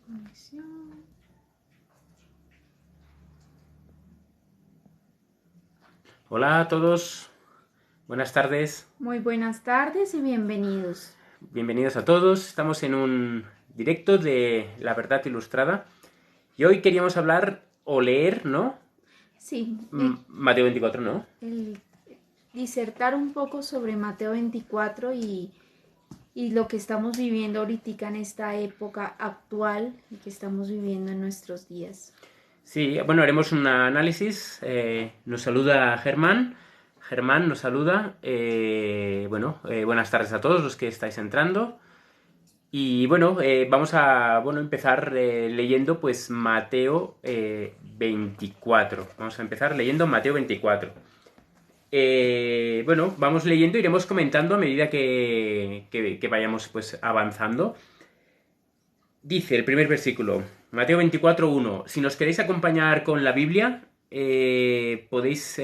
Conexión. Hola a todos, buenas tardes, Muy buenas tardes y bienvenidos. bienvenidos a todos. Estamos en un directo de La Verdad Ilustrada y hoy queríamos hablar o leer, ¿no? Sí, Mateo 24, ¿no? el disertar un poco sobre Mateo 24 y lo que estamos viviendo ahorita en esta época actual y que estamos viviendo en nuestros días. Sí, bueno, haremos un análisis. Nos saluda Germán. Germán nos saluda. Buenas tardes a todos los que estáis entrando. Y bueno, vamos a empezar leyendo pues Mateo 24. Vamos a empezar leyendo Mateo 24. Vamos leyendo, iremos comentando a medida que vayamos pues avanzando. Dice el primer versículo, Mateo 24:1. Si nos queréis acompañar con la Biblia, podéis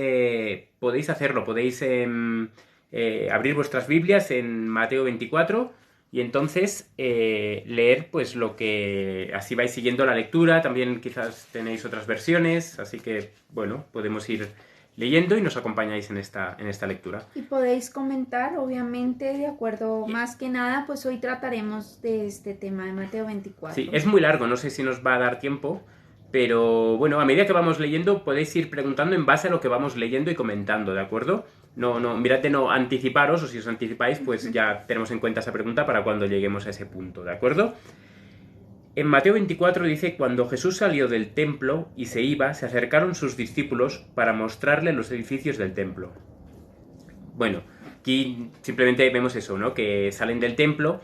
hacerlo, podéis abrir vuestras Biblias en Mateo 24 y entonces leer pues lo que... Así vais siguiendo la lectura, también quizás tenéis otras versiones, así que bueno, podemos ir leyendo y nos acompañáis en esta lectura. Y podéis comentar, obviamente, de acuerdo, más que nada, pues hoy trataremos de este tema de Mateo Sí, 24. es muy largo, no sé si nos va a dar tiempo, pero bueno, a medida que vamos leyendo podéis ir preguntando en base a lo que vamos leyendo y comentando, ¿de acuerdo? Mirad de no anticiparos, o si os anticipáis, pues ya tenemos en cuenta esa pregunta para cuando lleguemos a ese punto, ¿de acuerdo? En Mateo 24 dice, cuando Jesús salió del templo y se iba, se acercaron sus discípulos para mostrarle los edificios del templo. Bueno, aquí simplemente vemos eso, ¿no? Que salen del templo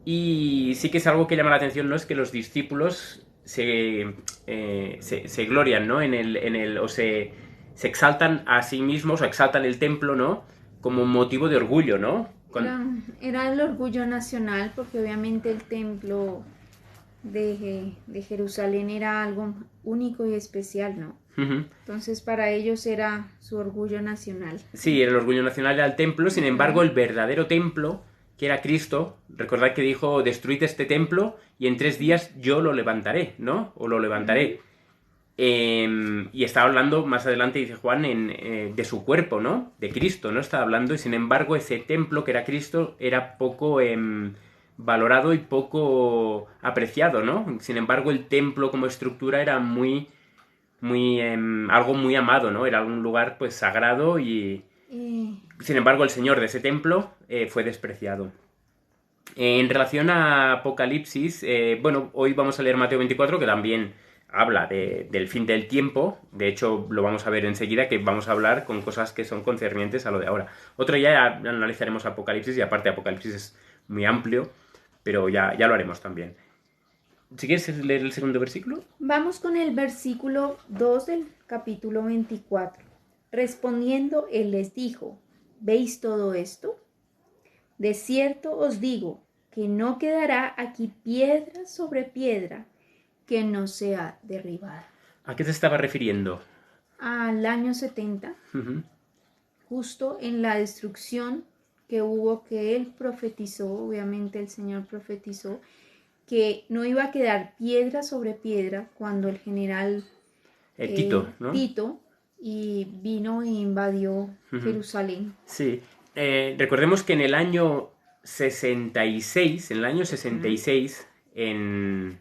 y sí que es algo que llama la atención, ¿no? Es que los discípulos se glorian, ¿no? Se exaltan a sí mismos, o exaltan el templo, ¿no? Como motivo de orgullo, ¿no? Era el orgullo nacional porque obviamente el templo de Jerusalén era algo único y especial, ¿no? Ujú. Entonces para ellos era su orgullo nacional. Sí, el orgullo nacional era el templo, sin embargo, el verdadero templo, que era Cristo, recordad que dijo, destruid este templo y en 3 días yo lo levantaré, ¿no? O lo levantaré. Y está hablando más adelante, dice Juan, de su cuerpo, ¿no? De Cristo, ¿no? Está hablando, y sin embargo, ese templo que era Cristo era poco valorado y poco apreciado, ¿no? Sin embargo, el templo como estructura era algo muy amado, ¿no? Era un lugar, pues, sagrado y, Eh, sin embargo, el señor de ese templo fue despreciado. En relación a Apocalipsis, hoy vamos a leer Mateo 24, que también habla del fin del tiempo. De hecho, lo vamos a ver enseguida, que vamos a hablar con cosas que son concernientes a lo de ahora. Otro día analizaremos Apocalipsis, y aparte Apocalipsis es muy amplio, pero ya lo haremos también. Si quieres leer el segundo versículo. Vamos con el versículo 2 del capítulo 24. Respondiendo, él les dijo, ¿veis todo esto? De cierto os digo que no quedará aquí piedra sobre piedra que no sea derribada. ¿A qué se estaba refiriendo? Al año 70, Ujú. justo en la destrucción que hubo, que él profetizó, obviamente el Señor profetizó, que no iba a quedar piedra sobre piedra cuando el general Tito, ¿no? Tito vino e invadió Ujú. Jerusalén. Sí. Recordemos que en el año 66, en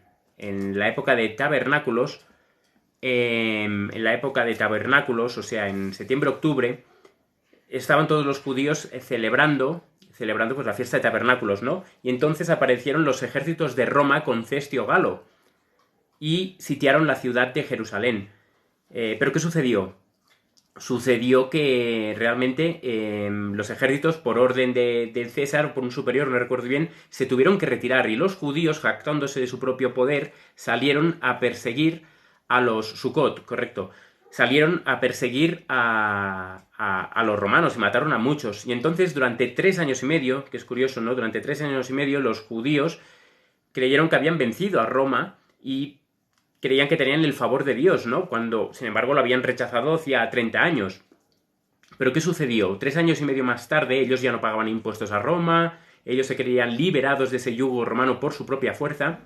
la época de tabernáculos, o sea, en septiembre-octubre, estaban todos los judíos celebrando pues la fiesta de tabernáculos, ¿no? Y entonces aparecieron los ejércitos de Roma con Cestio Galo y sitiaron la ciudad de Jerusalén. ¿Pero qué sucedió? Sucedió que realmente los ejércitos, por orden del César, o por un superior, no recuerdo bien, se tuvieron que retirar y los judíos, jactándose de su propio poder, salieron a perseguir a los Sukkot, correcto. Salieron a perseguir a los romanos y mataron a muchos. Y entonces, durante 3 años y medio, que es curioso, ¿no? Durante 3 años y medio, los judíos creyeron que habían vencido a Roma y creían que tenían el favor de Dios, ¿no? Cuando, sin embargo, lo habían rechazado hacía 30 años. ¿Pero qué sucedió? 3 años y medio más tarde, ellos ya no pagaban impuestos a Roma, ellos se creían liberados de ese yugo romano por su propia fuerza,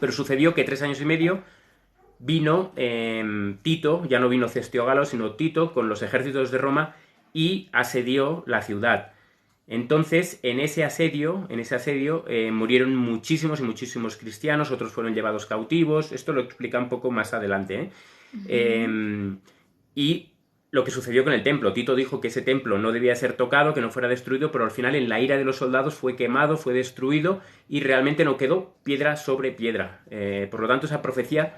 Pero sucedió que 3 años y medio vino Tito, ya no vino Cestio Galo, sino Tito, con los ejércitos de Roma, y asedió la ciudad. Entonces, en ese asedio murieron muchísimos y muchísimos cristianos, otros fueron llevados cautivos, esto lo explica un poco más adelante, y lo que sucedió con el templo. Tito dijo que ese templo no debía ser tocado, que no fuera destruido, pero al final en la ira de los soldados fue quemado, fue destruido, y realmente no quedó piedra sobre piedra. Por lo tanto, esa profecía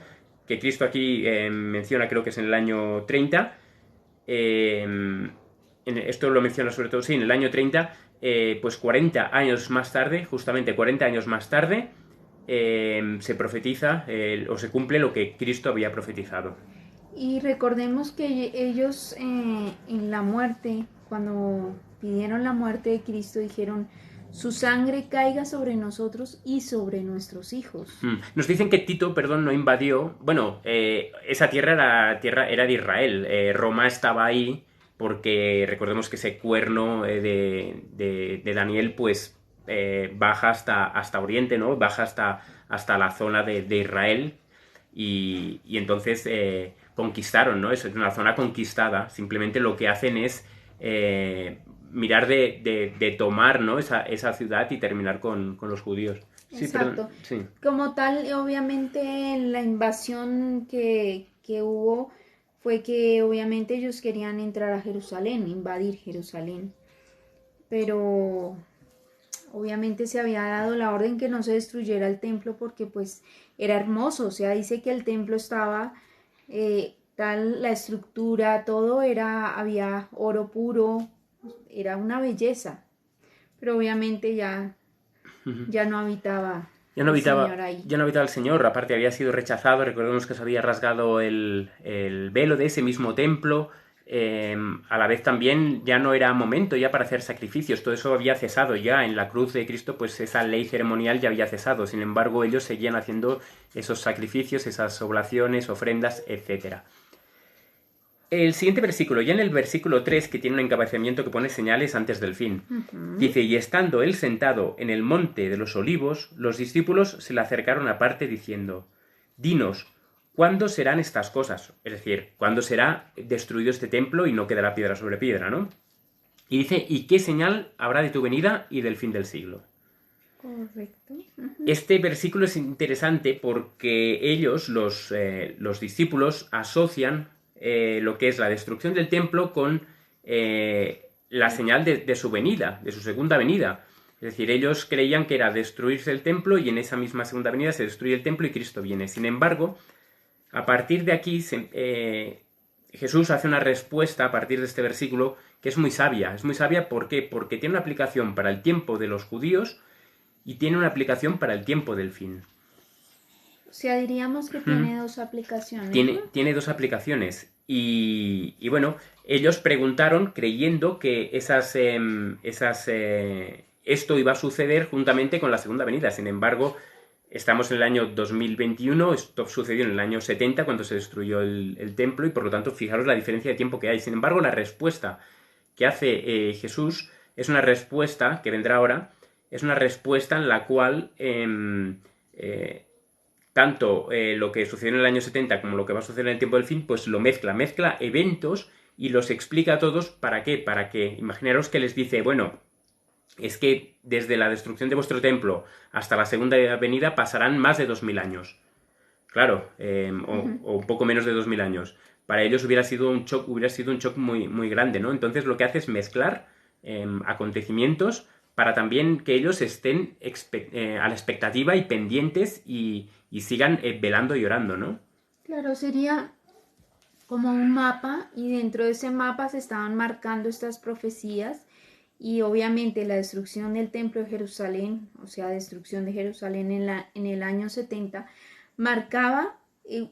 que Cristo aquí menciona, creo que es en el año 30, esto lo menciona sobre todo, sí, en el año 30, pues 40 años más tarde, justamente 40 años más tarde, se profetiza o se cumple lo que Cristo había profetizado. Y recordemos que ellos en la muerte, cuando pidieron la muerte de Cristo, dijeron: su sangre caiga sobre nosotros y sobre nuestros hijos. Nos dicen que Tito, perdón, no invadió. Bueno, esa tierra era de Israel. Roma estaba ahí porque recordemos que ese cuerno de Daniel, pues baja hasta Oriente, ¿no? Baja hasta la zona de Israel y entonces conquistaron, ¿no? Es una zona conquistada. Simplemente lo que hacen es mirar de tomar, ¿no? esa ciudad y terminar con los judíos. Sí, Exacto. perdón. Sí. Como tal, obviamente la invasión que hubo fue que obviamente ellos querían entrar a Jerusalén, invadir Jerusalén. Pero obviamente se había dado la orden que no se destruyera el templo porque pues era hermoso. O sea, dice que el templo estaba tal, la estructura, todo había oro puro, era una belleza. Pero obviamente ya no habitaba el Señor ahí. Ya no habitaba el Señor, aparte había sido rechazado, recordemos que se había rasgado el velo de ese mismo templo, a la vez también ya no era momento ya para hacer sacrificios, todo eso había cesado ya en la cruz de Cristo, pues esa ley ceremonial ya había cesado, sin embargo ellos seguían haciendo esos sacrificios, esas oblaciones, ofrendas, etcétera. El siguiente versículo, ya en el versículo 3, que tiene un encabezamiento que pone señales antes del fin, dice: y estando él sentado en el monte de los olivos, los discípulos se le acercaron aparte diciendo: dinos, ¿cuándo serán estas cosas? Es decir, ¿cuándo será destruido este templo y no quedará piedra sobre piedra, ¿no? Y dice: ¿y qué señal habrá de tu venida y del fin del siglo? Correcto. Este versículo es interesante porque ellos, los discípulos, asocian lo que es la destrucción del templo con la señal de su venida, de su segunda venida. Es decir, ellos creían que era destruirse el templo y en esa misma segunda venida se destruye el templo y Cristo viene. Sin embargo, a partir de aquí Jesús hace una respuesta a partir de este versículo que es muy sabia. Es muy sabia, ¿por qué? Porque tiene una aplicación para el tiempo de los judíos y tiene una aplicación para el tiempo del fin. O sea, diríamos que tiene dos aplicaciones. Tiene dos aplicaciones. Y bueno, ellos preguntaron creyendo que esto iba a suceder juntamente con la segunda venida. Sin embargo, estamos en el año 2021, esto sucedió en el año 70 cuando se destruyó el templo y por lo tanto fijaros la diferencia de tiempo que hay. Sin embargo, la respuesta que hace Jesús es una respuesta que vendrá ahora, es una respuesta en la cual tanto lo que sucedió en el año 70 como lo que va a suceder en el tiempo del fin, pues lo mezcla eventos y los explica a todos. ¿Para qué? Para que, imaginaros que les dice, bueno, es que desde la destrucción de vuestro templo hasta la segunda venida pasarán más de 2000 años. Claro, o un poco menos de 2000 años. Para ellos hubiera sido un shock muy, muy grande, ¿no? Entonces lo que hace es mezclar acontecimientos para también que ellos estén a la expectativa y pendientes y sigan velando y orando, ¿no? Claro, sería como un mapa y dentro de ese mapa se estaban marcando estas profecías y obviamente la destrucción del templo de Jerusalén, o sea, destrucción de Jerusalén en el año 70, marcaba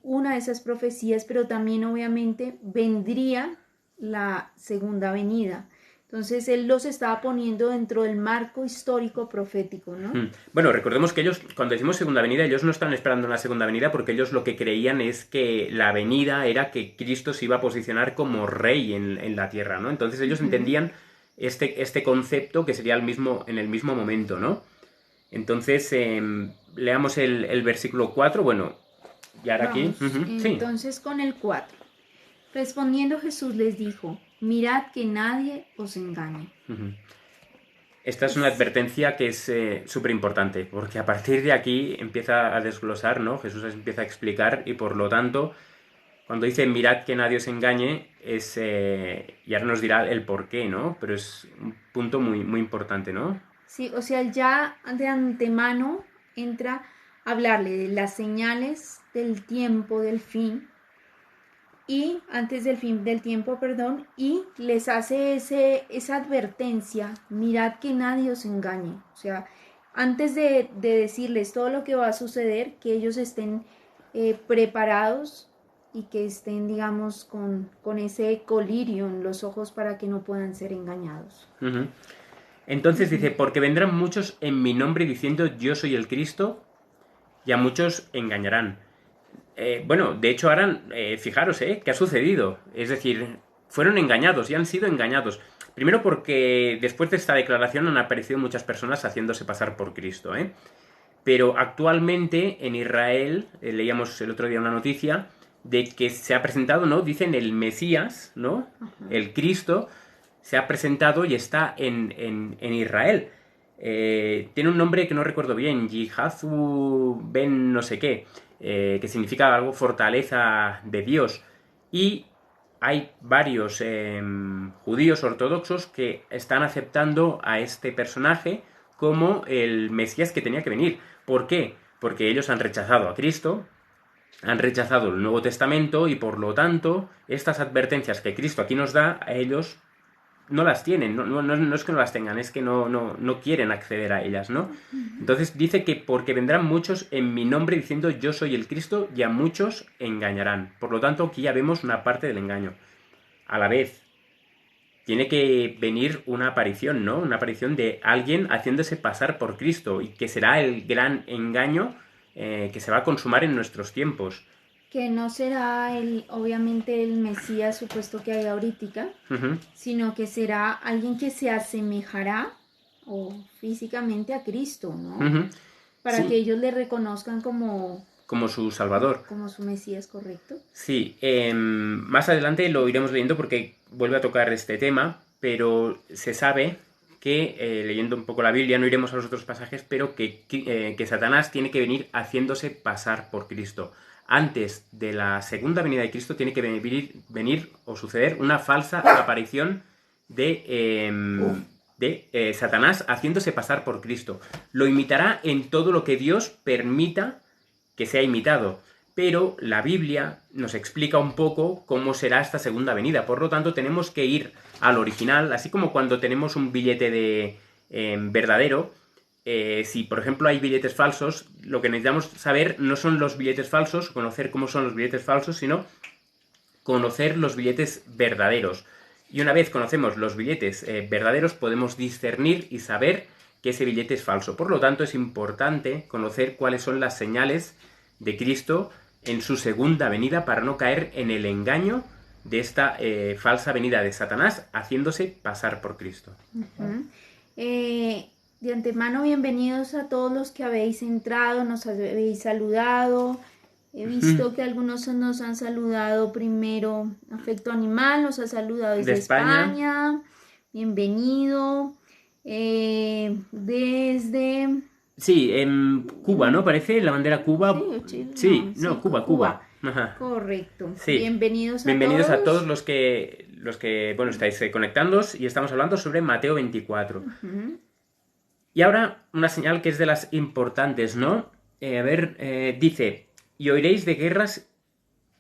una de esas profecías, pero también obviamente vendría la segunda venida. Entonces él los estaba poniendo dentro del marco histórico profético, ¿no? Bueno, recordemos que ellos, cuando decimos segunda venida, ellos no están esperando una segunda venida porque ellos lo que creían es que la venida era que Cristo se iba a posicionar como rey en la tierra, ¿no? Entonces ellos entendían este concepto que sería en el mismo momento, ¿no? Entonces, leamos el versículo 4. Bueno, y ahora aquí. Vamos, Sí. entonces con el 4. Respondiendo Jesús les dijo, mirad que nadie os engañe. Esta es una advertencia que es súper importante, porque a partir de aquí empieza a desglosar, ¿no? Jesús empieza a explicar y por lo tanto, cuando dice mirad que nadie os engañe, y ahora nos dirá el por qué, ¿no? Pero es un punto muy, muy importante, ¿no? Sí, o sea, ya de antemano entra a hablarle de las señales del tiempo, del fin, y antes del fin del tiempo, perdón, y les hace esa advertencia, mirad que nadie os engañe. O sea, antes de decirles todo lo que va a suceder, que ellos estén preparados y que estén, digamos, con ese colirio en los ojos para que no puedan ser engañados. Entonces dice, porque vendrán muchos en mi nombre diciendo yo soy el Cristo, y a muchos engañarán. Bueno, de hecho ahora, fijaros, ¿qué ha sucedido? Es decir, fueron engañados y han sido engañados. Primero porque después de esta declaración han aparecido muchas personas haciéndose pasar por Cristo, ¿eh? Pero actualmente en Israel, leíamos el otro día una noticia de que se ha presentado, ¿no? Dicen el Mesías, ¿no? El Cristo se ha presentado y está en Israel. Tiene un nombre que no recuerdo bien, Yihazu Ben no sé qué, que significa algo fortaleza de Dios. Y hay varios judíos ortodoxos que están aceptando a este personaje como el Mesías que tenía que venir. ¿Por qué? Porque ellos han rechazado a Cristo, han rechazado el Nuevo Testamento y por lo tanto estas advertencias que Cristo aquí nos da a ellos no las tienen, no es que no las tengan, es que no quieren acceder a ellas, ¿no? Entonces dice que porque vendrán muchos en mi nombre diciendo yo soy el Cristo y a muchos engañarán. Por lo tanto, aquí ya vemos una parte del engaño. A la vez, tiene que venir una aparición, ¿no? Una aparición de alguien haciéndose pasar por Cristo y que será el gran engaño que se va a consumar en nuestros tiempos. Que no será obviamente el Mesías supuesto que hay ahorita, sino que será alguien que se asemejará o físicamente a Cristo, ¿no? Para Sí, que ellos le reconozcan como su Salvador. Como su Mesías, ¿correcto? Sí, más adelante lo iremos leyendo porque vuelve a tocar este tema, pero se sabe que, leyendo un poco la Biblia, no iremos a los otros pasajes, pero que Satanás tiene que venir haciéndose pasar por Cristo. Antes de la segunda venida de Cristo tiene que venir o suceder una falsa aparición de Satanás haciéndose pasar por Cristo. Lo imitará en todo lo que Dios permita que sea imitado. Pero la Biblia nos explica un poco cómo será esta segunda venida. Por lo tanto, tenemos que ir al original, así como cuando tenemos un billete de verdadero. Si, por ejemplo, hay billetes falsos, lo que necesitamos saber no son los billetes falsos, conocer cómo son los billetes falsos, sino conocer los billetes verdaderos. Y una vez conocemos los billetes verdaderos, podemos discernir y saber que ese billete es falso. Por lo tanto, es importante conocer cuáles son las señales de Cristo en su segunda venida para no caer en el engaño de esta falsa venida de Satanás haciéndose pasar por Cristo. De antemano, bienvenidos a todos los que habéis entrado, nos habéis saludado. He visto que algunos nos han saludado primero. Afecto Animal nos ha saludado desde España. Bienvenido. Desde... Sí, en Cuba, ¿no? Parece la bandera Cuba. Sí, Cuba. Ajá. Correcto. Sí. Bienvenidos a todos los que bueno, estáis conectándoos y estamos hablando sobre Mateo 24. Y ahora una señal que es de las importantes, ¿no? Dice, y oiréis de guerras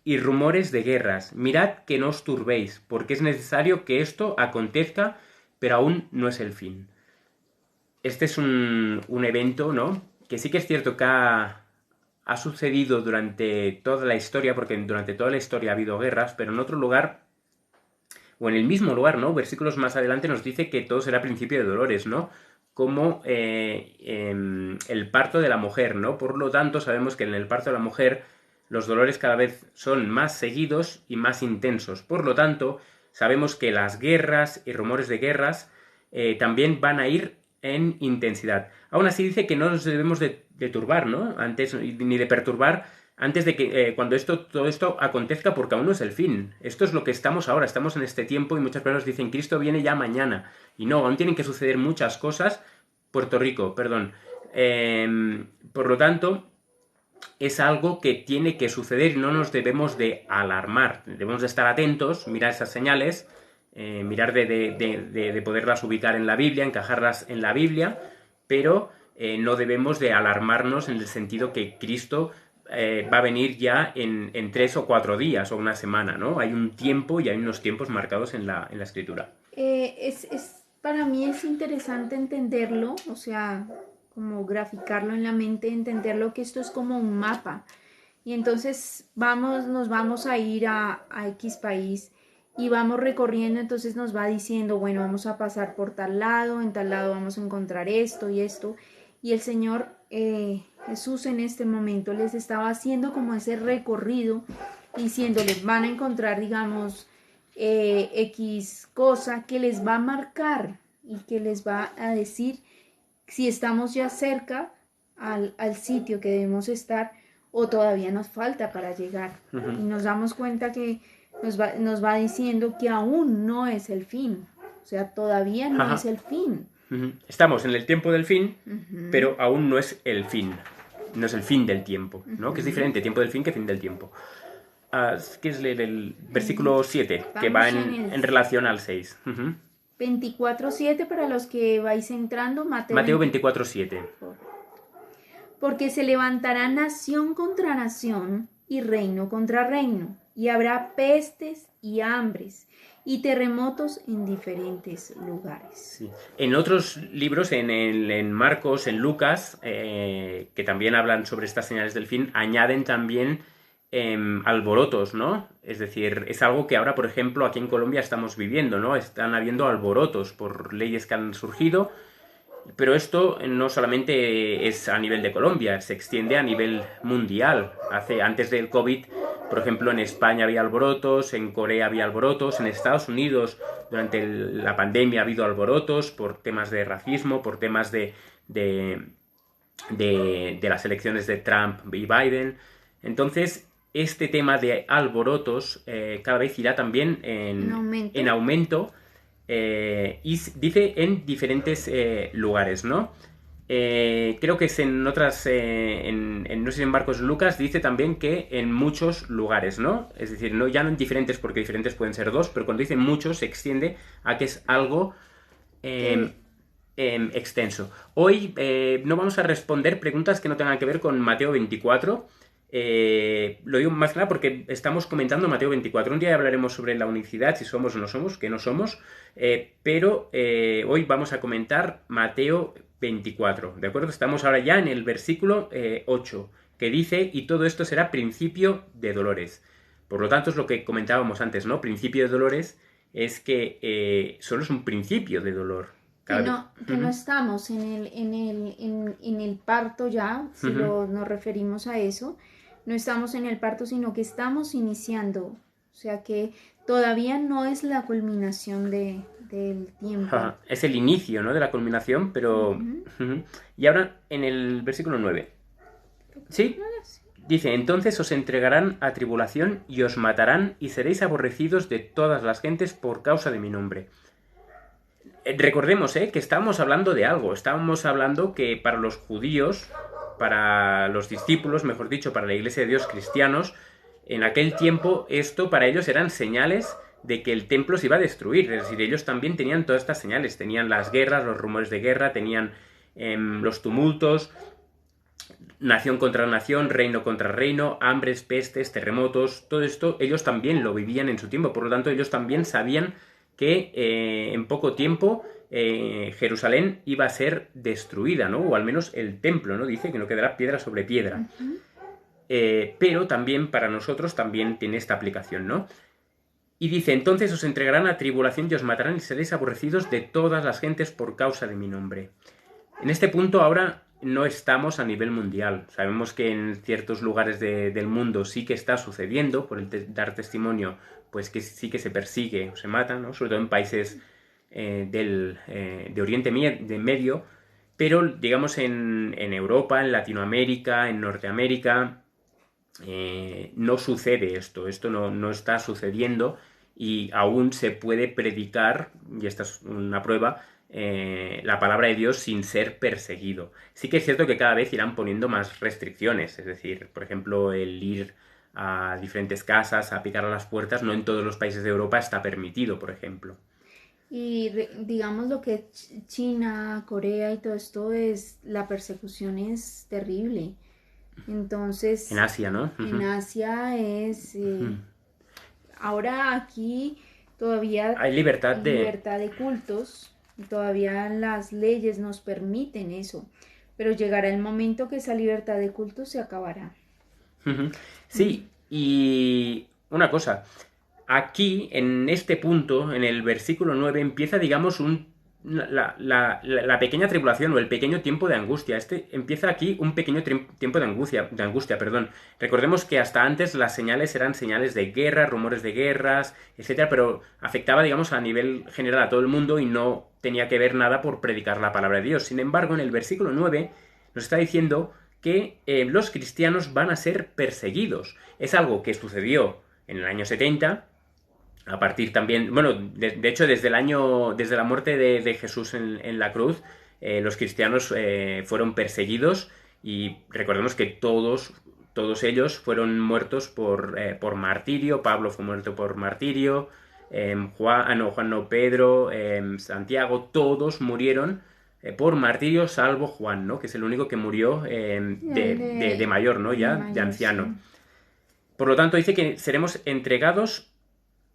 y rumores de guerras. Mirad que no os turbéis, porque es necesario que esto acontezca, pero aún no es el fin. Este es un evento, ¿no? Que sí que es cierto que ha sucedido durante toda la historia, porque durante toda la historia ha habido guerras, pero en otro lugar, o en el mismo lugar, ¿no? Versículos más adelante nos dice que todo será principio de dolores, ¿no? Como el parto de la mujer, ¿no? Por lo tanto, sabemos que en el parto de la mujer los dolores cada vez son más seguidos y más intensos. Por lo tanto, sabemos que las guerras y rumores de guerras también van a ir en intensidad. Aún así dice que no nos debemos de turbar, ¿no? Antes, ni de perturbar antes de que cuando todo esto acontezca, porque aún no es el fin. Esto es lo que estamos ahora, estamos en este tiempo y muchas personas dicen, Cristo viene ya mañana. Y no, aún tienen que suceder muchas cosas. Puerto Rico, perdón. Por lo tanto, es algo que tiene que suceder y no nos debemos de alarmar. Debemos de estar atentos, mirar esas señales, mirar de poderlas ubicar en la Biblia, encajarlas en la Biblia, pero no debemos de alarmarnos en el sentido que Cristo va a venir ya en 3 o 4 días o una semana, ¿no? Hay un tiempo y hay unos tiempos marcados en la Escritura. Para mí es interesante entenderlo, o sea, como graficarlo en la mente, entenderlo que esto es como un mapa. Y entonces nos vamos a ir a X país y vamos recorriendo, entonces nos va diciendo, bueno, vamos a pasar por tal lado, en tal lado vamos a encontrar esto y esto. Y el Señor Jesús en este momento les estaba haciendo como ese recorrido, diciéndoles, van a encontrar, digamos, X cosa que les va a marcar y que les va a decir si estamos ya cerca al sitio que debemos estar o todavía nos falta para llegar. Y nos damos cuenta que nos va diciendo que aún no es el fin, o sea, todavía no es el fin. Estamos en el tiempo del fin, pero aún no es el fin. No es el fin del tiempo, ¿no? Que es diferente tiempo del fin que fin del tiempo. ¿Quieres leer el versículo 7? Que va en relación al 6. 24:7 para los que vais entrando. Mateo 24:7. Porque se levantará nación contra nación y reino contra reino, y habrá pestes y hambres y terremotos en diferentes lugares. Sí. En otros libros, en Marcos, en Lucas, que también hablan sobre estas señales del fin, añaden también alborotos, ¿no? Es decir, es algo que ahora, por ejemplo, aquí en Colombia estamos viviendo, ¿no? Están habiendo alborotos por leyes que han surgido, pero esto no solamente es a nivel de Colombia, se extiende a nivel mundial. Antes del COVID, por ejemplo, en España había alborotos, en Corea había alborotos, en Estados Unidos durante la pandemia ha habido alborotos por temas de racismo, por temas de las elecciones de Trump y Biden. Entonces, este tema de alborotos cada vez irá también en aumento y dice en diferentes lugares, ¿no? Creo que es en otras, no sé si en Marcos Lucas, dice también que en muchos lugares, ¿no? Es decir, ya no en diferentes, porque diferentes pueden ser dos, pero cuando dice muchos se extiende a que es algo extenso. Hoy no vamos a responder preguntas que no tengan que ver con Mateo 24. Lo digo más que nada porque estamos comentando Mateo 24. Un día hablaremos sobre la unicidad, si somos o no somos, que no somos, pero hoy vamos a comentar Mateo 24, ¿de acuerdo? Estamos ahora ya en el versículo 8, que dice, y todo esto será principio de dolores. Por lo tanto, es lo que comentábamos antes, ¿no? Principio de dolores es que solo es un principio de dolor. Que no estamos en el parto ya, si nos referimos a eso, no estamos en el parto, sino que estamos iniciando, o sea que todavía no es la culminación del tiempo. Es el inicio, ¿no? De la culminación, pero... Y ahora en el versículo 9. ¿Sí? Dice, entonces os entregarán a tribulación y os matarán y seréis aborrecidos de todas las gentes por causa de mi nombre. Recordemos que estábamos hablando de algo, estábamos hablando que para los judíos, para los discípulos, mejor dicho, para la Iglesia de Dios cristianos, en aquel tiempo esto para ellos eran señales de que el templo se iba a destruir, es decir, ellos también tenían todas estas señales, tenían las guerras, los rumores de guerra, tenían los tumultos, nación contra nación, reino contra reino, hambres, pestes, terremotos, todo esto ellos también lo vivían en su tiempo, por lo tanto ellos también sabían que en poco tiempo Jerusalén iba a ser destruida, ¿no? O al menos el templo, ¿no? Dice que no quedará piedra sobre piedra. Pero también para nosotros también tiene esta aplicación, ¿no? Y dice, entonces os entregarán a tribulación y os matarán y seréis aborrecidos de todas las gentes por causa de mi nombre. En este punto ahora no estamos a nivel mundial. Sabemos que en ciertos lugares del mundo sí que está sucediendo, por el dar testimonio, pues que sí que se persigue o se mata, ¿no? Sobre todo en países de Oriente Medio, pero digamos en Europa, en Latinoamérica, en Norteamérica, no sucede esto no está sucediendo y aún se puede predicar, y esta es una prueba, la palabra de Dios sin ser perseguido. Sí que es cierto que cada vez irán poniendo más restricciones, es decir, por ejemplo, el ir a diferentes casas, a picar a las puertas, no en todos los países de Europa está permitido, por ejemplo. Y digamos lo que es China, Corea y todo esto es, la persecución es terrible. En Entonces, Asia, ¿no? en Asia es, ahora aquí todavía Hay libertad hay de... libertad de cultos, y todavía las leyes nos permiten eso, pero llegará el momento que esa libertad de cultos se acabará. Sí, y una cosa, aquí, en este punto, en el versículo 9 empieza, digamos, la pequeña tribulación o el pequeño tiempo de angustia. Empieza aquí un pequeño tiempo de angustia, perdón. Recordemos que hasta antes las señales eran señales de guerra, rumores de guerras, etcétera, pero afectaba, digamos, a nivel general a todo el mundo y no tenía que ver nada por predicar la palabra de Dios. Sin embargo, en el versículo 9 nos está diciendo que los cristianos van a ser perseguidos. Es algo que sucedió en el año 70, a partir también, bueno, de hecho desde la muerte de Jesús en la cruz, los cristianos fueron perseguidos y recordemos que todos ellos fueron muertos por martirio. Pablo fue muerto por martirio, Juan no, Pedro, Santiago, todos murieron por martirio, salvo Juan, ¿no? Que es el único que murió de mayor, ¿no? De Ya, de mayor, sí. anciano. Por lo tanto, dice que seremos entregados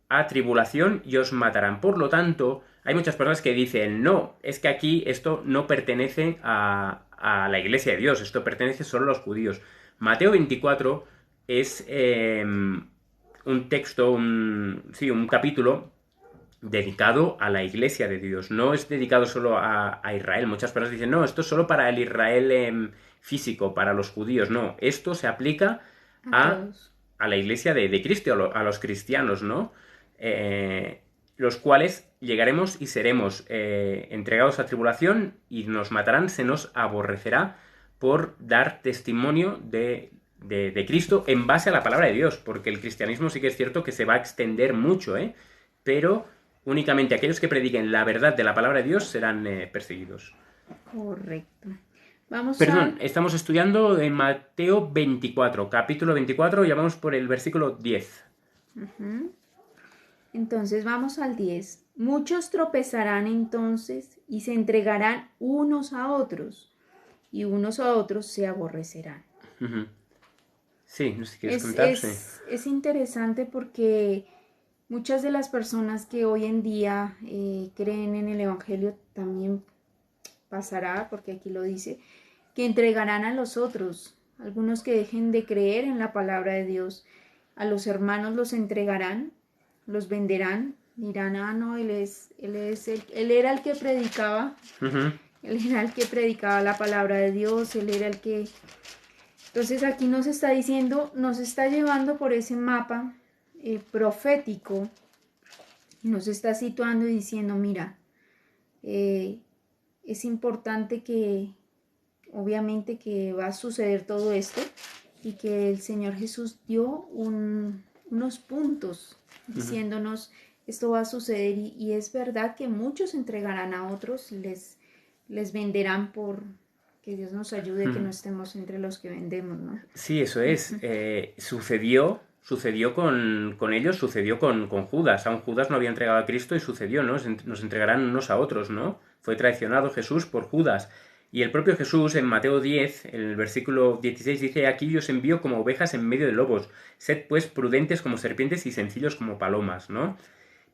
a tribulación y os matarán. Por lo tanto, hay muchas personas que dicen, no, es que aquí esto no pertenece a la iglesia de Dios, esto pertenece solo a los judíos. Mateo 24 es un texto, un capítulo dedicado a la iglesia de Dios. No es dedicado solo a Israel. Muchas personas dicen, no, esto es solo para el Israel físico, para los judíos. No, esto se aplica A a, todos. a la iglesia de Cristo, a los cristianos, ¿no? Los cuales llegaremos y seremos entregados a tribulación y nos matarán, se nos aborrecerá por dar testimonio de Cristo en base a la palabra de Dios, porque el cristianismo sí que es cierto que se va a extender mucho, pero únicamente aquellos que prediquen la verdad de la palabra de Dios serán perseguidos. Correcto. Vamos Perdón, al estamos estudiando en Mateo 24, capítulo 24, ya vamos por el versículo 10. Entonces vamos al 10. Muchos tropezarán entonces y se entregarán unos a otros, y unos a otros se aborrecerán. Sí, no sé si quieres comentar, sí. Es interesante porque muchas de las personas que hoy en día creen en el Evangelio también pasará, porque aquí lo dice, que entregarán a los otros. Algunos que dejen de creer en la palabra de Dios, a los hermanos los entregarán, los venderán, dirán, ah, no, él era el que predicaba, él era el que predicaba la palabra de Dios, él era el que... Entonces aquí nos está diciendo, nos está llevando por ese mapa profético, nos está situando y diciendo, mira, es importante que, obviamente que va a suceder todo esto y que el Señor Jesús dio unos puntos diciéndonos esto va a suceder y es verdad que muchos entregarán a otros y les venderán por que Dios nos ayude que no estemos entre los que vendemos, ¿no? Sí, eso es. Sucedió con ellos, sucedió con Judas. Aún Judas no había entregado a Cristo y sucedió, ¿no? Nos entregarán unos a otros, ¿no? Fue traicionado Jesús por Judas. Y el propio Jesús en Mateo 10, en el versículo 16, dice, aquí yo os envío como ovejas en medio de lobos. Sed pues prudentes como serpientes y sencillos como palomas, ¿no?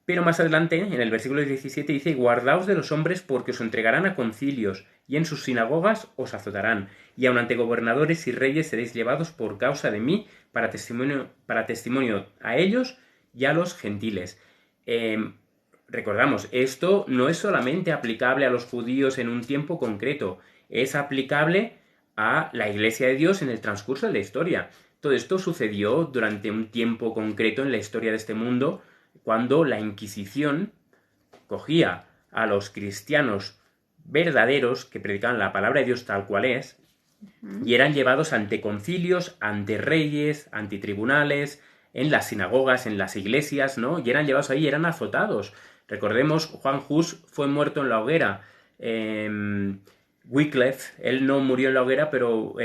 Pero más adelante, en el versículo 17, dice, guardaos de los hombres porque os entregarán a concilios y en sus sinagogas os azotarán, y aun ante gobernadores y reyes seréis llevados por causa de mí para testimonio a ellos y a los gentiles. Recordamos, esto no es solamente aplicable a los judíos en un tiempo concreto, es aplicable a la Iglesia de Dios en el transcurso de la historia. Todo esto sucedió durante un tiempo concreto en la historia de este mundo, cuando la Inquisición cogía a los cristianos verdaderos que predicaban la palabra de Dios tal cual es, y eran llevados ante concilios, ante reyes, ante tribunales, en las sinagogas, en las iglesias, ¿no? Y eran llevados ahí, eran azotados. Recordemos, Juan Hus fue muerto en la hoguera. Wycliffe, él no murió en la hoguera, pero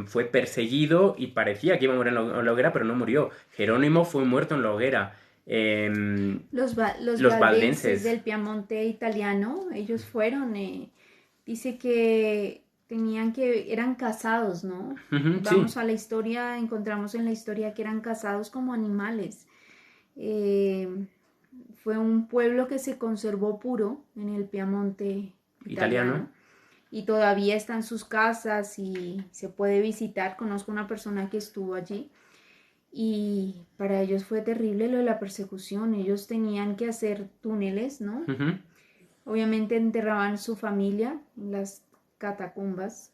fue perseguido y parecía que iba a morir en la hoguera, pero no murió. Jerónimo fue muerto en la hoguera. Los Los valdenses valdenses. del Piamonte italiano, ellos fueron, dice que eran cazados, ¿no? Sí, Vamos a la historia, encontramos en la historia que eran cazados como animales. Eh, Fue un pueblo que se conservó puro en el Piamonte italiano. italiano y todavía está en sus casas y se puede visitar. Conozco una persona que estuvo allí y para ellos fue terrible lo de la persecución. Ellos tenían que hacer túneles, ¿no? Ujú. Obviamente enterraban su familia en las catacumbas,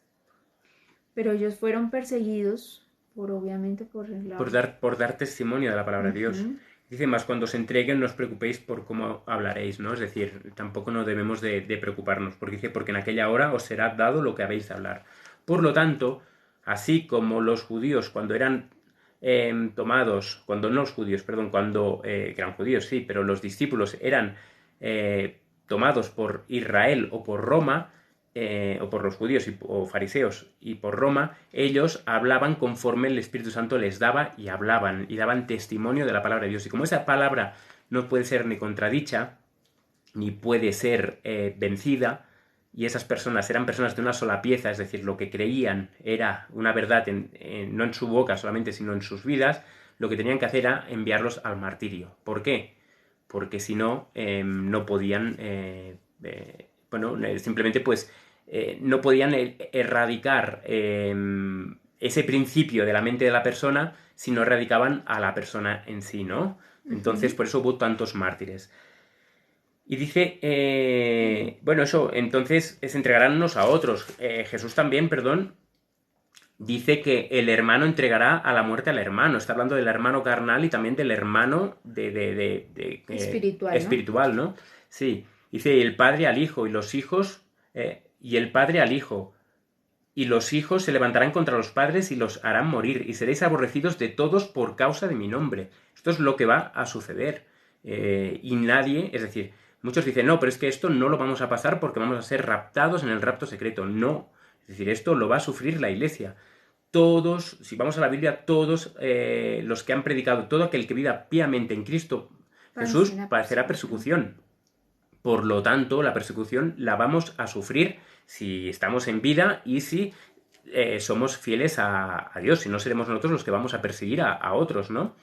pero ellos fueron perseguidos obviamente, por la... Por dar testimonio de la palabra de Dios. Ujú. Dice más, cuando os entreguen no os preocupéis por cómo hablaréis, ¿no? Es decir, tampoco no debemos de preocuparnos, porque dice, porque en aquella hora os será dado lo que habéis de hablar. Por lo tanto, así como los judíos cuando eran tomados, cuando no los judíos, perdón, cuando que eran judíos, sí, pero los discípulos eran tomados por Israel o por Roma, o por los judíos o fariseos y por Roma, ellos hablaban conforme el Espíritu Santo les daba y hablaban y daban testimonio de la palabra de Dios. Y como esa palabra no puede ser ni contradicha, ni puede ser vencida, y esas personas eran personas de una sola pieza, es decir, lo que creían era una verdad no en su boca solamente, sino en sus vidas, lo que tenían que hacer era enviarlos al martirio. ¿Por qué? Porque si no, no podían, bueno, simplemente pues no podían erradicar ese principio de la mente de la persona si no erradicaban a la persona en sí, ¿no? Entonces, Ujú. por eso hubo tantos mártires. Y dice, bueno, eso, entonces se entregarán unos a otros. Jesús también, perdón, dice que el hermano entregará a la muerte al hermano. Está hablando del hermano carnal y también del hermano Espiritual, ¿no? espiritual, ¿no? Sí. Dice el padre al hijo y los hijos, y el padre al hijo. Y los hijos se levantarán contra los padres y los harán morir, y seréis aborrecidos de todos por causa de mi nombre. Esto es lo que va a suceder. Y nadie, es decir, muchos dicen, no, pero es que esto no lo vamos a pasar porque vamos a ser raptados en el rapto secreto. No. Es decir, esto lo va a sufrir la iglesia. Todos, si vamos a la Biblia, todos los que han predicado, todo aquel que viva piamente en Cristo Jesús, Padecerá padecerá persecución. persecución. Por lo tanto, la persecución la vamos a sufrir si estamos en vida y si somos fieles a Dios, si no seremos nosotros los que vamos a perseguir a otros, ¿no?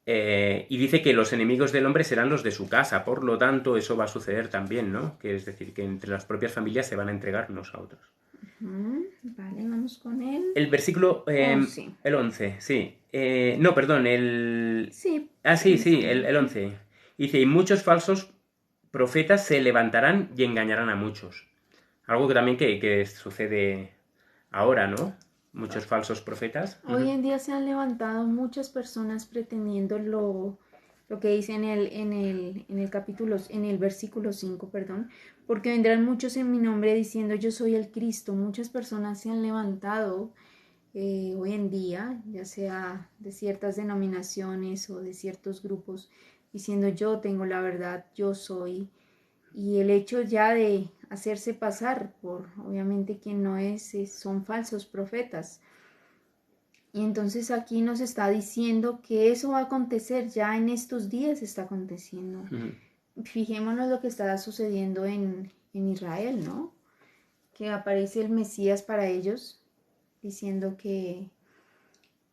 Y dice que los enemigos del hombre serán los de su casa, por lo tanto, eso va a suceder también, ¿no? Que es decir, que entre las propias familias se van a entregar unos a otros. Vale, vamos con el El versículo, 11. el 11, sí. No, perdón, Sí, Ah, sí, podemos sí, con el el 11. 11. Dice, y muchos falsos profetas se levantarán y engañarán a muchos. Algo que también que sucede ahora, ¿no? Muchos falsos profetas. Hoy en día se han levantado muchas personas pretendiendo lo que dice en el capítulo, en el versículo 5, perdón, porque vendrán muchos en mi nombre diciendo yo soy el Cristo. Muchas personas se han levantado hoy en día, ya sea de ciertas denominaciones o de ciertos grupos, diciendo yo tengo la verdad, yo soy. Y el hecho ya de hacerse pasar por, obviamente, quien no es, son falsos profetas. Y entonces aquí nos está diciendo que eso va a acontecer, ya en estos días está aconteciendo. Ujú. Fijémonos lo que está sucediendo en Israel, ¿no? Que aparece el Mesías para ellos, diciendo que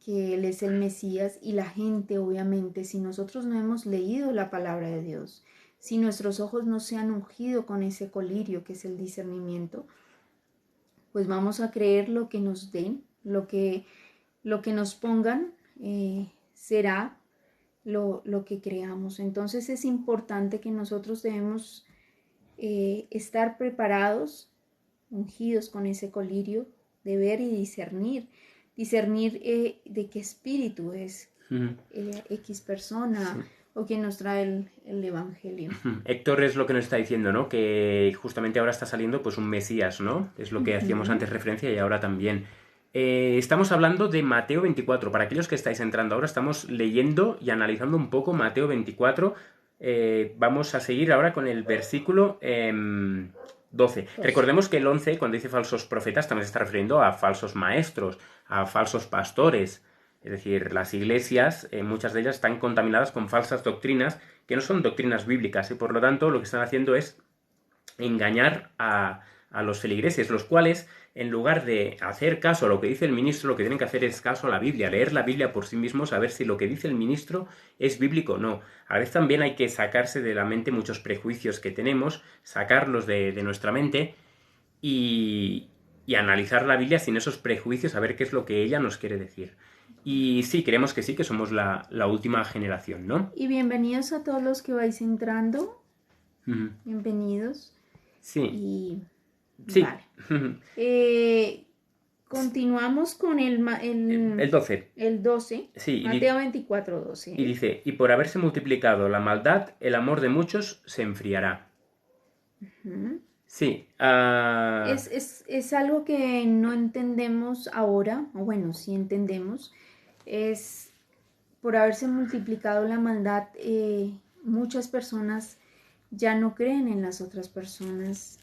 Él es el Mesías y la gente, obviamente, si nosotros no hemos leído la palabra de Dios, si nuestros ojos no se han ungido con ese colirio que es el discernimiento, pues vamos a creer lo que nos den, lo que nos pongan será lo que creamos. Entonces es importante que nosotros debemos estar preparados, ungidos con ese colirio, de ver y discernir. Discernir de qué espíritu es Ujú. X persona, Sí. o quien nos trae el Evangelio. Héctor es lo que nos está diciendo, ¿no? Que justamente ahora está saliendo pues un Mesías, ¿no? Es lo que hacíamos antes referencia y ahora también. Estamos hablando de Mateo 24. Para aquellos que estáis entrando ahora, estamos leyendo y analizando un poco Mateo 24. Vamos a seguir ahora con el versículo 12. Recordemos que el 11, cuando dice falsos profetas, también se está refiriendo a falsos maestros, a falsos pastores. Es decir, las iglesias, muchas de ellas están contaminadas con falsas doctrinas que no son doctrinas bíblicas y por lo tanto lo que están haciendo es engañar a los feligreses, los cuales en lugar de hacer caso a lo que dice el ministro, lo que tienen que hacer es caso a la Biblia, leer la Biblia por sí mismos, a ver si lo que dice el ministro es bíblico o no. A veces también hay que sacarse de la mente muchos prejuicios que tenemos, sacarlos de nuestra mente y analizar la Biblia sin esos prejuicios, a ver qué es lo que ella nos quiere decir. Y sí, creemos que sí, que somos la última generación, ¿no? Y bienvenidos a todos los que vais entrando. Ujú. Bienvenidos. Sí. Y Sí. vale. Continuamos con el 12. El 12. Sí, Mateo 24, 12. Y dice, y por haberse multiplicado la maldad, el amor de muchos se enfriará. Sí. Es algo que no entendemos ahora, o bueno, sí entendemos. Es por haberse multiplicado la maldad, muchas personas ya no creen en las otras personas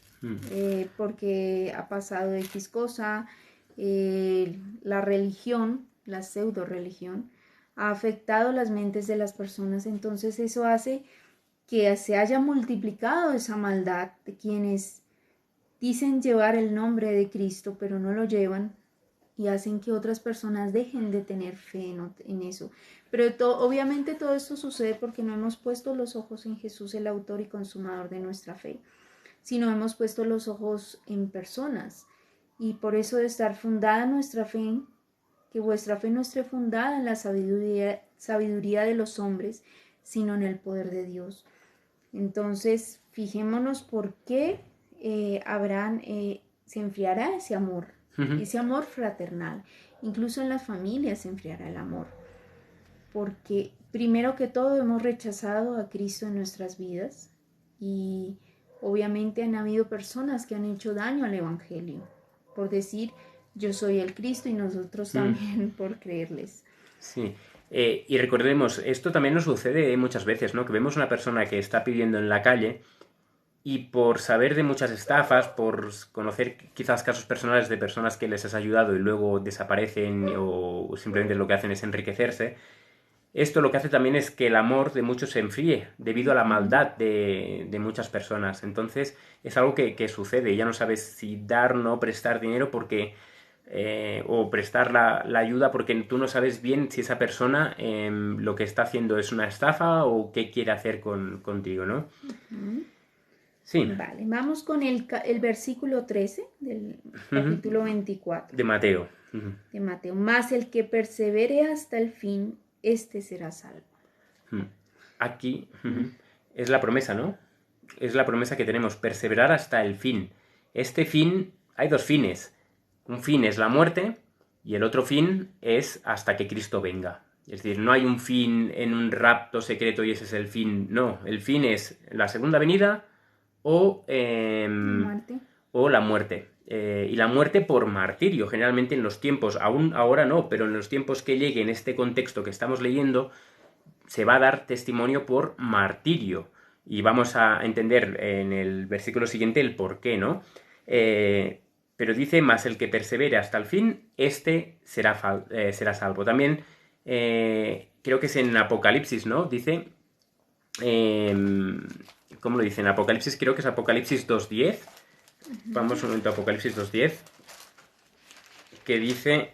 porque ha pasado X cosa. La religión, la pseudo religión, ha afectado las mentes de las personas, entonces eso hace que se haya multiplicado esa maldad de quienes dicen llevar el nombre de Cristo pero no lo llevan y hacen que otras personas dejen de tener fe en eso. Pero obviamente todo esto sucede porque no hemos puesto los ojos en Jesús, el autor y consumador de nuestra fe, sino hemos puesto los ojos en personas. Y por eso de estar fundada nuestra fe, que vuestra fe no esté fundada en la sabiduría de los hombres, sino en el poder de Dios. Entonces, fijémonos por qué se enfriará ese amor fraternal. Incluso en las familias se enfriará el amor. Porque primero que todo hemos rechazado a Cristo en nuestras vidas y obviamente han habido personas que han hecho daño al Evangelio por decir yo soy el Cristo y nosotros también por creerles. Sí. Y recordemos, esto también nos sucede muchas veces, ¿no? Que vemos una persona que está pidiendo en la calle y por saber de muchas estafas, por conocer quizás casos personales de personas que les has ayudado y luego desaparecen o simplemente lo que hacen es enriquecerse, esto lo que hace también es que el amor de muchos se enfríe debido a la maldad de muchas personas. Entonces es algo que sucede. Ya no sabes si dar o no prestar dinero porque o prestar la ayuda porque tú no sabes bien si esa persona lo que está haciendo es una estafa o qué quiere hacer contigo, ¿no? Sí. Vale, vamos con el versículo 13 del capítulo 24. De Mateo. De Mateo. Mas el que persevere hasta el fin, este será salvo. Aquí es la promesa, ¿no? Es la promesa que tenemos, perseverar hasta el fin. Este fin, hay dos fines. Un fin es la muerte y el otro fin es hasta que Cristo venga. Es decir, no hay un fin en un rapto secreto y ese es el fin. No, el fin es la segunda venida o la muerte. Y la muerte por martirio, generalmente en los tiempos, aún ahora no, pero en los tiempos que llegue en este contexto que estamos leyendo, se va a dar testimonio por martirio. Y vamos a entender en el versículo siguiente el por qué, ¿no? Pero dice, más el que persevere hasta el fin, este será salvo. También creo que es en Apocalipsis, ¿no? Dice, ¿cómo lo dice? En Apocalipsis, creo que es Apocalipsis 2.10. Vamos un momento a Apocalipsis 2.10. Que dice,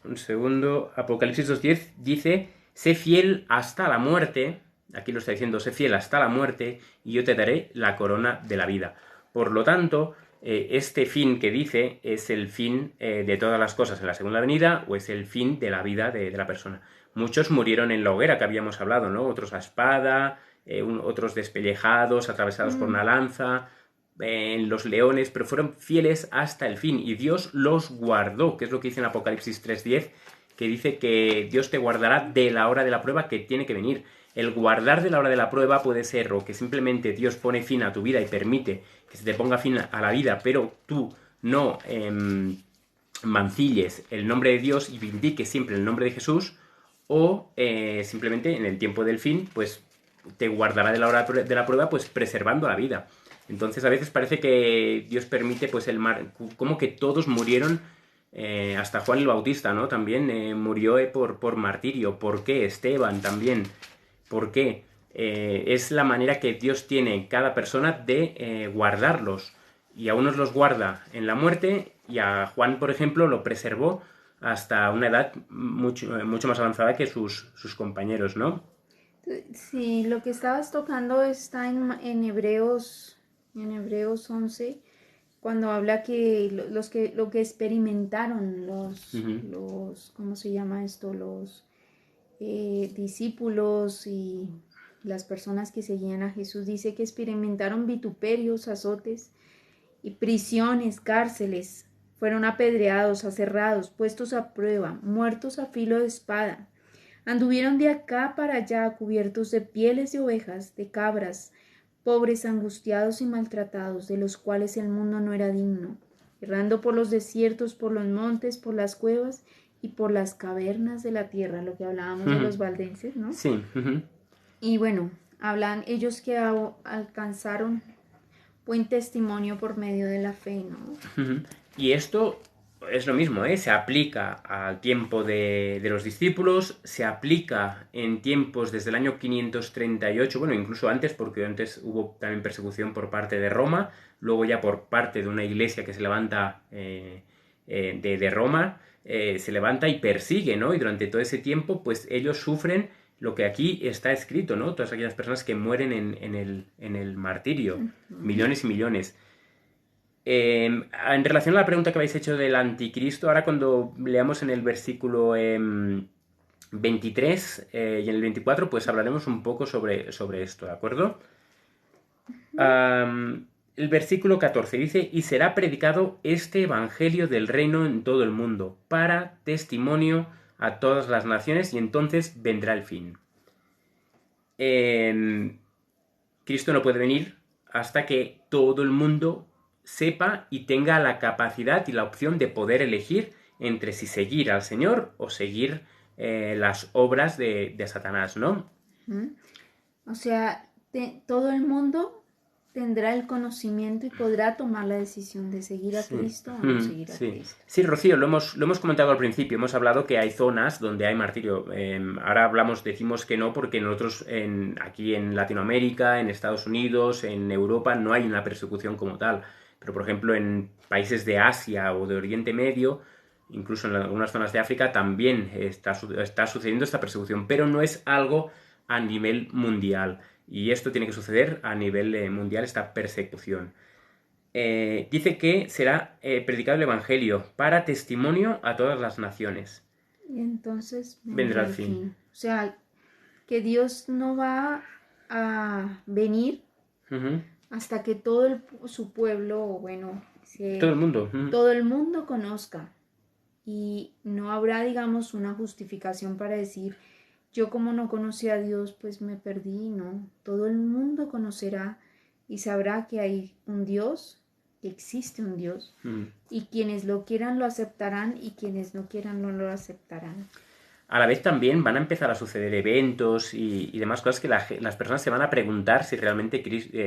un segundo, Apocalipsis 2.10 dice, sé fiel hasta la muerte. Aquí lo está diciendo, sé fiel hasta la muerte y yo te daré la corona de la vida. Por lo tanto, este fin que dice es el fin de todas las cosas en la segunda venida o es el fin de la vida de la persona. Muchos murieron en la hoguera que habíamos hablado, ¿no? Otros a espada, otros despellejados, atravesados por una lanza, en los leones, pero fueron fieles hasta el fin y Dios los guardó, que es lo que dice en Apocalipsis 3.10, que dice que Dios te guardará de la hora de la prueba que tiene que venir. El guardar de la hora de la prueba puede ser o que simplemente Dios pone fin a tu vida y permite que se te ponga fin a la vida, pero tú no mancilles el nombre de Dios y vindiques siempre el nombre de Jesús, o simplemente en el tiempo del fin, pues te guardará de la hora de la prueba, pues preservando la vida. Entonces a veces parece que Dios permite pues como que todos murieron, hasta Juan el Bautista, ¿no? También murió por martirio. ¿Por qué? Esteban también. ¿Por qué? Es la manera que Dios tiene cada persona de guardarlos. Y a unos los guarda en la muerte, y a Juan, por ejemplo, lo preservó hasta una edad mucho más avanzada que sus compañeros, ¿no? Sí, lo que estabas tocando está en Hebreos 11, cuando habla que lo que experimentaron ¿cómo se llama esto? Los discípulos y las personas que seguían a Jesús, dice que experimentaron vituperios, azotes y prisiones, cárceles, fueron apedreados, aserrados, puestos a prueba, muertos a filo de espada. Anduvieron de acá para allá cubiertos de pieles de ovejas, de cabras, pobres, angustiados y maltratados, de los cuales el mundo no era digno, errando por los desiertos, por los montes, por las cuevas y por las cavernas de la tierra, lo que hablábamos de los valdenses, ¿no? Sí. Y bueno, hablan ellos que alcanzaron buen testimonio por medio de la fe, ¿no? Y esto es lo mismo, ¿eh? Se aplica al tiempo de los discípulos, se aplica en tiempos desde el año 538, bueno, incluso antes, porque antes hubo también persecución por parte de Roma, luego ya por parte de una iglesia que se levanta de Roma, se levanta y persigue, ¿no? Y durante todo ese tiempo, pues ellos sufren lo que aquí está escrito, ¿no? Todas aquellas personas que mueren en el martirio, millones y millones. En relación a la pregunta que habéis hecho del anticristo, ahora cuando leamos en el versículo 23 y en el 24, pues hablaremos un poco sobre esto, ¿de acuerdo? El versículo 14 dice: y será predicado este evangelio del reino en todo el mundo, para testimonio a todas las naciones, y entonces vendrá el fin. Cristo no puede venir hasta que todo el mundo sepa y tenga la capacidad y la opción de poder elegir entre si seguir al Señor o seguir las obras de Satanás, ¿no? O sea, todo el mundo tendrá el conocimiento y podrá tomar la decisión de seguir a Cristo o no seguir a Cristo. Sí, Rocío, lo hemos comentado al principio, hemos hablado que hay zonas donde hay martirio. Ahora decimos que no porque nosotros aquí en Latinoamérica, en Estados Unidos, en Europa no hay una persecución como tal. Pero, por ejemplo, en países de Asia o de Oriente Medio, incluso en algunas zonas de África, también está sucediendo esta persecución, pero no es algo a nivel mundial. Y esto tiene que suceder a nivel mundial, esta persecución. Dice que será predicado el Evangelio para testimonio a todas las naciones. Y entonces vendrá el fin. O sea, que Dios no va a venir hasta que todo su pueblo, bueno, todo el mundo conozca. Y no habrá, digamos, una justificación para decir: yo como no conocí a Dios, pues me perdí. No, todo el mundo conocerá y sabrá que hay un Dios, que existe un Dios, y quienes lo quieran lo aceptarán y quienes no quieran no lo aceptarán. A la vez también van a empezar a suceder eventos y demás cosas que las personas se van a preguntar si realmente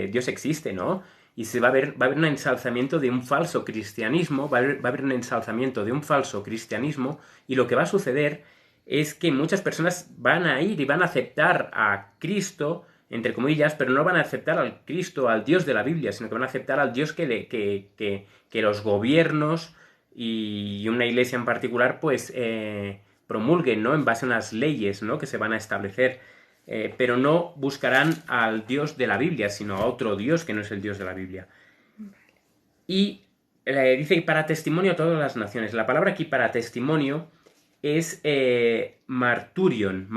Dios existe, ¿no? Y va a haber un ensalzamiento de un falso cristianismo, va a haber un ensalzamiento de un falso cristianismo, y lo que va a suceder es que muchas personas van a ir y van a aceptar a Cristo, entre comillas, pero no van a aceptar al Cristo, al Dios de la Biblia, sino que van a aceptar al Dios que los gobiernos y una iglesia en particular, pues, promulguen, ¿no? En base a unas leyes, ¿no? Que se van a establecer. Pero no buscarán al Dios de la Biblia, sino a otro Dios que no es el Dios de la Biblia. Y dice para testimonio a todas las naciones. La palabra aquí para testimonio es marturion,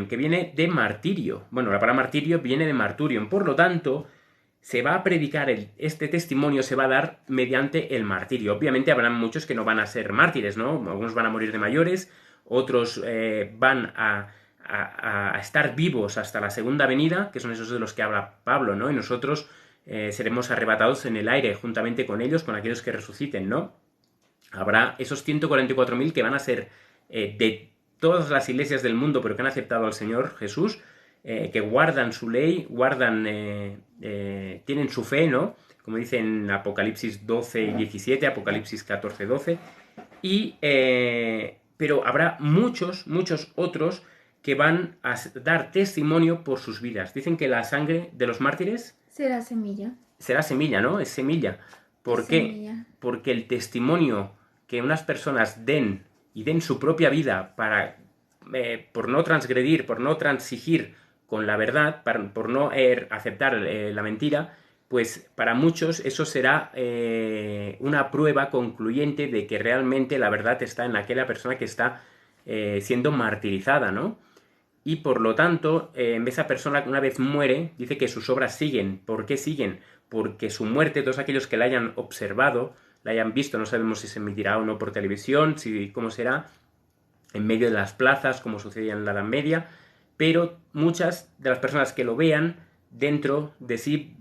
que viene de martirio. Bueno, la palabra martirio viene de marturion. Por lo tanto, se va a predicar este testimonio, se va a dar mediante el martirio. Obviamente habrán muchos que no van a ser mártires, ¿no? Algunos van a morir de mayores, otros van a estar vivos hasta la segunda venida, que son esos de los que habla Pablo, ¿no? Y nosotros seremos arrebatados en el aire juntamente con ellos, con aquellos que resuciten, ¿no? Habrá esos 144.000 que van a ser de todas las iglesias del mundo, pero que han aceptado al Señor Jesús, que guardan su ley, tienen su fe, ¿no? Como dice en Apocalipsis 12 y 17, Apocalipsis 14, 12. Pero habrá muchos otros que van a dar testimonio por sus vidas. Dicen que la sangre de los mártires será semilla. Será semilla, ¿no? Es semilla. ¿Por qué? Porque el testimonio que unas personas den su propia vida por no transgredir, por no transigir con la verdad, por no aceptar la mentira, pues para muchos eso será una prueba concluyente de que realmente la verdad está en aquella persona que está siendo martirizada, ¿no? Y por lo tanto, esa persona una vez muere, dice que sus obras siguen. ¿Por qué siguen? Porque su muerte, todos aquellos que la hayan observado, la hayan visto, no sabemos si se emitirá o no por televisión, cómo será, en medio de las plazas, como sucedía en la Edad Media, pero muchas de las personas que lo vean dentro de sí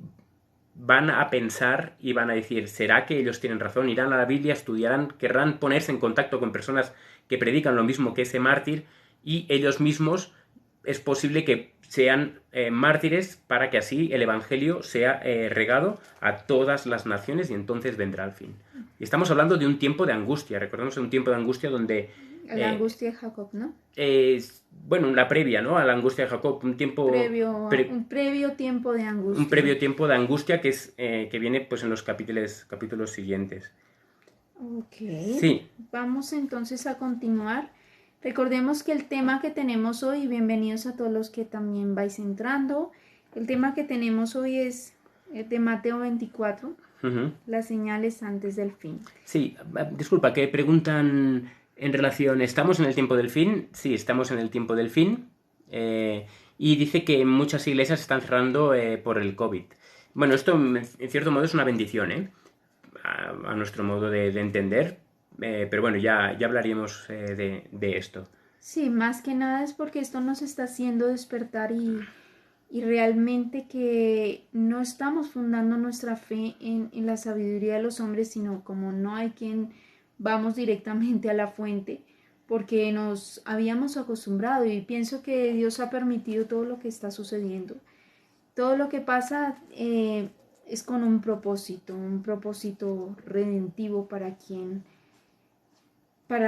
van a pensar y van a decir, ¿será que ellos tienen razón? Irán a la Biblia, estudiarán, querrán ponerse en contacto con personas que predican lo mismo que ese mártir, y ellos mismos es posible que sean mártires para que así el Evangelio sea regado a todas las naciones y entonces vendrá el fin. Y estamos hablando de un tiempo de angustia, recordemos un tiempo de angustia donde... la angustia de Jacob, ¿no? Bueno, la previa, ¿no? A la angustia de Jacob, un tiempo... un previo tiempo de angustia. Un previo tiempo de angustia que viene pues en los capítulos siguientes. Ok. Sí. Vamos entonces a continuar. Recordemos que el tema que tenemos hoy, bienvenidos a todos los que también vais entrando, el tema que tenemos hoy es de Mateo 24, las señales antes del fin. Sí, disculpa, que preguntan en relación, ¿estamos en el tiempo del fin? Sí, estamos en el tiempo del fin, y dice que muchas iglesias están cerrando por el COVID. Bueno, esto en cierto modo es una bendición, a nuestro modo de entender. Pero bueno, ya hablaríamos de esto. Sí, más que nada es porque esto nos está haciendo despertar y realmente que no estamos fundando nuestra fe en la sabiduría de los hombres, sino como no hay quien, vamos directamente a la fuente, porque nos habíamos acostumbrado, y pienso que Dios ha permitido todo lo que está sucediendo. Todo lo que pasa es con un propósito redentivo para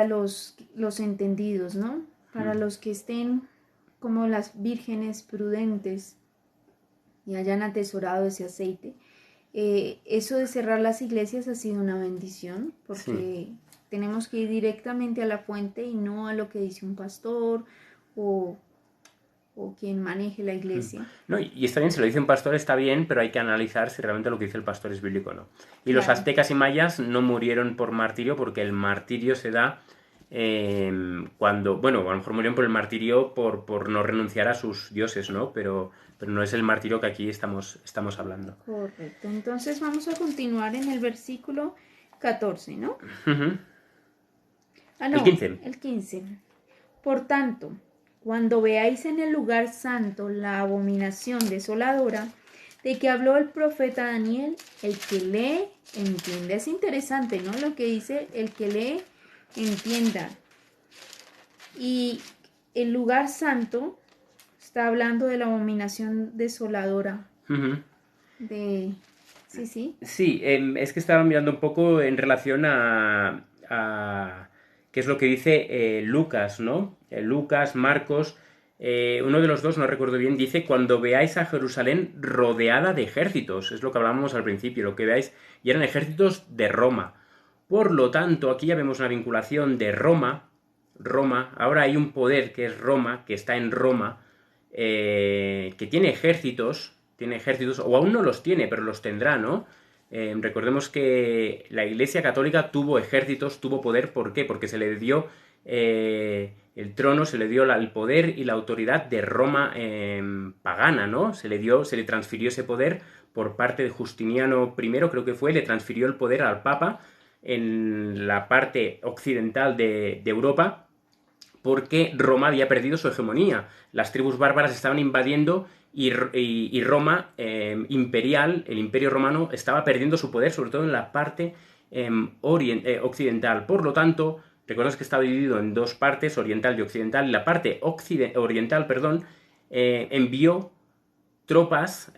los entendidos, ¿no? Para los que estén como las vírgenes prudentes y hayan atesorado ese aceite. Eso de cerrar las iglesias ha sido una bendición, porque tenemos que ir directamente a la fuente y no a lo que dice un pastor o quien maneje la iglesia. No, y está bien, si lo dice un pastor está bien, pero hay que analizar si realmente lo que dice el pastor es bíblico o no. Y los aztecas y mayas no murieron por martirio, porque el martirio se da cuando, bueno, a lo mejor murieron por el martirio por no renunciar a sus dioses, ¿no? Pero no es el martirio que aquí estamos hablando. Correcto. Entonces vamos a continuar en el versículo 14, ¿no? El 15. El 15. Por tanto, cuando veáis en el lugar santo la abominación desoladora de que habló el profeta Daniel, el que lee, entienda. Es interesante, ¿no? Lo que dice, el que lee, entienda. Y el lugar santo está hablando de la abominación desoladora. Sí. Sí, es que estaba mirando un poco en relación a qué es lo que dice Lucas, ¿no? Lucas, Marcos, uno de los dos, no recuerdo bien, dice, cuando veáis a Jerusalén rodeada de ejércitos, es lo que hablábamos al principio, lo que veáis, y eran ejércitos de Roma. Por lo tanto, aquí ya vemos una vinculación de Roma, ahora hay un poder que es Roma, que está en Roma, que tiene ejércitos, o aún no los tiene, pero los tendrá, ¿no? Recordemos que la Iglesia Católica tuvo ejércitos, tuvo poder. ¿Por qué? Porque se le dio el trono, se le dio el poder y la autoridad de Roma pagana, ¿no? Se le transfirió ese poder por parte de Justiniano I, creo que fue, le transfirió el poder al Papa en la parte occidental de Europa, porque Roma había perdido su hegemonía. Las tribus bárbaras estaban invadiendo y Roma imperial, el imperio romano, estaba perdiendo su poder, sobre todo en la parte occidental. Por lo tanto, recuerdas que estaba dividido en dos partes, oriental y occidental, y la parte oriental, envió tropas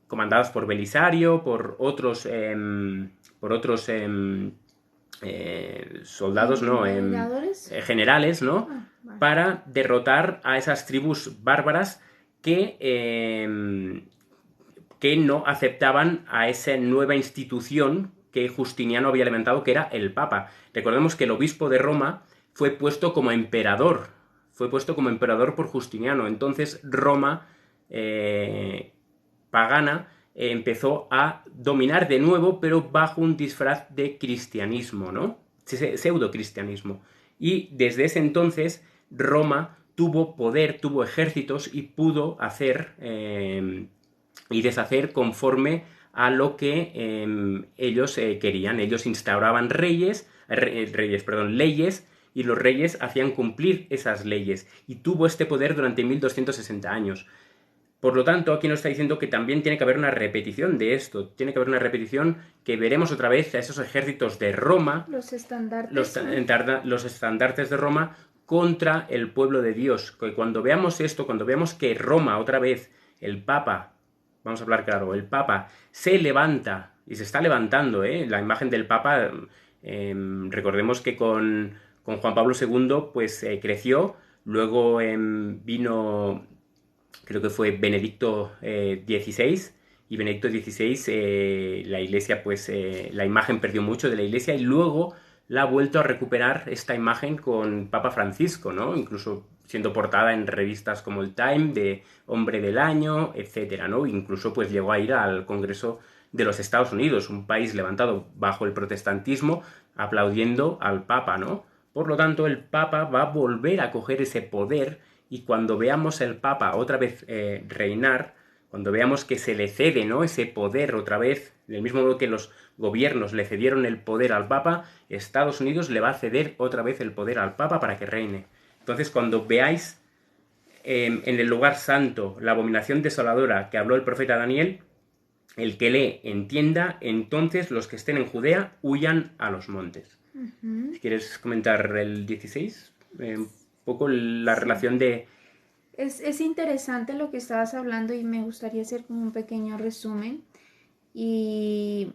comandadas por Belisario, por otros soldados, ¿no? Generales, ¿no? Vale. Para derrotar a esas tribus bárbaras que no aceptaban a esa nueva institución que Justiniano había levantado, que era el Papa. Recordemos que el obispo de Roma fue puesto como emperador por Justiniano. Entonces Roma pagana empezó a dominar de nuevo, pero bajo un disfraz de cristianismo, ¿no? Pseudo-cristianismo. Y desde ese entonces Roma tuvo poder, tuvo ejércitos y pudo hacer y deshacer conforme a lo que ellos querían. Ellos instauraban leyes, y los reyes hacían cumplir esas leyes. Y tuvo este poder durante 1260 años. Por lo tanto, aquí nos está diciendo que también tiene que haber una repetición de esto. Tiene que haber una repetición que veremos otra vez a esos ejércitos de Roma, Los estandartes. los estandartes de Roma contra el pueblo de Dios. Que cuando veamos esto, cuando veamos que Roma otra vez, el Papa, vamos a hablar claro, el Papa se levanta y se está levantando, la imagen del Papa, recordemos que con Juan Pablo II pues creció, luego vino, creo que fue Benedicto XVI, y Benedicto XVI, la iglesia, pues la imagen perdió mucho de la iglesia, y luego la ha vuelto a recuperar esta imagen con Papa Francisco, ¿no? Incluso siendo portada en revistas como el Time, de Hombre del Año, etcétera, ¿no? Incluso pues llegó a ir al Congreso de los Estados Unidos, un país levantado bajo el protestantismo, aplaudiendo al Papa, ¿no? Por lo tanto, el Papa va a volver a coger ese poder, y cuando veamos al Papa otra vez reinar, cuando veamos que se le cede, ¿no?, ese poder otra vez, del mismo modo que los gobiernos le cedieron el poder al Papa, Estados Unidos le va a ceder otra vez el poder al Papa para que reine. Entonces, cuando veáis en el lugar santo la abominación desoladora que habló el profeta Daniel, el que lee entienda, entonces los que estén en Judea huyan a los montes. Si quieres comentar el 16, un poco la relación de... Es interesante lo que estabas hablando y me gustaría hacer como un pequeño resumen. Y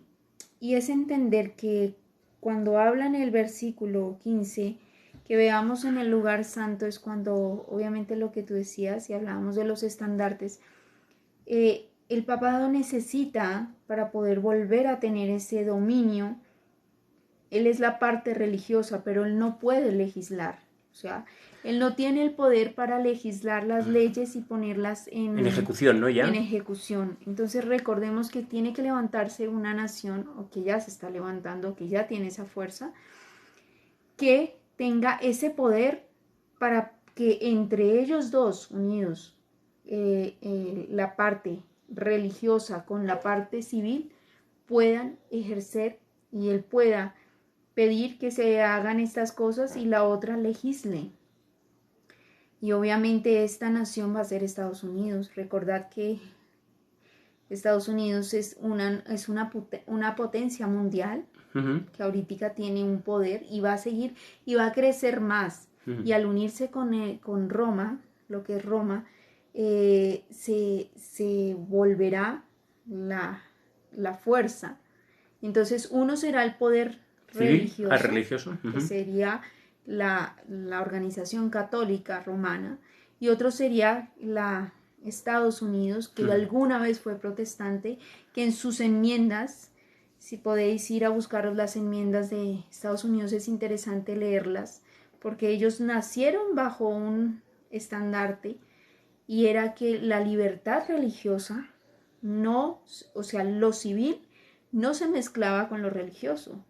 es entender que cuando habla en el versículo 15, que veamos en el lugar santo, es cuando obviamente lo que tú decías y hablábamos de los estandartes, el papado necesita, para poder volver a tener ese dominio, él es la parte religiosa, pero él no puede legislar. O sea, él no tiene el poder para legislar las leyes y ponerlas en ejecución, ¿no? Ya. En ejecución. Entonces recordemos que tiene que levantarse una nación, o que ya se está levantando, que ya tiene esa fuerza, que tenga ese poder para que entre ellos dos unidos, la parte religiosa con la parte civil, puedan ejercer, y él pueda pedir que se hagan estas cosas y la otra legisle. Y obviamente esta nación va a ser Estados Unidos. Recordad que Estados Unidos es una potencia mundial, que ahorita tiene un poder y va a seguir y va a crecer más. Y al unirse con Roma, lo que es Roma, se volverá la fuerza. Entonces uno será el poder religioso, que sería la organización católica romana, y otro sería la Estados Unidos, que alguna vez fue protestante, que en sus enmiendas, si podéis ir a buscaros las enmiendas de Estados Unidos, es interesante leerlas, porque ellos nacieron bajo un estandarte, y era que la libertad religiosa no, o sea, lo civil no se mezclaba con lo religioso.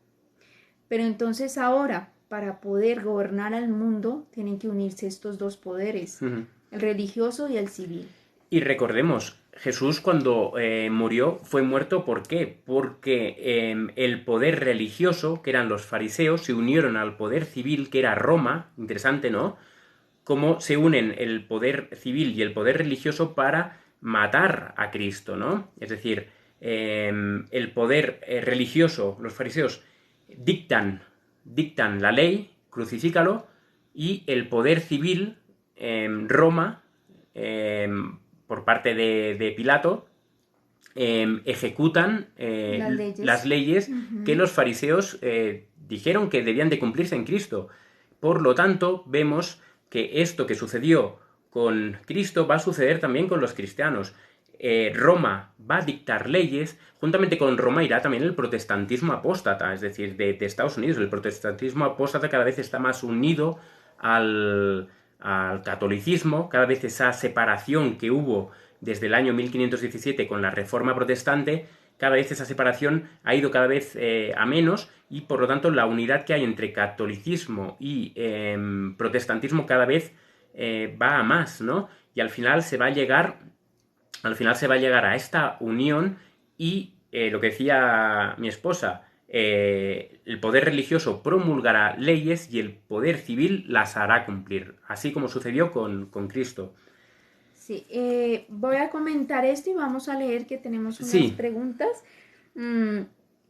Pero entonces ahora, para poder gobernar al mundo, tienen que unirse estos dos poderes, el religioso y el civil. Y recordemos, Jesús cuando murió fue muerto, ¿por qué? Porque el poder religioso, que eran los fariseos, se unieron al poder civil, que era Roma, interesante, ¿no? Cómo se unen el poder civil y el poder religioso para matar a Cristo, ¿no? Es decir, el poder religioso, los fariseos dictan la ley, crucifícalo, y el poder civil, Roma, por parte de Pilato, ejecutan las leyes que los fariseos dijeron que debían de cumplirse en Cristo. Por lo tanto, vemos que esto que sucedió con Cristo va a suceder también con los cristianos. Roma va a dictar leyes, juntamente con Roma irá también el protestantismo apóstata, es decir, de Estados Unidos. El protestantismo apóstata cada vez está más unido al catolicismo, cada vez esa separación que hubo desde el año 1517 con la Reforma Protestante, cada vez esa separación ha ido cada vez a menos, y por lo tanto la unidad que hay entre catolicismo y protestantismo cada vez va a más, ¿no? Y al final se va a llegar a esta unión y lo que decía mi esposa, el poder religioso promulgará leyes y el poder civil las hará cumplir, así como sucedió con Cristo. Sí, voy a comentar esto y vamos a leer que tenemos unas preguntas.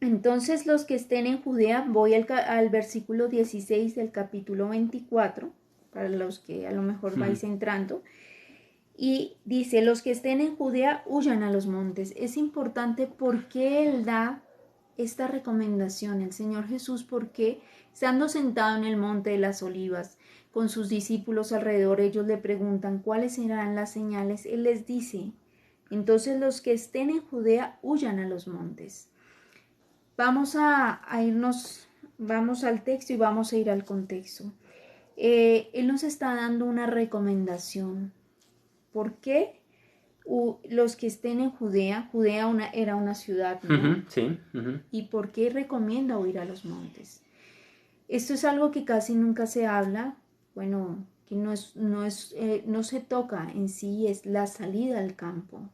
Entonces, los que estén en Judea, voy al versículo 16 del capítulo 24, para los que a lo mejor vais entrando. Y dice, los que estén en Judea, huyan a los montes. Es importante porque Él da esta recomendación, el Señor Jesús, porque estando sentado en el monte de las olivas, con sus discípulos alrededor, ellos le preguntan cuáles serán las señales. Él les dice, entonces los que estén en Judea, huyan a los montes. Vamos a irnos, vamos al texto y vamos a ir al contexto. Él nos está dando una recomendación. ¿Por qué los que estén en Judea? Judea era una ciudad, ¿no? Sí. ¿Y por qué recomienda huir a los montes? Esto es algo que casi nunca se habla, bueno, que no se toca en sí, es la salida al campo.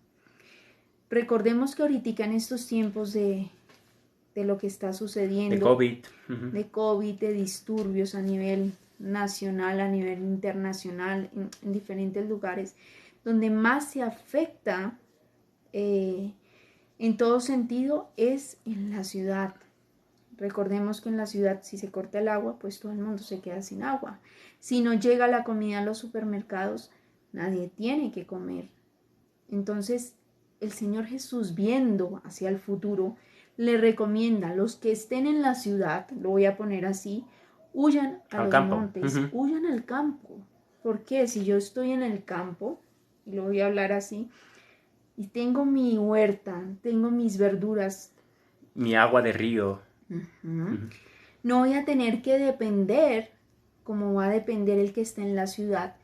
Recordemos que ahorita en estos tiempos de lo que está sucediendo, de COVID, de disturbios a nivel nacional, a nivel internacional, en diferentes lugares, donde más se afecta en todo sentido es en la ciudad. Recordemos que en la ciudad, si se corta el agua, pues todo el mundo se queda sin agua. Si no llega la comida a los supermercados, nadie tiene que comer. Entonces, el Señor Jesús, viendo hacia el futuro, le recomienda a los que estén en la ciudad, lo voy a poner así, huyan a los montes, huyan al campo. ¿Por qué? Si yo estoy en el campo, y lo voy a hablar así, y tengo mi huerta, tengo mis verduras, mi agua de río, no voy a tener que depender, como va a depender el que esté en la ciudad,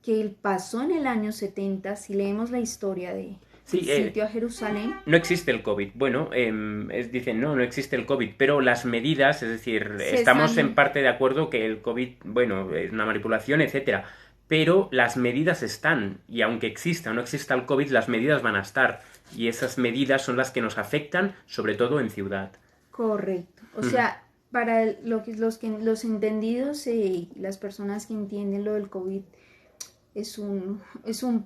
que él pasó en el año 70, si leemos la historia de sitio a Jerusalén. No existe el COVID. Bueno, dicen, no existe el COVID, pero las medidas, es decir, estamos en parte de acuerdo que el COVID, bueno, es una manipulación, etcétera, pero las medidas están, y aunque exista o no exista el COVID, las medidas van a estar, y esas medidas son las que nos afectan, sobre todo en ciudad. Correcto. O sea, para los entendidos y las personas que entienden lo del COVID, es un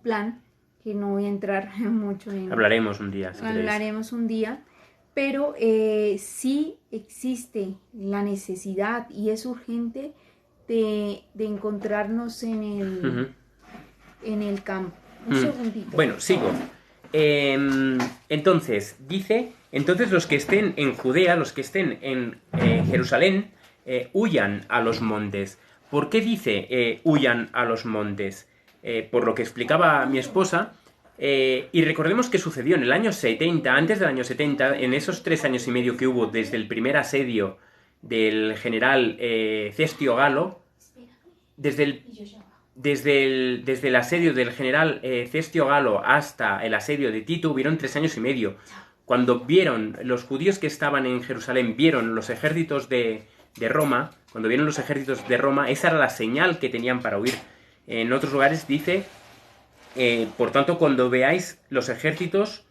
plan que no voy a entrar mucho en... Hablaremos un día. Pero sí existe la necesidad y es urgente de encontrarnos en el campo. Un segundito. Bueno, sigo. Entonces, dice, los que estén en Judea, los que estén en Jerusalén, huyan a los montes. ¿Por qué dice huyan a los montes? Por lo que explicaba mi esposa, y recordemos que sucedió en el año 70, antes del año 70, en esos 3 años y medio que hubo desde el primer asedio del general Cestio Galo, desde el asedio del general Cestio Galo hasta el asedio de Tito, hubieron 3 años y medio. Cuando vieron, los judíos que estaban en Jerusalén, vieron los ejércitos de Roma, esa era la señal que tenían para huir. En otros lugares dice Por tanto, cuando veáis los ejércitos,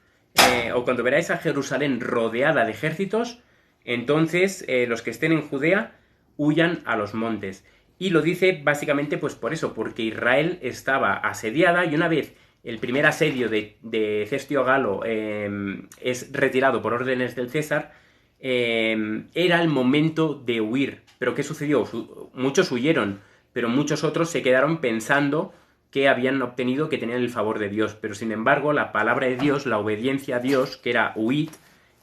o cuando veáis a Jerusalén rodeada de ejércitos, entonces los que estén en Judea huyan a los montes. Y lo dice básicamente pues por eso, porque Israel estaba asediada, y una vez el primer asedio de Cestio Galo es retirado por órdenes del César, era el momento de huir. ¿Pero qué sucedió? Muchos huyeron, pero muchos otros se quedaron pensando que habían obtenido, que tenían el favor de Dios. Pero sin embargo, la palabra de Dios, la obediencia a Dios, que era huid,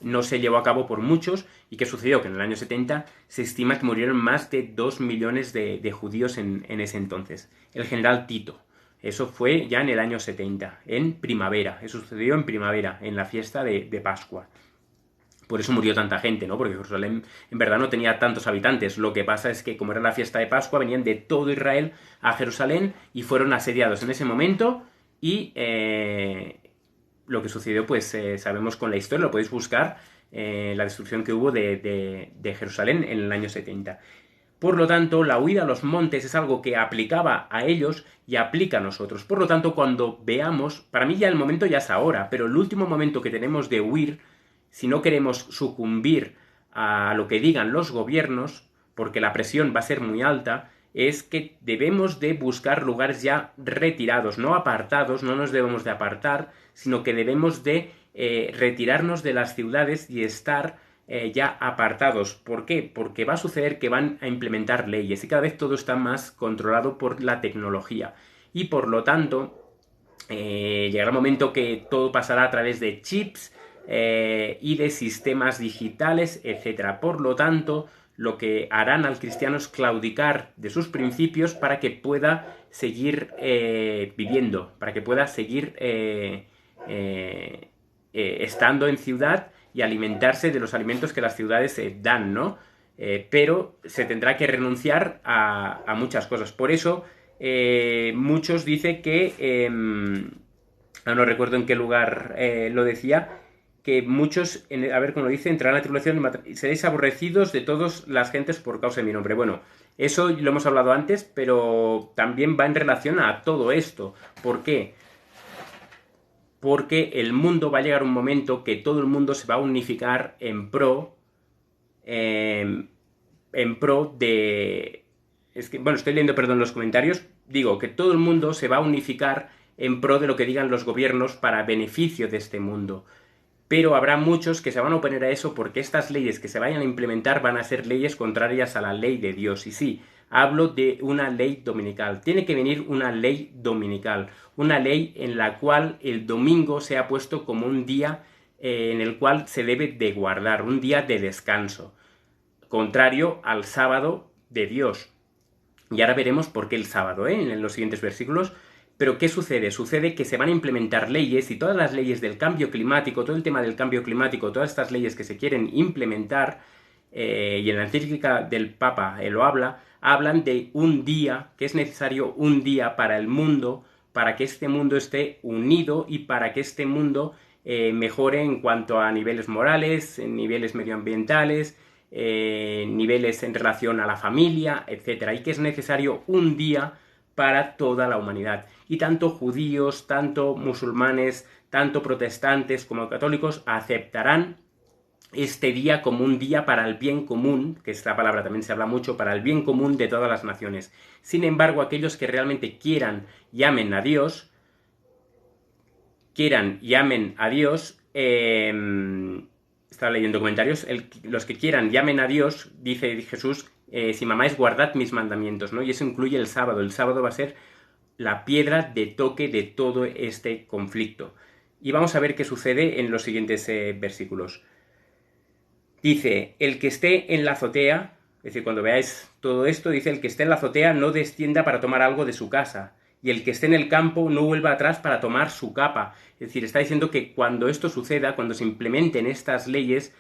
no se llevó a cabo por muchos. ¿Y qué sucedió? Que en el año 70 se estima que murieron más de 2 millones de judíos en ese entonces. El general Tito. Eso fue ya en el año 70, en primavera. Eso sucedió en primavera, en la fiesta de Pascua. Por eso murió tanta gente, ¿no? Porque Jerusalén en verdad no tenía tantos habitantes. Lo que pasa es que, como era la fiesta de Pascua, venían de todo Israel a Jerusalén y fueron asediados en ese momento. Y lo que sucedió, pues sabemos con la historia, lo podéis buscar, la destrucción que hubo de Jerusalén en el año 70. Por lo tanto, la huida a los montes es algo que aplicaba a ellos y aplica a nosotros. Por lo tanto, cuando veamos, para mí ya el momento ya es ahora, pero el último momento que tenemos de huir, si no queremos sucumbir a lo que digan los gobiernos, porque la presión va a ser muy alta, es que debemos de buscar lugares ya retirados, no apartados, no nos debemos de apartar, sino que debemos de retirarnos de las ciudades y estar ya apartados. ¿Por qué? Porque va a suceder que van a implementar leyes y cada vez todo está más controlado por la tecnología. Y por lo tanto, llegará el momento que todo pasará a través de chips y de sistemas digitales, etc. Por lo tanto, lo que harán al cristiano es claudicar de sus principios para que pueda seguir viviendo, para que pueda seguir estando en ciudad y alimentarse de los alimentos que las ciudades dan, ¿no? Pero se tendrá que renunciar a muchas cosas. Por eso, muchos dicen que, no recuerdo en qué lugar lo decía, que muchos, a ver cómo lo dice, entrarán en la tribulación y seréis aborrecidos de todas las gentes por causa de mi nombre. Bueno, eso lo hemos hablado antes, pero también va en relación a todo esto. ¿Por qué? Porque el mundo va a llegar un momento que todo el mundo se va a unificar en pro de... Es que, bueno, estoy leyendo, perdón, los comentarios. Digo que todo el mundo se va a unificar en pro de lo que digan los gobiernos para beneficio de este mundo. Pero habrá muchos que se van a oponer a eso porque estas leyes que se vayan a implementar van a ser leyes contrarias a la ley de Dios. Y sí, hablo de una ley dominical. Tiene que venir una ley dominical, una ley en la cual el domingo sea puesto como un día en el cual se debe de guardar, un día de descanso, contrario al sábado de Dios. Y ahora veremos por qué el sábado, en los siguientes versículos. Pero ¿qué sucede? Sucede que se van a implementar leyes y todas las leyes del cambio climático, todo el tema del cambio climático, todas estas leyes que se quieren implementar, y en la encíclica del Papa lo hablan de un día, que es necesario un día para el mundo, para que este mundo esté unido y para que este mundo mejore en cuanto a niveles morales, en niveles medioambientales, niveles en relación a la familia, etc. Y que es necesario un día para toda la humanidad. Y tanto judíos, tanto musulmanes, tanto protestantes como católicos aceptarán este día como un día para el bien común, que esta palabra también se habla mucho, para el bien común de todas las naciones. Sin embargo, aquellos que realmente llamen a Dios, estaba leyendo comentarios, los que llamen a Dios, dice Jesús, si mamáis, guardad mis mandamientos, ¿no? Y eso incluye el sábado. El sábado va a ser la piedra de toque de todo este conflicto. Y vamos a ver qué sucede en los siguientes versículos. Dice, el que esté en la azotea, es decir, cuando veáis todo esto, dice, el que esté en la azotea no descienda para tomar algo de su casa, y el que esté en el campo no vuelva atrás para tomar su capa. Es decir, está diciendo que cuando esto suceda, cuando se implementen estas leyes,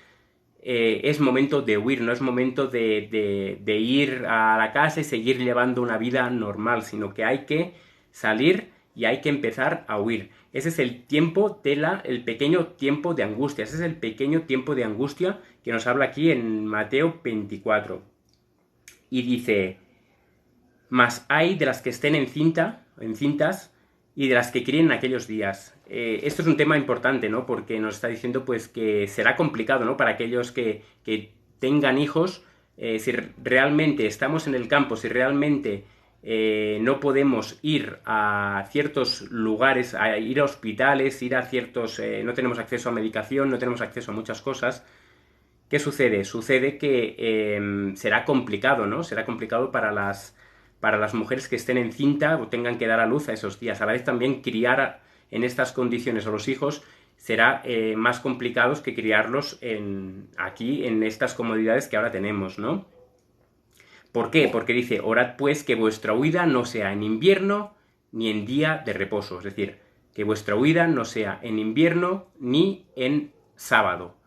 es momento de huir, no es momento de ir a la casa y seguir llevando una vida normal, sino que hay que salir y hay que empezar a huir. Ese es el tiempo el pequeño tiempo de angustia, ese es el pequeño tiempo de angustia que nos habla aquí en Mateo 24. Y dice, mas hay de las que estén encintas, y de las que críen en aquellos días. Esto es un tema importante, ¿no? Porque nos está diciendo pues que será complicado, ¿no? Para aquellos que tengan hijos, si realmente estamos en el campo, si realmente no podemos ir a ciertos lugares, a ir a hospitales, ir a ciertos... no tenemos acceso a medicación, no tenemos acceso a muchas cosas. ¿Qué sucede? Sucede que será complicado, ¿no? Será complicado para las mujeres que estén encinta o tengan que dar a luz a esos días. A la vez también criar en estas condiciones a los hijos será más complicado que criarlos aquí en estas comodidades que ahora tenemos, ¿no? ¿Por qué? Porque dice, orad pues que vuestra huida no sea en invierno ni en día de reposo. Es decir, que vuestra huida no sea en invierno ni en sábado.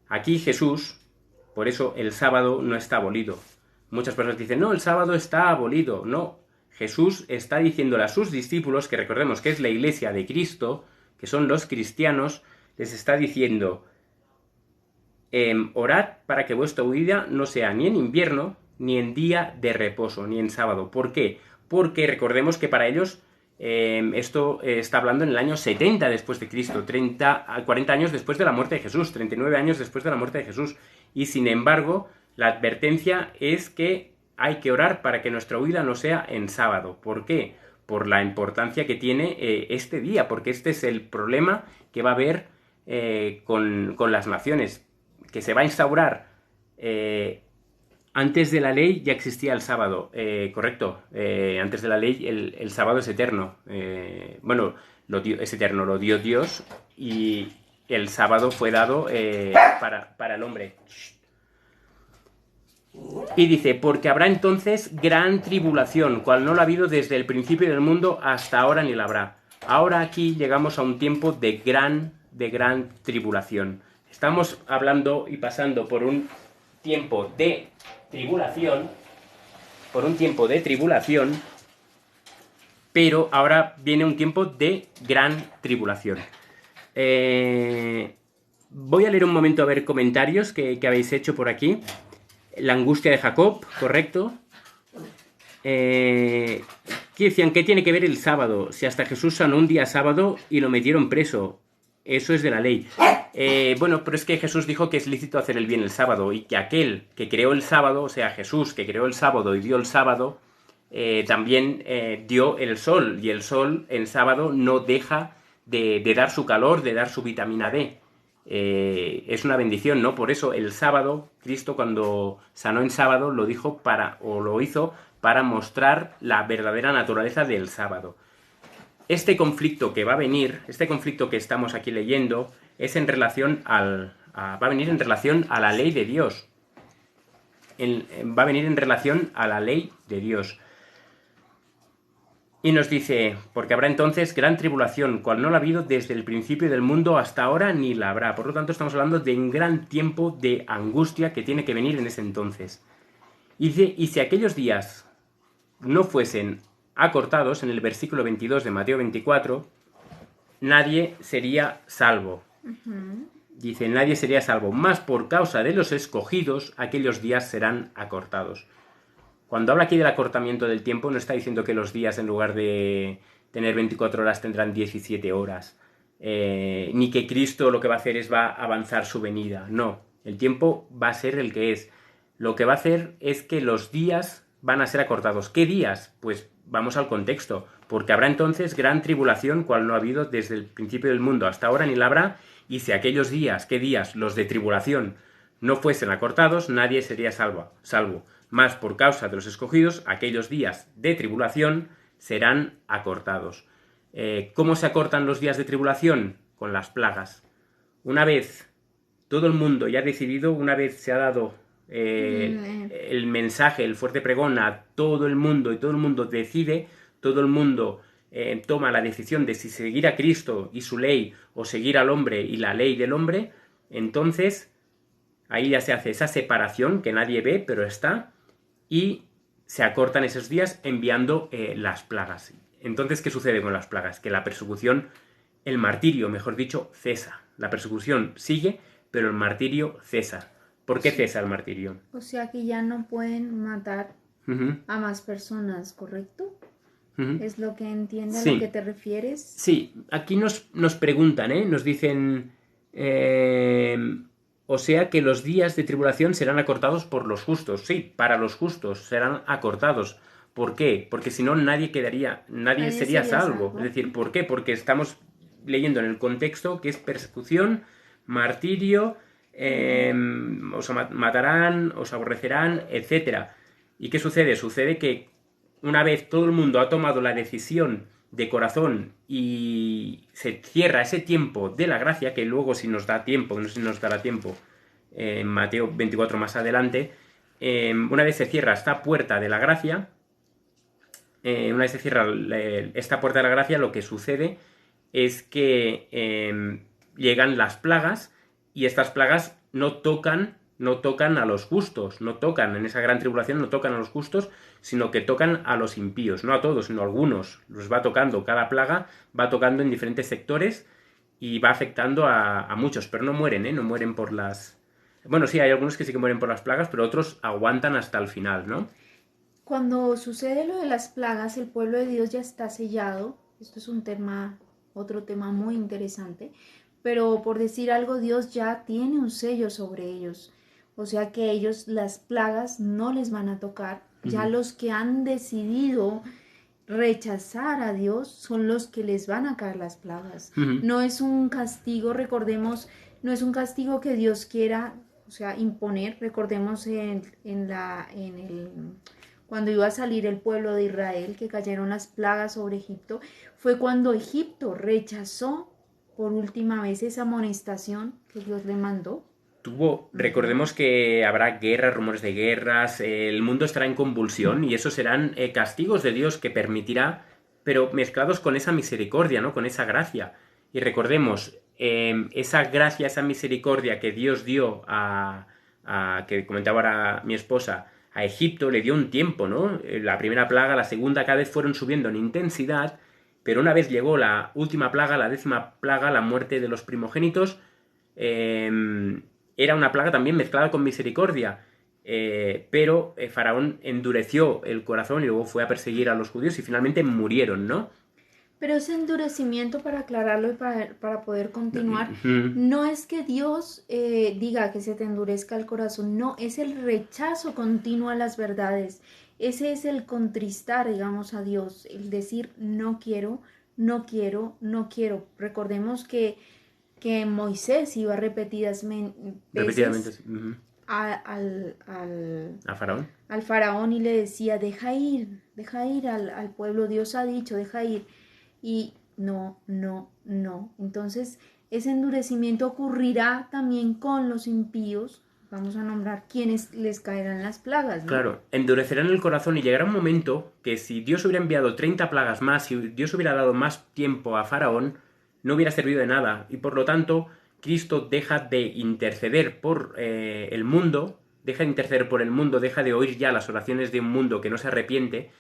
Aquí Jesús, por eso el sábado no está abolido. Muchas personas dicen, no, el sábado está abolido. No, Jesús está diciéndole a sus discípulos, que recordemos que es la iglesia de Cristo, que son los cristianos, les está diciendo, orad para que vuestra huida no sea ni en invierno, ni en día de reposo, ni en sábado. ¿Por qué? Porque recordemos que para ellos esto está hablando en el año 70 después de Cristo, 40 años después de la muerte de Jesús, 39 años después de la muerte de Jesús. Y sin embargo, la advertencia es que hay que orar para que nuestra huida no sea en sábado. ¿Por qué? Por la importancia que tiene este día, porque este es el problema que va a haber con las naciones, que se va a instaurar antes de la ley ya existía el sábado, correcto. Antes de la ley el sábado es eterno. Bueno, es eterno, lo dio Dios y el sábado fue dado para el hombre. Y dice, porque habrá entonces gran tribulación, cual no la ha habido desde el principio del mundo hasta ahora ni la habrá. Ahora aquí llegamos a un tiempo de gran tribulación. Estamos hablando y pasando por un tiempo de tribulación, pero ahora viene un tiempo de gran tribulación. Voy a leer un momento a ver comentarios que habéis hecho por aquí. La angustia de Jacob, correcto. ¿Qué decían? ¿Qué tiene que ver el sábado? Si hasta Jesús sanó un día sábado y lo metieron preso. Eso es de la ley. Bueno, pero es que Jesús dijo que es lícito hacer el bien el sábado y que aquel que creó el sábado, o sea, Jesús que creó el sábado y dio el sábado, también dio el sol, y el sol en sábado no deja de dar su calor, de dar su vitamina D. Es una bendición, ¿no? Por eso el sábado, Cristo cuando sanó en sábado lo dijo lo hizo para mostrar la verdadera naturaleza del sábado. Este conflicto que va a venir, este conflicto que estamos aquí leyendo, es en relación va a venir en relación a la ley de Dios. Va a venir en relación a la ley de Dios. Y nos dice, porque habrá entonces gran tribulación, cual no la ha habido desde el principio del mundo hasta ahora, ni la habrá. Por lo tanto, estamos hablando de un gran tiempo de angustia que tiene que venir en ese entonces. Y si aquellos días no fuesen acortados, en el versículo 22 de Mateo 24, nadie sería salvo. Dice, nadie sería salvo, más por causa de los escogidos, aquellos días serán acortados. Cuando habla aquí del acortamiento del tiempo, no está diciendo que los días en lugar de tener 24 horas tendrán 17 horas, ni que Cristo lo que va a hacer va a avanzar su venida. No, el tiempo va a ser el que es. Lo que va a hacer es que los días van a ser acortados. ¿Qué días? Pues vamos al contexto, porque habrá entonces gran tribulación, cual no ha habido desde el principio del mundo hasta ahora ni la habrá, y si aquellos días, ¿qué días? Los de tribulación no fuesen acortados, nadie sería salvo. Más por causa de los escogidos, aquellos días de tribulación serán acortados. ¿Cómo se acortan los días de tribulación? Con las plagas. Una vez todo el mundo ya ha decidido, una vez se ha dado el mensaje, el fuerte pregón a todo el mundo y todo el mundo decide, todo el mundo toma la decisión de si seguir a Cristo y su ley o seguir al hombre y la ley del hombre, entonces ahí ya se hace esa separación que nadie ve, pero está, y se acortan esos días enviando las plagas. Entonces, ¿qué sucede con las plagas? Que la persecución, el martirio, mejor dicho, cesa. La persecución sigue, pero el martirio cesa. ¿Por qué cesa el martirio? O sea que ya no pueden matar a más personas, ¿correcto? ¿Es lo que entiende a Sí. lo que te refieres? Sí, aquí nos preguntan, ¿eh? Nos dicen, o sea que los días de tribulación serán acortados por los justos. Sí, para los justos serán acortados. ¿Por qué? Porque si no nadie Nadie sería sería salvo. Es salvo. decir, ¿por qué? Porque estamos leyendo en el contexto que es persecución, martirio, os matarán, os aborrecerán, etcétera. ¿Y qué sucede? Sucede que una vez todo el mundo ha tomado la decisión de corazón y se cierra ese tiempo de la gracia, que luego si nos da tiempo, no sé si nos dará tiempo, en Mateo 24 más adelante, una vez se cierra esta puerta de la gracia, una vez se cierra esta puerta de la gracia, lo que sucede es que llegan las plagas y estas plagas no tocan a los justos, no tocan en esa gran tribulación, no tocan a los justos, sino que tocan a los impíos, no a todos, sino a algunos. Los va tocando, cada plaga va tocando en diferentes sectores y va afectando a muchos, pero no mueren, ¿eh? No mueren por las... Bueno, sí, hay algunos que sí que mueren por las plagas, pero otros aguantan hasta el final, ¿no? Cuando sucede lo de las plagas, el pueblo de Dios ya está sellado. Esto es otro tema muy interesante. Pero por decir algo, Dios ya tiene un sello sobre ellos. O sea que ellos las plagas no les van a tocar. Ya los que han decidido rechazar a Dios son los que les van a caer las plagas. No es un castigo, recordemos, no es un castigo que Dios quiera, o sea, imponer. Recordemos cuando iba a salir el pueblo de Israel, que cayeron las plagas sobre Egipto, fue cuando Egipto rechazó por última vez esa amonestación que Dios le mandó. Recordemos que habrá guerras, rumores de guerras, el mundo estará en convulsión y esos serán castigos de Dios que permitirá, pero mezclados con esa misericordia, ¿no? Con esa gracia. Y recordemos, esa gracia, esa misericordia que Dios dio que comentaba ahora mi esposa, a Egipto, le dio un tiempo, ¿no? La primera plaga, la segunda, cada vez fueron subiendo en intensidad, pero una vez llegó la última plaga, la 10ª plaga, la muerte de los primogénitos, era una plaga también mezclada con misericordia, pero Faraón endureció el corazón y luego fue a perseguir a los judíos y finalmente murieron, ¿no? Pero ese endurecimiento, para aclararlo y para poder continuar, no es que Dios diga que se te endurezca el corazón, no, es el rechazo continuo a las verdades. Ese es el contristar, digamos, a Dios, el decir no quiero, no quiero, no quiero. Recordemos que Moisés iba repetidas Repetidamente. veces al A Faraón. al faraón y le decía, deja ir al pueblo, Dios ha dicho, deja ir. Y no, no, no. Entonces, ese endurecimiento ocurrirá también con los impíos. Vamos a nombrar quienes les caerán las plagas, ¿no? Claro, endurecerán el corazón y llegará un momento que si Dios hubiera enviado 30 plagas más, si Dios hubiera dado más tiempo a Faraón, no hubiera servido de nada. Y por lo tanto, Cristo deja de interceder por el mundo, deja de interceder por el mundo, deja de oír ya las oraciones de un mundo que no se arrepiente,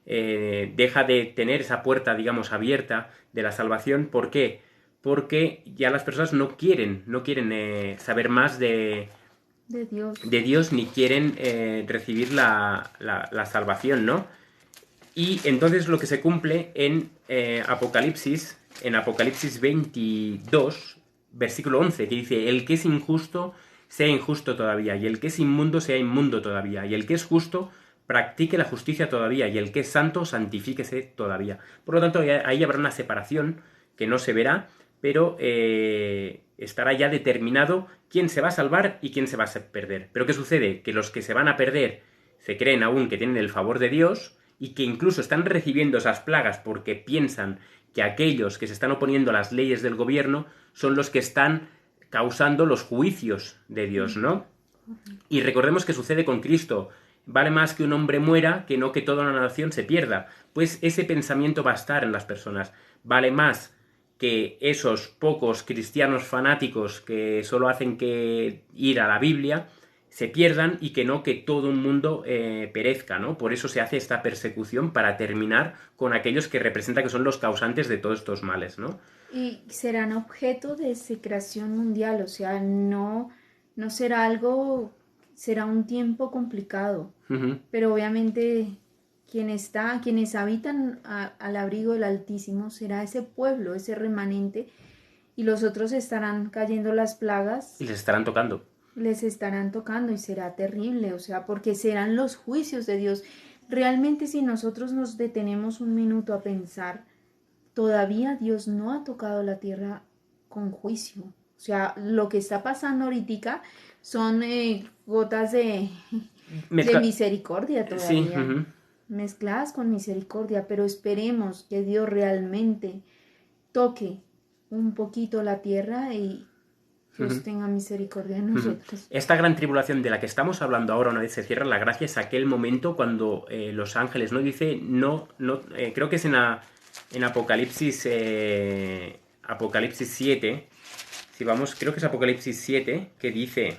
deja de tener esa puerta, digamos, abierta de la salvación. ¿Por qué? Porque ya las personas no quieren saber más de Dios ni quieren recibir la salvación, ¿no? Y entonces lo que se cumple en Apocalipsis 22, versículo 11, que dice, el que es injusto sea injusto todavía, y el que es inmundo sea inmundo todavía, y el que es justo practique la justicia todavía, y el que es santo santifíquese todavía. Por lo tanto, ahí habrá una separación que no se verá, pero estará ya determinado quién se va a salvar y quién se va a perder. Pero ¿qué sucede? Que los que se van a perder se creen aún que tienen el favor de Dios y que incluso están recibiendo esas plagas porque piensan que aquellos que se están oponiendo a las leyes del gobierno son los que están causando los juicios de Dios, ¿no? Y recordemos que sucede con Cristo. Vale más que un hombre muera que no que toda una nación se pierda. Pues ese pensamiento va a estar en las personas. Vale más que esos pocos cristianos fanáticos que solo hacen que ir a la Biblia se pierdan y que no que todo un mundo perezca, ¿no? Por eso se hace esta persecución para terminar con aquellos que representan que son los causantes de todos estos males, ¿no? Y serán objeto de execración mundial, o sea, no será algo, será un tiempo complicado, pero obviamente quienes habitan al abrigo del Altísimo, será ese pueblo, ese remanente, y los otros estarán cayendo las plagas, Y les estarán tocando. les estarán tocando y será terrible, o sea, porque serán los juicios de Dios. Realmente si nosotros nos detenemos un minuto a pensar, todavía Dios no ha tocado la tierra con juicio. O sea, lo que está pasando ahorita son gotas de misericordia Sí, todavía, mezcladas con misericordia, pero esperemos que Dios realmente toque un poquito la tierra y Dios tenga misericordia de nosotros. Esta gran tribulación de la que estamos hablando ahora, una vez se cierra la gracia, es aquel momento cuando los ángeles, ¿no? Dice, creo que es en Apocalipsis, Apocalipsis 7, si vamos, creo que es Apocalipsis 7, que dice,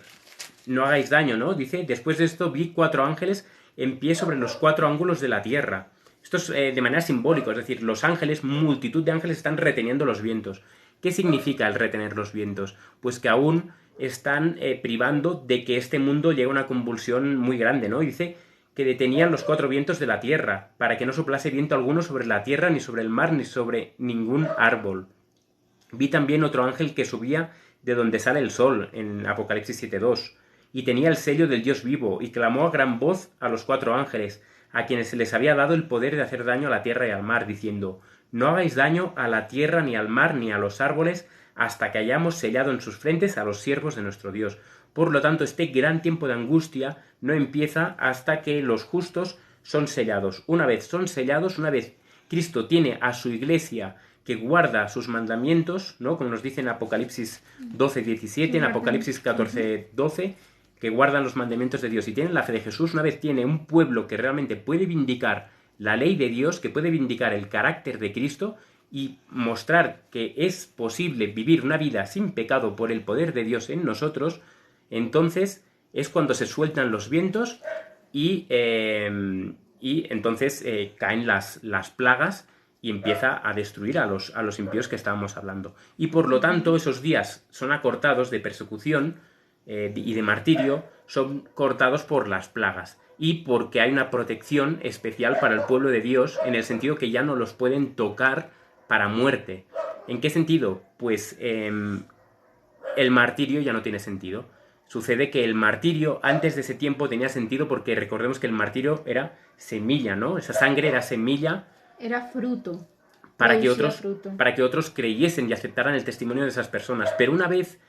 no hagáis daño, ¿no? Dice, después de esto vi 4 ángeles en pie sobre los 4 ángulos de la tierra. Esto es de manera simbólica, es decir, los ángeles, multitud de ángeles están reteniendo los vientos. ¿Qué significa el retener los vientos? Pues que aún están privando de que este mundo llegue a una convulsión muy grande, ¿no? Y dice que detenían los 4 vientos de la tierra, para que no soplase viento alguno sobre la tierra, ni sobre el mar, ni sobre ningún árbol. Vi también otro ángel que subía de donde sale el sol, en Apocalipsis 7.2, y tenía el sello del Dios vivo, y clamó a gran voz a los 4 ángeles, a quienes se les había dado el poder de hacer daño a la tierra y al mar, diciendo, no hagáis daño a la tierra, ni al mar, ni a los árboles, hasta que hayamos sellado en sus frentes a los siervos de nuestro Dios. Por lo tanto, este gran tiempo de angustia no empieza hasta que los justos son sellados. Una vez son sellados, una vez Cristo tiene a su iglesia que guarda sus mandamientos, ¿no? Como nos dice en Apocalipsis 12:17, en Apocalipsis 14:12, que guardan los mandamientos de Dios y tienen la fe de Jesús, una vez tiene un pueblo que realmente puede vindicar la ley de Dios, que puede vindicar el carácter de Cristo y mostrar que es posible vivir una vida sin pecado por el poder de Dios en nosotros, entonces es cuando se sueltan los vientos y entonces caen las plagas y empieza a destruir a los impíos que estábamos hablando. Y por lo tanto esos días son acortados de persecución y de martirio, son cortados por las plagas y porque hay una protección especial para el pueblo de Dios, en el sentido que ya no los pueden tocar para muerte. ¿En qué sentido? Pues el martirio ya no tiene sentido. Sucede que el martirio antes de ese tiempo tenía sentido porque recordemos que el martirio era semilla, ¿no? Esa sangre era semilla. Era fruto. Para que otros creyesen y aceptaran el testimonio de esas personas. Pero una vez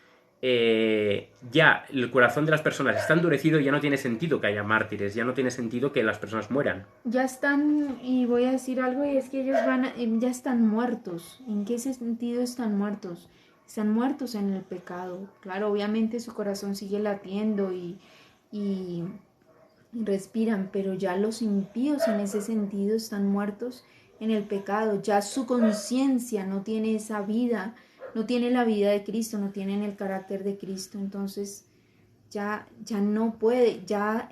ya el corazón de las personas está endurecido, ya no tiene sentido que haya mártires, ya no tiene sentido que las personas mueran. Ya están, y voy a decir algo, y es que ellos ya están muertos. ¿En qué sentido están muertos? Están muertos en el pecado. Claro, obviamente su corazón sigue latiendo y respiran, pero ya los impíos en ese sentido están muertos en el pecado. Ya su conciencia no tiene esa vida, no tiene la vida de Cristo, no tienen el carácter de Cristo. Entonces ya no puede, ya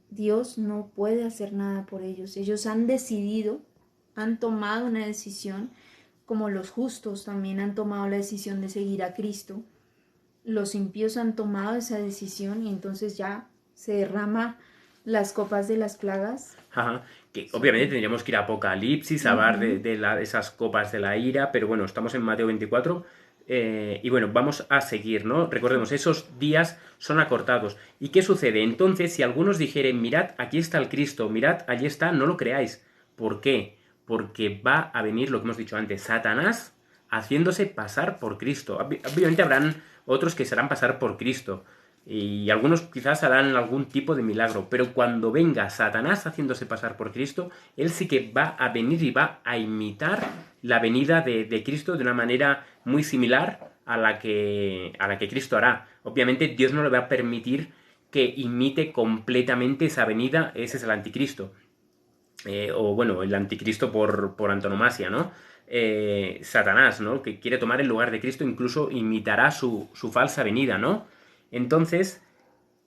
Dios no puede hacer nada por ellos. Ellos han decidido, han tomado una decisión, como los justos también han tomado la decisión de seguir a Cristo. Los impíos han tomado esa decisión y entonces ya se derrama las copas de las plagas. Ajá. Que obviamente tendríamos que ir a Apocalipsis a hablar de esas copas de la ira, pero bueno, estamos en Mateo 24 y bueno, vamos a seguir, ¿no? Recordemos, esos días son acortados. ¿Y qué sucede? Entonces, si algunos dijeren, mirad, aquí está el Cristo, mirad, allí está, no lo creáis. ¿Por qué? Porque va a venir lo que hemos dicho antes, Satanás haciéndose pasar por Cristo. Obviamente habrán otros que se harán pasar por Cristo. Y algunos quizás harán algún tipo de milagro, pero cuando venga Satanás haciéndose pasar por Cristo, él sí que va a venir y va a imitar la venida de Cristo de una manera muy similar a la que Cristo hará. Obviamente Dios no le va a permitir que imite completamente esa venida, ese es el anticristo. O bueno, el anticristo por antonomasia, ¿no? Satanás, ¿no? Que quiere tomar el lugar de Cristo, incluso imitará su falsa venida, ¿no? Entonces,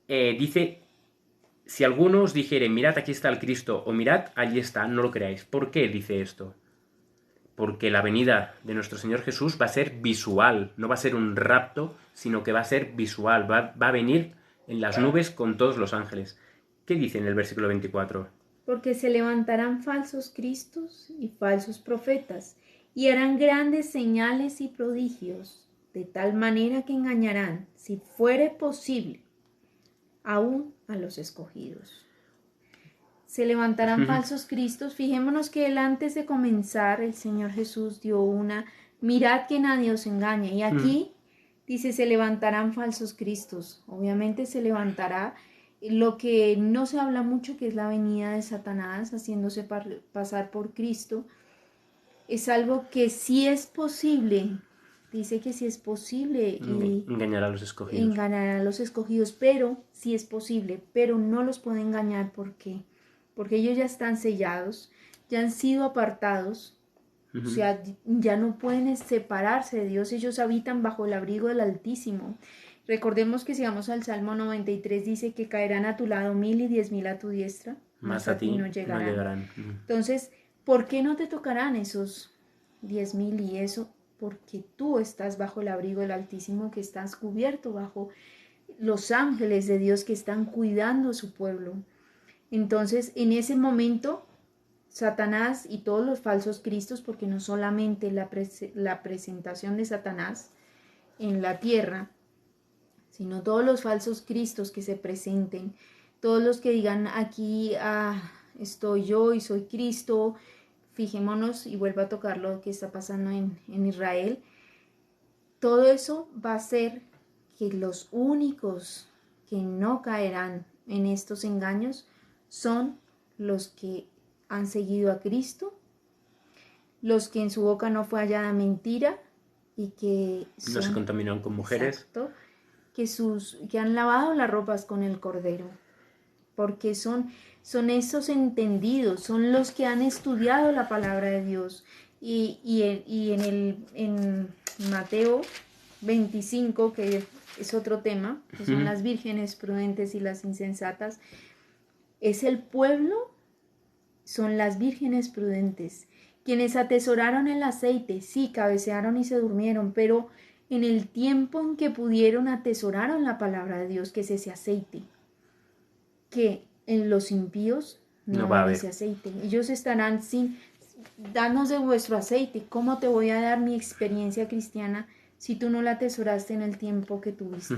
dice, si alguno os dijere, mirad, aquí está el Cristo, o mirad, allí está, no lo creáis. ¿Por qué dice esto? Porque la venida de nuestro Señor Jesús va a ser visual, no va a ser un rapto, sino que va a ser visual, va a venir en las nubes con todos los ángeles. ¿Qué dice en el versículo 24? porque se levantarán falsos cristos y falsos profetas, y harán grandes señales y prodigios, de tal manera que engañarán, si fuere posible, aún a los escogidos. Se levantarán falsos cristos. Fijémonos que él, antes de comenzar, el Señor Jesús dio una, mirad que nadie os engañe. Y aquí dice, se levantarán falsos cristos. Obviamente se levantará lo que no se habla mucho, que es la venida de Satanás, haciéndose pasar por Cristo. Es algo que sí es posible. Dice que sí es posible engañar a los escogidos. Engañar a los escogidos, pero sí es posible, pero no los puede engañar. ¿Por qué? Porque ellos ya están sellados, ya han sido apartados, o sea, ya no pueden separarse de Dios, ellos habitan bajo el abrigo del Altísimo. Recordemos que si vamos al Salmo 93, dice que caerán a tu lado 1000 y 10.000 a tu diestra, mas a ti no llegarán. Entonces, ¿por qué no te tocarán esos 10.000 y eso? Porque tú estás bajo el abrigo del Altísimo, que estás cubierto bajo los ángeles de Dios que están cuidando a su pueblo. Entonces, en ese momento, Satanás y todos los falsos cristos, porque no solamente la presentación de Satanás en la tierra, sino todos los falsos cristos que se presenten, todos los que digan aquí, estoy yo y soy Cristo. Fijémonos, y vuelvo a tocar lo que está pasando en Israel. Todo eso va a hacer que los únicos que no caerán en estos engaños son los que han seguido a Cristo, los que en su boca no fue hallada mentira y que no se contaminaron con mujeres. Exacto, que han lavado las ropas con el Cordero, porque son esos entendidos, son los que han estudiado la palabra de Dios. Y en Mateo 25, que es otro tema, que son las vírgenes prudentes y las insensatas, es el pueblo, son las vírgenes prudentes, quienes atesoraron el aceite, sí, cabecearon y se durmieron, pero en el tiempo en que pudieron atesoraron la palabra de Dios, que es ese aceite, que en los impíos no va a haber ese aceite. Ellos estarán sin, danos de vuestro aceite. ¿Cómo te voy a dar mi experiencia cristiana si tú no la atesoraste en el tiempo que tuviste?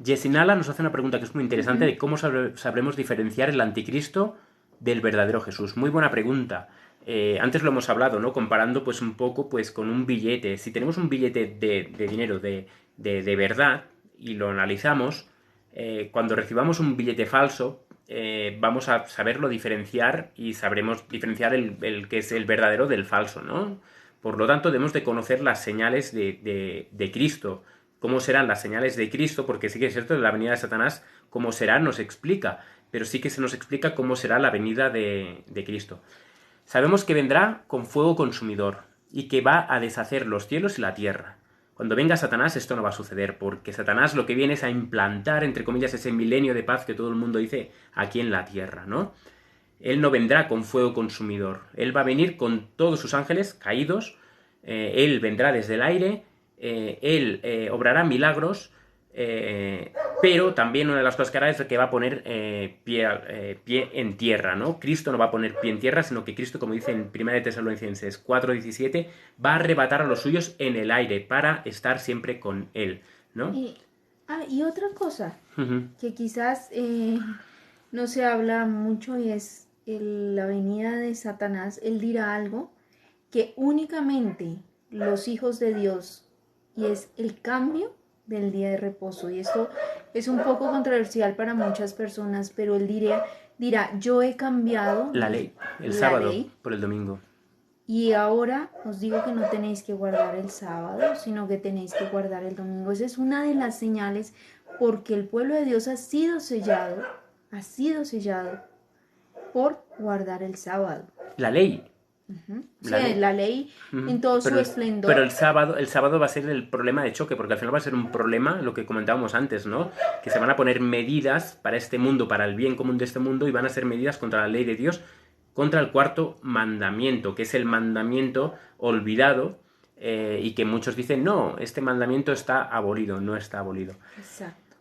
Yesinala nos hace una pregunta que es muy interesante de cómo sabremos diferenciar el anticristo del verdadero Jesús. Muy buena pregunta. Antes lo hemos hablado, ¿no? Comparando pues un poco pues con un billete. Si tenemos un billete de dinero de verdad y lo analizamos, cuando recibamos un billete falso, vamos a saberlo diferenciar y sabremos diferenciar el que es el verdadero del falso, ¿no? Por lo tanto, debemos de conocer las señales de Cristo. ¿Cómo serán las señales de Cristo? Porque sí que es cierto, la venida de Satanás, cómo será, no se explica, pero sí que se nos explica cómo será la venida de Cristo. Sabemos que vendrá con fuego consumidor y que va a deshacer los cielos y la tierra. Cuando venga Satanás esto no va a suceder, porque Satanás lo que viene es a implantar, entre comillas, ese milenio de paz que todo el mundo dice aquí en la tierra, ¿no? Él no vendrá con fuego consumidor, él va a venir con todos sus ángeles caídos, él vendrá desde el aire, él obrará milagros, pero también una de las cosas que hará es que va a poner pie en tierra, ¿no? Cristo no va a poner pie en tierra, sino que Cristo, como dice en 1 Tesalonicenses 4:17, va a arrebatar a los suyos en el aire para estar siempre con él, ¿no? Y otra cosa que quizás no se habla mucho, y es la venida de Satanás. Él dirá algo que únicamente los hijos de Dios, y es el cambio del día de reposo. Y esto es un poco controversial para muchas personas, pero él dirá, yo he cambiado la ley, el sábado por el domingo. Y ahora os digo que no tenéis que guardar el sábado, sino que tenéis que guardar el domingo. Esa es una de las señales, porque el pueblo de Dios ha sido sellado por guardar el sábado. La ley. La ley en todo su esplendor. Pero el sábado va a ser el problema de choque, porque al final va a ser un problema, lo que comentábamos antes, ¿no? Que se van a poner medidas para este mundo, para el bien común de este mundo, y van a ser medidas contra la ley de Dios, contra el cuarto mandamiento, que es el mandamiento olvidado, y que muchos dicen, no, este mandamiento está abolido. No está abolido. Exacto.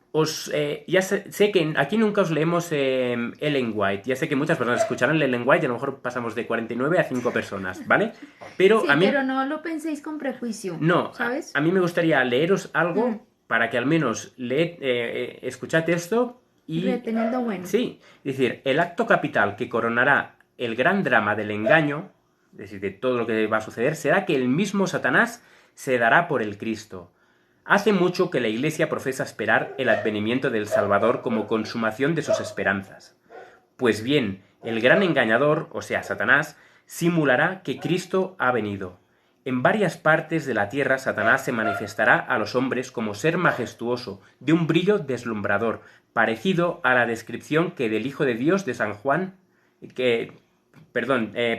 Ya sé que aquí nunca os leemos Ellen White. Ya sé que muchas personas escucharán Ellen White y a lo mejor pasamos de 49 a 5 personas, ¿vale? Pero a Sí, mí, pero no lo penséis con prejuicio, no, ¿sabes? a mí me gustaría leeros Mm, algo para que al menos escuchad esto y, Reteniendo bueno. sí, es decir, el acto capital que coronará el gran drama del engaño, es decir, de todo lo que va a suceder, será que el mismo Satanás se dará por el Cristo. Hace mucho que la Iglesia profesa esperar el advenimiento del Salvador como consumación de sus esperanzas. Pues bien, el gran engañador, o sea, Satanás, simulará que Cristo ha venido. En varias partes de la tierra Satanás se manifestará a los hombres como ser majestuoso, de un brillo deslumbrador, parecido a la descripción que del Hijo de Dios de San Juan,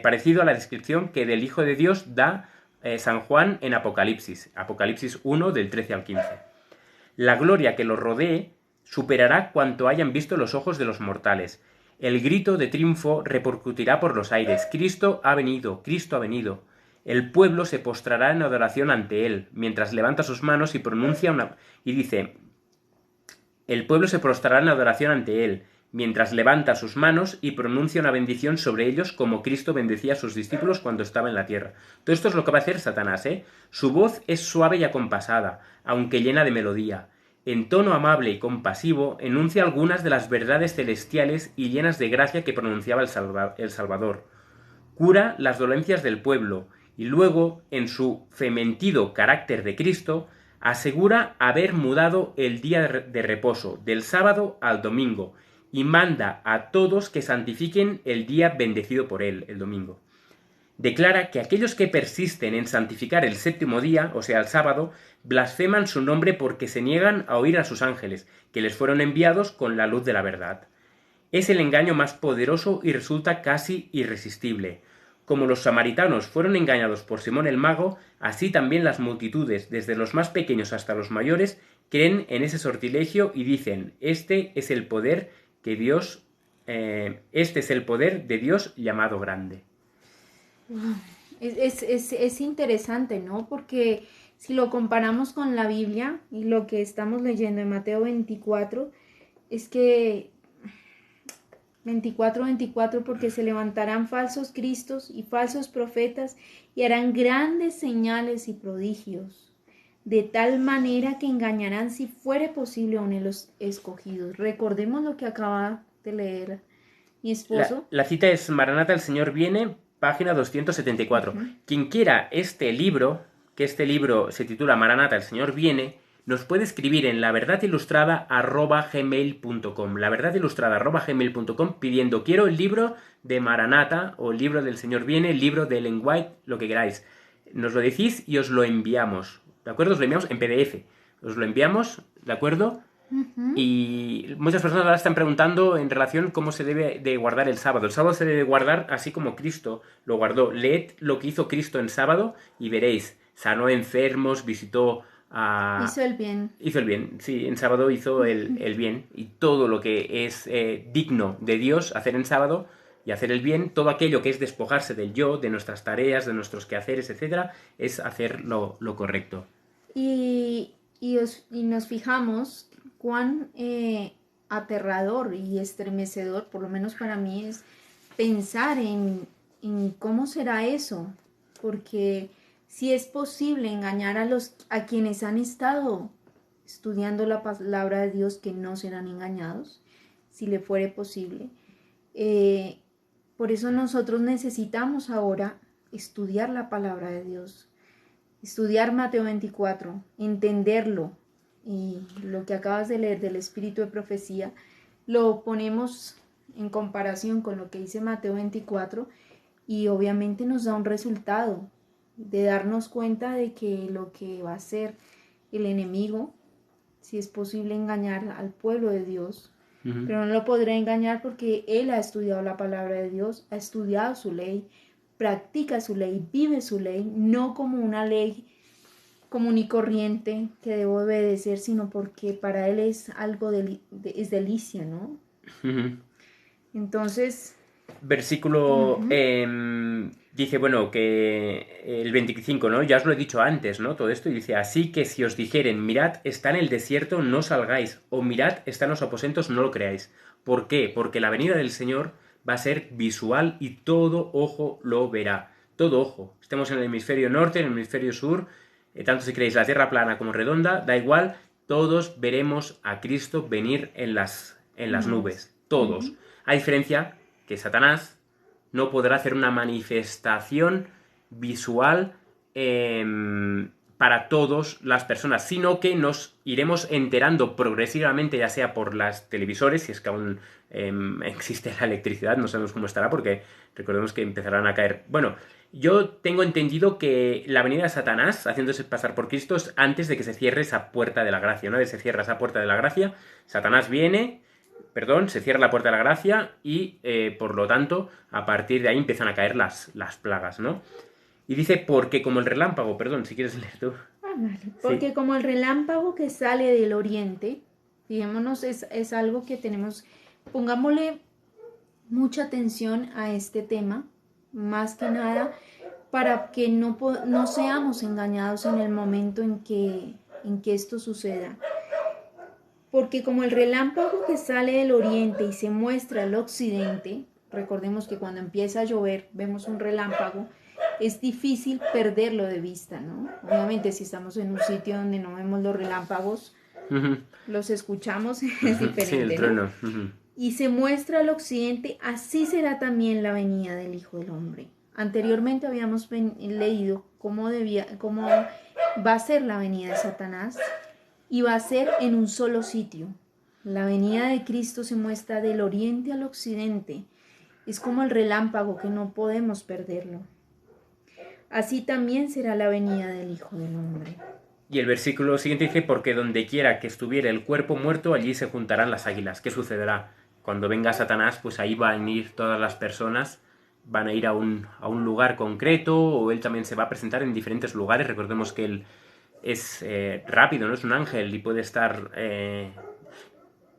parecido a la descripción que del Hijo de Dios da San Juan en Apocalipsis, Apocalipsis 1 del 13 al 15. La gloria que los rodee superará cuanto hayan visto los ojos de los mortales. El grito de triunfo repercutirá por los aires. Cristo ha venido, Cristo ha venido. El pueblo se postrará en adoración ante él, mientras levanta sus manos y pronuncia una... y dice, el pueblo se prostrará en adoración ante él, mientras levanta sus manos y pronuncia una bendición sobre ellos como Cristo bendecía a sus discípulos cuando estaba en la tierra. Todo esto es lo que va a hacer Satanás, ¿eh? Su voz es suave y acompasada, aunque llena de melodía. En tono amable y compasivo, enuncia algunas de las verdades celestiales y llenas de gracia que pronunciaba el Salvador. Cura las dolencias del pueblo y luego, en su fementido carácter de Cristo, asegura haber mudado el día de reposo del sábado al domingo y manda a todos que santifiquen el día bendecido por él, el domingo. Declara que aquellos que persisten en santificar el séptimo día, o sea, el sábado, blasfeman su nombre porque se niegan a oír a sus ángeles, que les fueron enviados con la luz de la verdad. Es el engaño más poderoso y resulta casi irresistible. Como los samaritanos fueron engañados por Simón el Mago, así también las multitudes, desde los más pequeños hasta los mayores, creen en ese sortilegio y dicen, este es el poder de Dios llamado grande. Es interesante, ¿no? Porque si lo comparamos con la Biblia y lo que estamos leyendo en Mateo 24, es que 24, porque se levantarán falsos cristos y falsos profetas y harán grandes señales y prodigios, de tal manera que engañarán si fuere posible aún en los escogidos. Recordemos lo que acaba de leer mi esposo. La cita es Maranata, el Señor viene, página 274. Quien quiera este libro, que este libro se titula Maranata, el Señor viene, nos puede escribir en laverdadilustrada@gmail.com, laverdadilustrada@gmail.com, pidiendo quiero el libro de Maranata o el libro del Señor viene, el libro de Ellen White, lo que queráis. Nos lo decís y os lo enviamos, ¿de acuerdo? Os lo enviamos en PDF, os lo enviamos, ¿de acuerdo? Y muchas personas ahora están preguntando en relación cómo se debe de guardar el sábado. El sábado se debe guardar así como Cristo lo guardó. Leed lo que hizo Cristo en sábado y veréis. Sanó enfermos, visitó a... Hizo el bien. Hizo el bien, sí, en sábado hizo el bien. Y todo lo que es digno de Dios hacer en sábado y hacer el bien, todo aquello que es despojarse del yo, de nuestras tareas, de nuestros quehaceres, etcétera, es hacer lo correcto. Y nos fijamos cuán aterrador y estremecedor, por lo menos para mí, es pensar en cómo será eso, porque si es posible engañar a quienes han estado estudiando la palabra de Dios, que no serán engañados, si le fuere posible. Por eso nosotros necesitamos ahora estudiar la palabra de Dios, estudiar Mateo 24, entenderlo, y lo que acabas de leer del espíritu de profecía, lo ponemos en comparación con lo que dice Mateo 24 y obviamente nos da un resultado de darnos cuenta de que lo que va a hacer el enemigo, si es posible engañar al pueblo de Dios, pero no lo podrá engañar porque él ha estudiado la palabra de Dios, ha estudiado su ley, practica su ley, vive su ley, no como una ley común y corriente que debo obedecer, sino porque para él es algo es delicia, ¿no? Entonces, versículo Ujú. dice, bueno, que el 25, ¿no? Ya os lo he dicho antes, ¿no? Todo esto, y dice, así que si os dijeren, mirad, está en el desierto, no salgáis, o mirad, está en los aposentos, no lo creáis. ¿Por qué? Porque la venida del Señor va a ser visual y todo ojo lo verá. Todo ojo. Estemos en el hemisferio norte, en el hemisferio sur, tanto si creéis la tierra plana como redonda, da igual, todos veremos a Cristo venir en las Nubes. nubes. Todos. Ujú. A diferencia que Satanás no podrá hacer una manifestación visual para todas las personas, sino que nos iremos enterando progresivamente, ya sea por las televisores, si es que aún existe la electricidad, no sabemos cómo estará, porque recordemos que empezarán a caer. Bueno, yo tengo entendido que la venida de Satanás, haciéndose pasar por Cristo, es antes de que se cierre esa puerta de la gracia. Una vez se cierra esa puerta de la gracia, Satanás viene, perdón, se cierra la puerta de la gracia y, por lo tanto, a partir de ahí empiezan a caer las plagas, ¿no? Y dice, porque como el relámpago, perdón, si quieres leer tú. Ah, vale. Sí. Porque como el relámpago que sale del oriente, fijémonos, es algo que tenemos, pongámosle mucha atención a este tema, más que nada para que no seamos engañados en el momento en que esto suceda. Porque como el relámpago que sale del oriente y se muestra al occidente, recordemos que cuando empieza a llover vemos un relámpago, es difícil perderlo de vista, ¿no? Obviamente si estamos en un sitio donde no vemos los relámpagos, Ujú, los escuchamos, es ujú, sí, el diferente, ¿no? trueno. Ujú. Y se muestra al occidente, así será también la venida del Hijo del Hombre. Anteriormente habíamos leído cómo va a ser la venida de Satanás y va a ser en un solo sitio. La venida de Cristo se muestra del oriente al occidente. Es como el relámpago que no podemos perderlo. Así también será la venida del Hijo del Hombre. Y el versículo siguiente dice, porque donde quiera que estuviera el cuerpo muerto, allí se juntarán las águilas. ¿Qué sucederá? Cuando venga Satanás, pues ahí van a ir todas las personas, van a ir a un lugar concreto, o él también se va a presentar en diferentes lugares. Recordemos que él es rápido, no es un ángel y puede estar...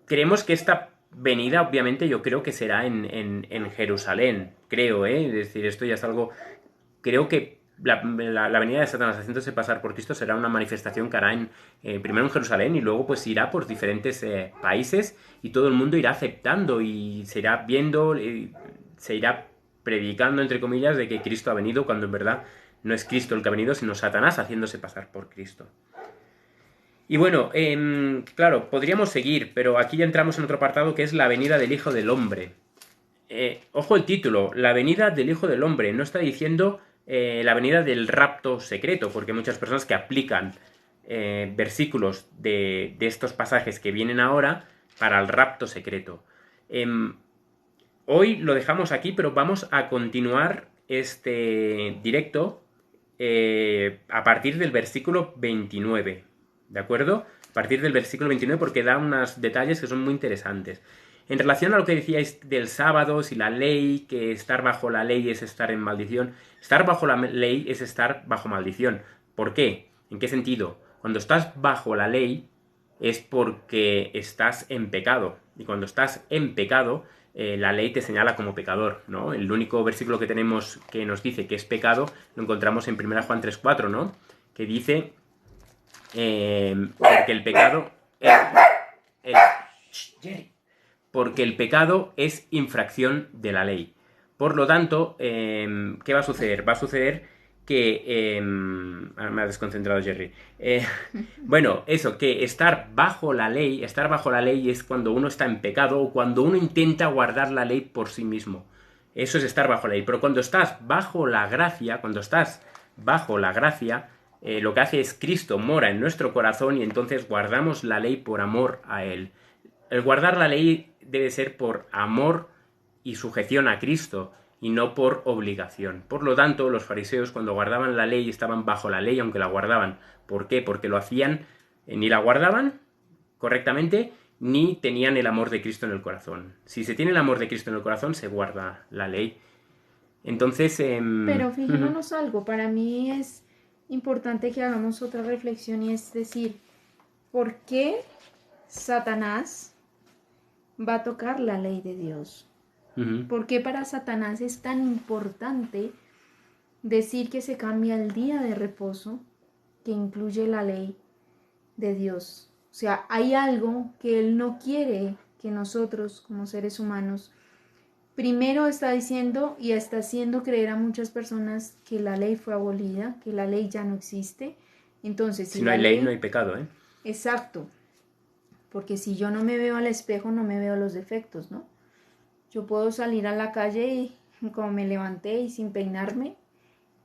Creemos que esta venida, obviamente, yo creo que será en Jerusalén, creo, ¿eh? Es decir, esto ya es algo... Creo que la venida de Satanás haciéndose pasar por Cristo será una manifestación que hará primero en Jerusalén y luego pues irá por diferentes países y todo el mundo irá aceptando y se irá viendo, se irá predicando, entre comillas, de que Cristo ha venido cuando en verdad no es Cristo el que ha venido, sino Satanás haciéndose pasar por Cristo. Y bueno, claro, podríamos seguir, pero aquí ya entramos en otro apartado que es la venida del Hijo del Hombre. Ojo el título, la venida del Hijo del Hombre. No está diciendo la venida del rapto secreto, porque hay muchas personas que aplican versículos de estos pasajes que vienen ahora para el rapto secreto. Hoy lo dejamos aquí, pero vamos a continuar este directo a partir del versículo 29. ¿De acuerdo? A partir del versículo 29 porque da unos detalles que son muy interesantes. En relación a lo que decíais del sábado, si la ley, que estar bajo la ley es estar en maldición, estar bajo la ley es estar bajo maldición. ¿Por qué? ¿En qué sentido? Cuando estás bajo la ley es porque estás en pecado. Y cuando estás en pecado, la ley te señala como pecador, ¿no? El único versículo que tenemos que nos dice que es pecado lo encontramos en 1 Juan 3:4, ¿no? Que dice, porque el pecado... el- Jerry, porque el pecado es infracción de la ley. Por lo tanto, ¿qué va a suceder? Va a suceder que... me ha desconcentrado Jerry. Bueno, eso, que estar bajo la ley es cuando uno está en pecado o cuando uno intenta guardar la ley por sí mismo. Eso es estar bajo la ley. Pero cuando estás bajo la gracia, lo que hace es Cristo mora en nuestro corazón y entonces guardamos la ley por amor a Él. El guardar la ley debe ser por amor y sujeción a Cristo y no por obligación. Por lo tanto, los fariseos cuando guardaban la ley estaban bajo la ley, aunque la guardaban. ¿Por qué? Porque lo hacían, ni la guardaban correctamente, ni tenían el amor de Cristo en el corazón. Si se tiene el amor de Cristo en el corazón, se guarda la ley. Entonces, Pero fijémonos algo, para mí es importante que hagamos otra reflexión y es decir, ¿por qué Satanás va a tocar la ley de Dios? Ujú. ¿Por qué para Satanás es tan importante decir que se cambia el día de reposo que incluye la ley de Dios? O sea, hay algo que Él no quiere que nosotros como seres humanos, primero está diciendo y está haciendo creer a muchas personas que la ley fue abolida, que la ley ya no existe. Entonces, si Si no la hay ley, no hay ley, pecado, ¿eh? exacto, porque si yo no me veo al espejo, no me veo los defectos, ¿no? Yo puedo salir a la calle y como me levanté y sin peinarme,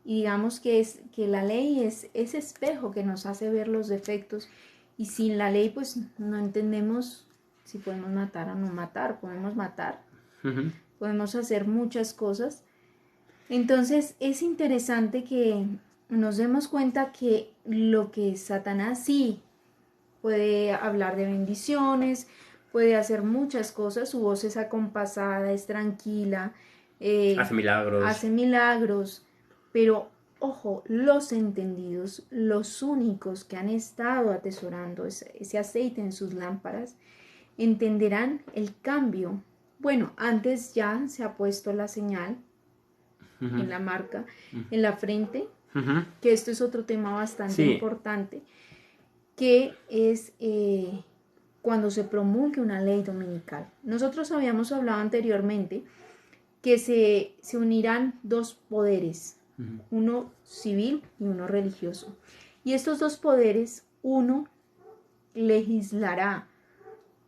y digamos que es que la ley es ese espejo que nos hace ver los defectos, y sin la ley pues no entendemos si podemos matar o no matar, podemos matar, Ujú. podemos hacer muchas cosas. Entonces es interesante que nos demos cuenta que lo que Satanás sí puede hablar de bendiciones, puede hacer muchas cosas, su voz es acompasada, es tranquila, Hace milagros. hace milagros, pero ojo, los entendidos, los únicos que han estado atesorando ese aceite en sus lámparas, entenderán el cambio. Bueno, antes ya se ha puesto la señal Ujú. en la marca, en la frente, Ujú. que esto es otro tema bastante Sí, importante, que es cuando se promulgue una ley dominical. Nosotros habíamos hablado anteriormente que se unirán dos poderes, uno civil y uno religioso. Y estos dos poderes, uno legislará,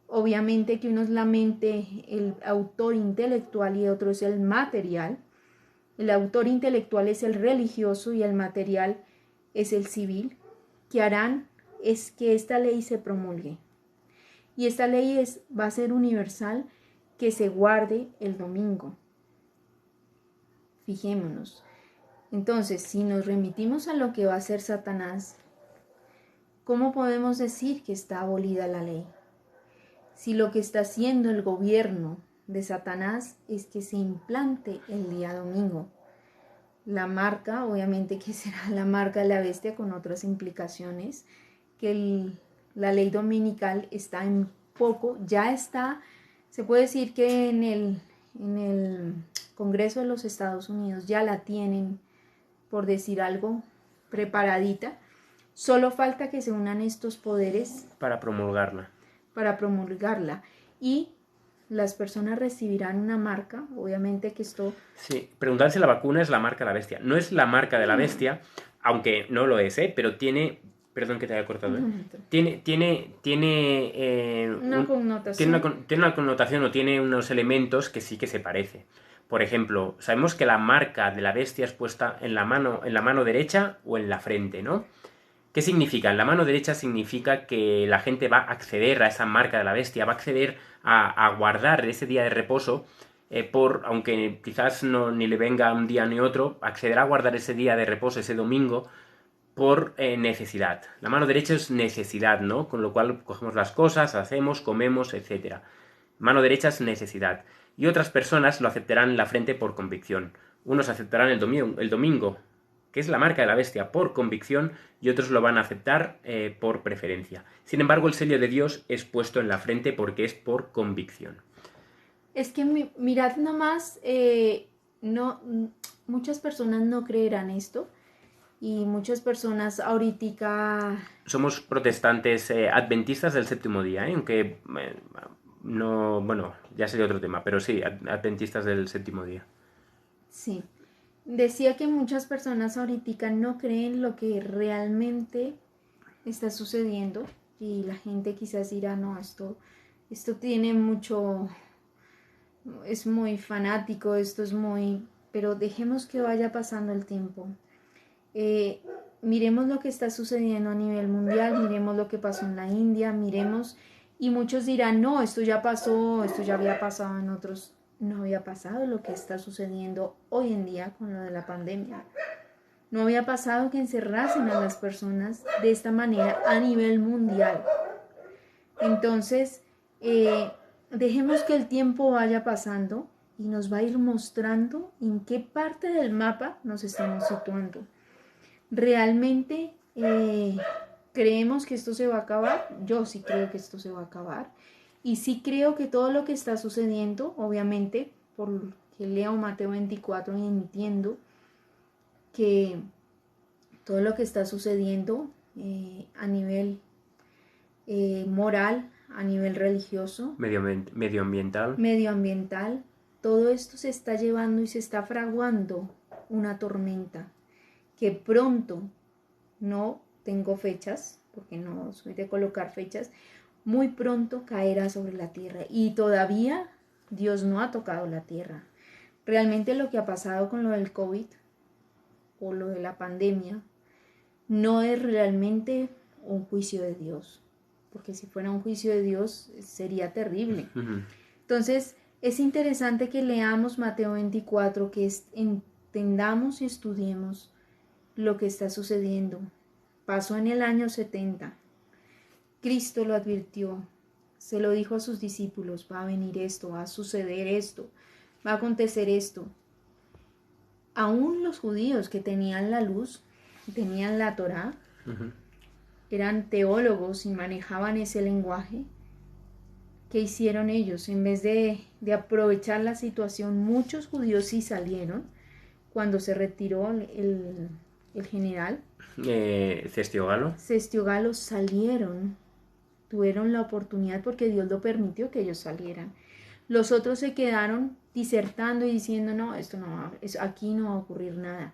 obviamente que uno es la mente, el autor intelectual y otro es el material. El autor intelectual es el religioso y el material es el civil, que harán es que esta ley se promulgue. Y esta ley va a ser universal, que se guarde el domingo. Fijémonos. Entonces, si nos remitimos a lo que va a hacer Satanás, ¿cómo podemos decir que está abolida la ley? Si lo que está haciendo el gobierno de Satanás es que se implante el día domingo. La marca, obviamente que será la marca de la bestia con otras implicaciones, que la ley dominical está en poco, ya está, se puede decir que en el Congreso de los Estados Unidos ya la tienen, por decir algo, preparadita. Solo falta que se unan estos poderes para promulgarla. para promulgarla y las personas recibirán una marca, obviamente que esto... Sí, preguntar si la vacuna es la marca de la bestia. No es la marca de la bestia, aunque no lo es, ¿eh? Pero tiene... Perdón que te haya cortado, ¿eh? Tiene una connotación. tiene una connotación o tiene unos elementos que sí que se parece. Por ejemplo, sabemos que la marca de la bestia es puesta en la mano derecha o en la frente, ¿no? ¿Qué significa? En la mano derecha significa que la gente va a acceder a esa marca de la bestia, va a acceder a guardar ese día de reposo, aunque quizás no, ni le venga un día ni otro, accederá a guardar ese día de reposo, ese domingo, por necesidad. La mano derecha es necesidad, ¿no? Con lo cual cogemos las cosas, hacemos, comemos, etc. Mano derecha es necesidad. Y otras personas lo aceptarán en la frente por convicción. Unos aceptarán el domingo, que es la marca de la bestia, por convicción, y otros lo van a aceptar por preferencia. Sin embargo, el sello de Dios es puesto en la frente porque es por convicción. Es que mirad nomás, no, muchas personas no creerán esto y muchas personas ahorita... Somos protestantes adventistas del séptimo día, aunque no, bueno, ya sería otro tema, pero sí, adventistas del séptimo día. Sí, decía que muchas personas ahorita no creen lo que realmente está sucediendo y la gente quizás dirá, no, esto tiene mucho, es muy fanático, esto es muy, pero dejemos que vaya pasando el tiempo. Miremos lo que está sucediendo a nivel mundial, miremos lo que pasó en la India, miremos, y muchos dirán, no, esto ya pasó, esto ya había pasado en otros, no había pasado lo que está sucediendo hoy en día con lo de la pandemia. No había pasado que encerrasen a las personas de esta manera a nivel mundial. Entonces, dejemos que el tiempo vaya pasando y nos va a ir mostrando en qué parte del mapa nos estamos situando. ¿Realmente creemos que esto se va a acabar? Yo sí creo que esto se va a acabar. Y sí creo que todo lo que está sucediendo, obviamente, porque leo Mateo 24 y entiendo que todo lo que está sucediendo a nivel moral, a nivel religioso, medioambiental, todo esto se está llevando y se está fraguando una tormenta que pronto, no tengo fechas, porque no soy de colocar fechas, muy pronto caerá sobre la tierra y todavía Dios no ha tocado la tierra. Realmente lo que ha pasado con lo del COVID o lo de la pandemia no es realmente un juicio de Dios, porque si fuera un juicio de Dios sería terrible. Entonces es interesante que leamos Mateo 24, que entendamos y estudiemos lo que está sucediendo. Pasó en el año 70. Cristo lo advirtió, se lo dijo a sus discípulos, va a venir esto, va a suceder esto, va a acontecer esto. Aún los judíos que tenían la luz, tenían la Torá, eran teólogos y manejaban ese lenguaje. ¿Qué hicieron ellos? En vez de aprovechar la situación, muchos judíos sí salieron cuando se retiró el general. Cestio Galo. Cestio Galo salieron, tuvieron la oportunidad porque Dios lo permitió que ellos salieran. Los otros se quedaron disertando y diciendo, no, esto no va, aquí no va a ocurrir nada.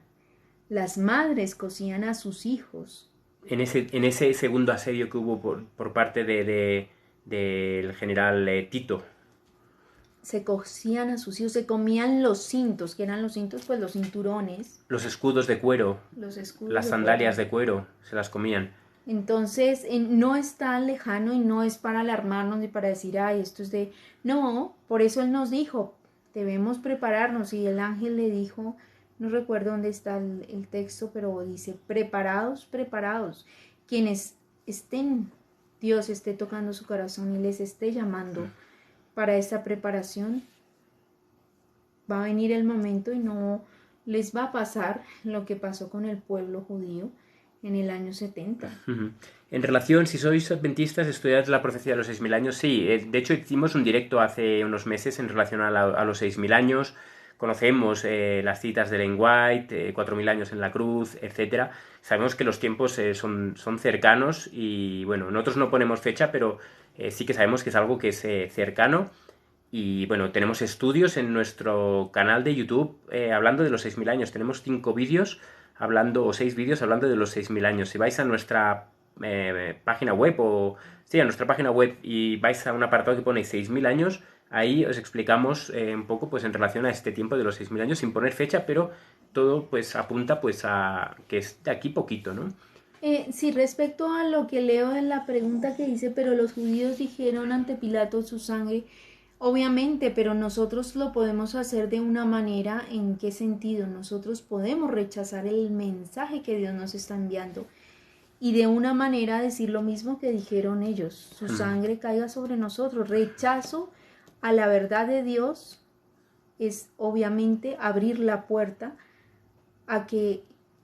Las madres cosían a sus hijos. En ese segundo asedio que hubo por parte del general Tito. Se cosían a sus hijos, se comían los cintos, que eran los cintos, pues los cinturones. Los escudos de cuero, las sandalias de cuero, se las comían. Entonces, no es tan lejano y no es para alarmarnos ni para decir, ay, esto es de... No, por eso Él nos dijo, debemos prepararnos. Y el ángel le dijo, no recuerdo dónde está el texto, pero dice, preparados, preparados. Quienes Dios esté tocando su corazón y les esté llamando para esta preparación, va a venir el momento y no les va a pasar lo que pasó con el pueblo judío en el año 70. En relación, si sois adventistas, estudiáis la profecía de los 6.000 años, sí. De hecho, hicimos un directo hace unos meses en relación a los 6.000 años. Conocemos las citas de Ellen White, 4.000 años en la cruz, etc. Sabemos que los tiempos son cercanos y, bueno, nosotros no ponemos fecha, pero sí que sabemos que es algo que es cercano. Y, bueno, tenemos estudios en nuestro canal de YouTube hablando de los 6.000 años. Tenemos 5 vídeos o 6 vídeos hablando de los 6.000 años. Si vais a nuestra página web a nuestra página web y vais a un apartado que pone 6.000 años, ahí os explicamos un poco pues en relación a este tiempo de los 6.000 años sin poner fecha, pero todo pues apunta pues a que es de aquí poquito, ¿no? Sí, respecto a lo que leo en la pregunta que dice, pero los judíos dijeron ante Pilato su sangre, obviamente, pero nosotros lo podemos hacer de una manera, ¿en qué sentido? Nosotros podemos rechazar el mensaje que Dios nos está enviando y de una manera decir lo mismo que dijeron ellos, su sangre caiga sobre nosotros. Rechazo a la verdad de Dios es obviamente abrir la puerta a que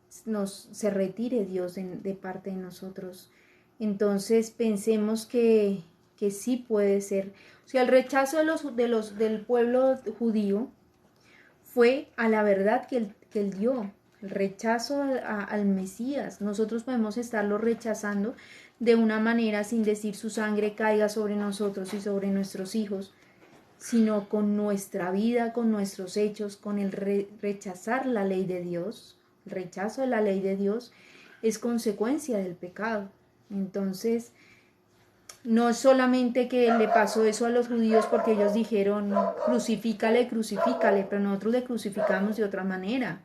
se retire Dios de parte de nosotros. Entonces pensemos que sí puede ser. O sea, el rechazo del pueblo judío fue a la verdad que él dio, el rechazo al Mesías. Nosotros podemos estarlo rechazando de una manera sin decir su sangre caiga sobre nosotros y sobre nuestros hijos, sino con nuestra vida, con nuestros hechos, con el rechazar la ley de Dios. El rechazo de la ley de Dios es consecuencia del pecado. Entonces, no es solamente que le pasó eso a los judíos porque ellos dijeron crucifícale, crucifícale, pero nosotros le crucificamos de otra manera.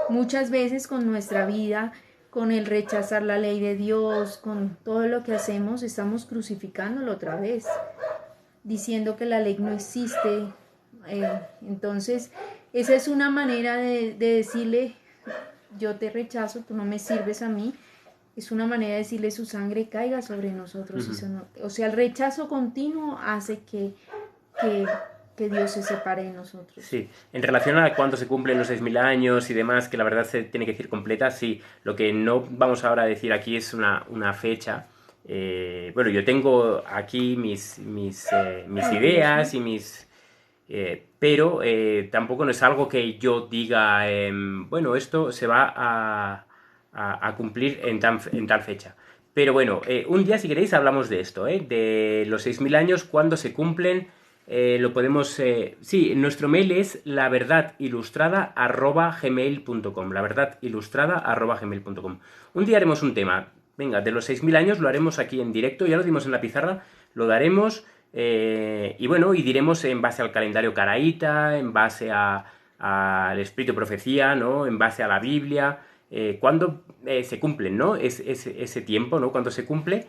Muchas veces con nuestra vida, con el rechazar la ley de Dios, con todo lo que hacemos, estamos crucificándolo otra vez, diciendo que la ley no existe. Entonces, esa es una manera de decirle, yo te rechazo, tú no me sirves a mí. Es una manera de decirle su sangre caiga sobre nosotros. O sea, el rechazo continuo hace que Dios se separe de nosotros. Sí, en relación a cuándo se cumplen los 6.000 años y demás, que la verdad se tiene que decir completa, sí. Lo que no vamos ahora a decir aquí es una fecha. Bueno, yo tengo aquí mis ideas y pero tampoco no es algo que yo diga, bueno, esto se va a cumplir en tal fecha. Pero bueno, un día si queréis hablamos de esto, de los 6.000 años, cuándo se cumplen, lo podemos... sí, nuestro mail es laverdadilustrada@gmail.com, laverdadilustrada@gmail.com. Un día haremos un tema, venga, de los 6.000 años lo haremos aquí en directo, ya lo dimos en la pizarra, lo daremos, y bueno, y diremos en base al calendario caraíta, en base al espíritu de profecía, ¿no? En base a la Biblia, cuándo se cumplen, ¿no? Ese tiempo, ¿no? Cuando se cumple,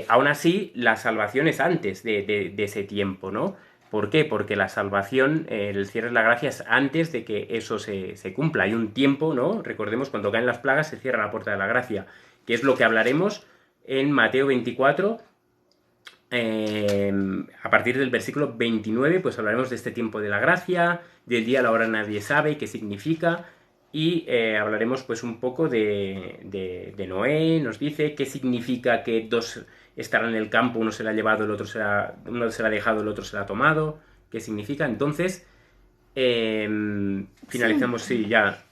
aún así, la salvación es antes de ese tiempo, ¿no? ¿Por qué? Porque la salvación, el cierre de la gracia es antes de que eso se cumpla. Hay un tiempo, ¿no? Recordemos, cuando caen las plagas se cierra la puerta de la gracia, que es lo que hablaremos en Mateo 24. A partir del versículo 29, pues hablaremos de este tiempo de la gracia, del día, la hora nadie sabe, qué significa, y hablaremos pues un poco de Noé, nos dice qué significa que dos estarán en el campo, uno será llevado, uno será dejado, el otro será tomado, qué significa. Entonces, finalizamos, sí, ya.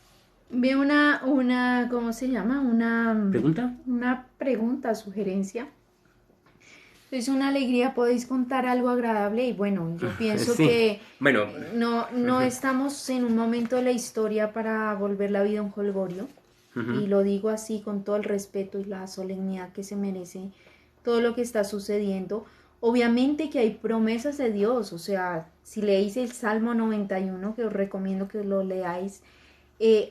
Vi ¿cómo se llama? ¿Pregunta? Una pregunta, sugerencia. Es una alegría, podéis contar algo agradable y bueno, yo pienso Sí. que Bueno, no estamos en un momento de la historia para volver la vida un jolgorio y lo digo así con todo el respeto y la solemnidad que se merece todo lo que está sucediendo. Obviamente que hay promesas de Dios, o sea, si leéis el Salmo 91, que os recomiendo que lo leáis,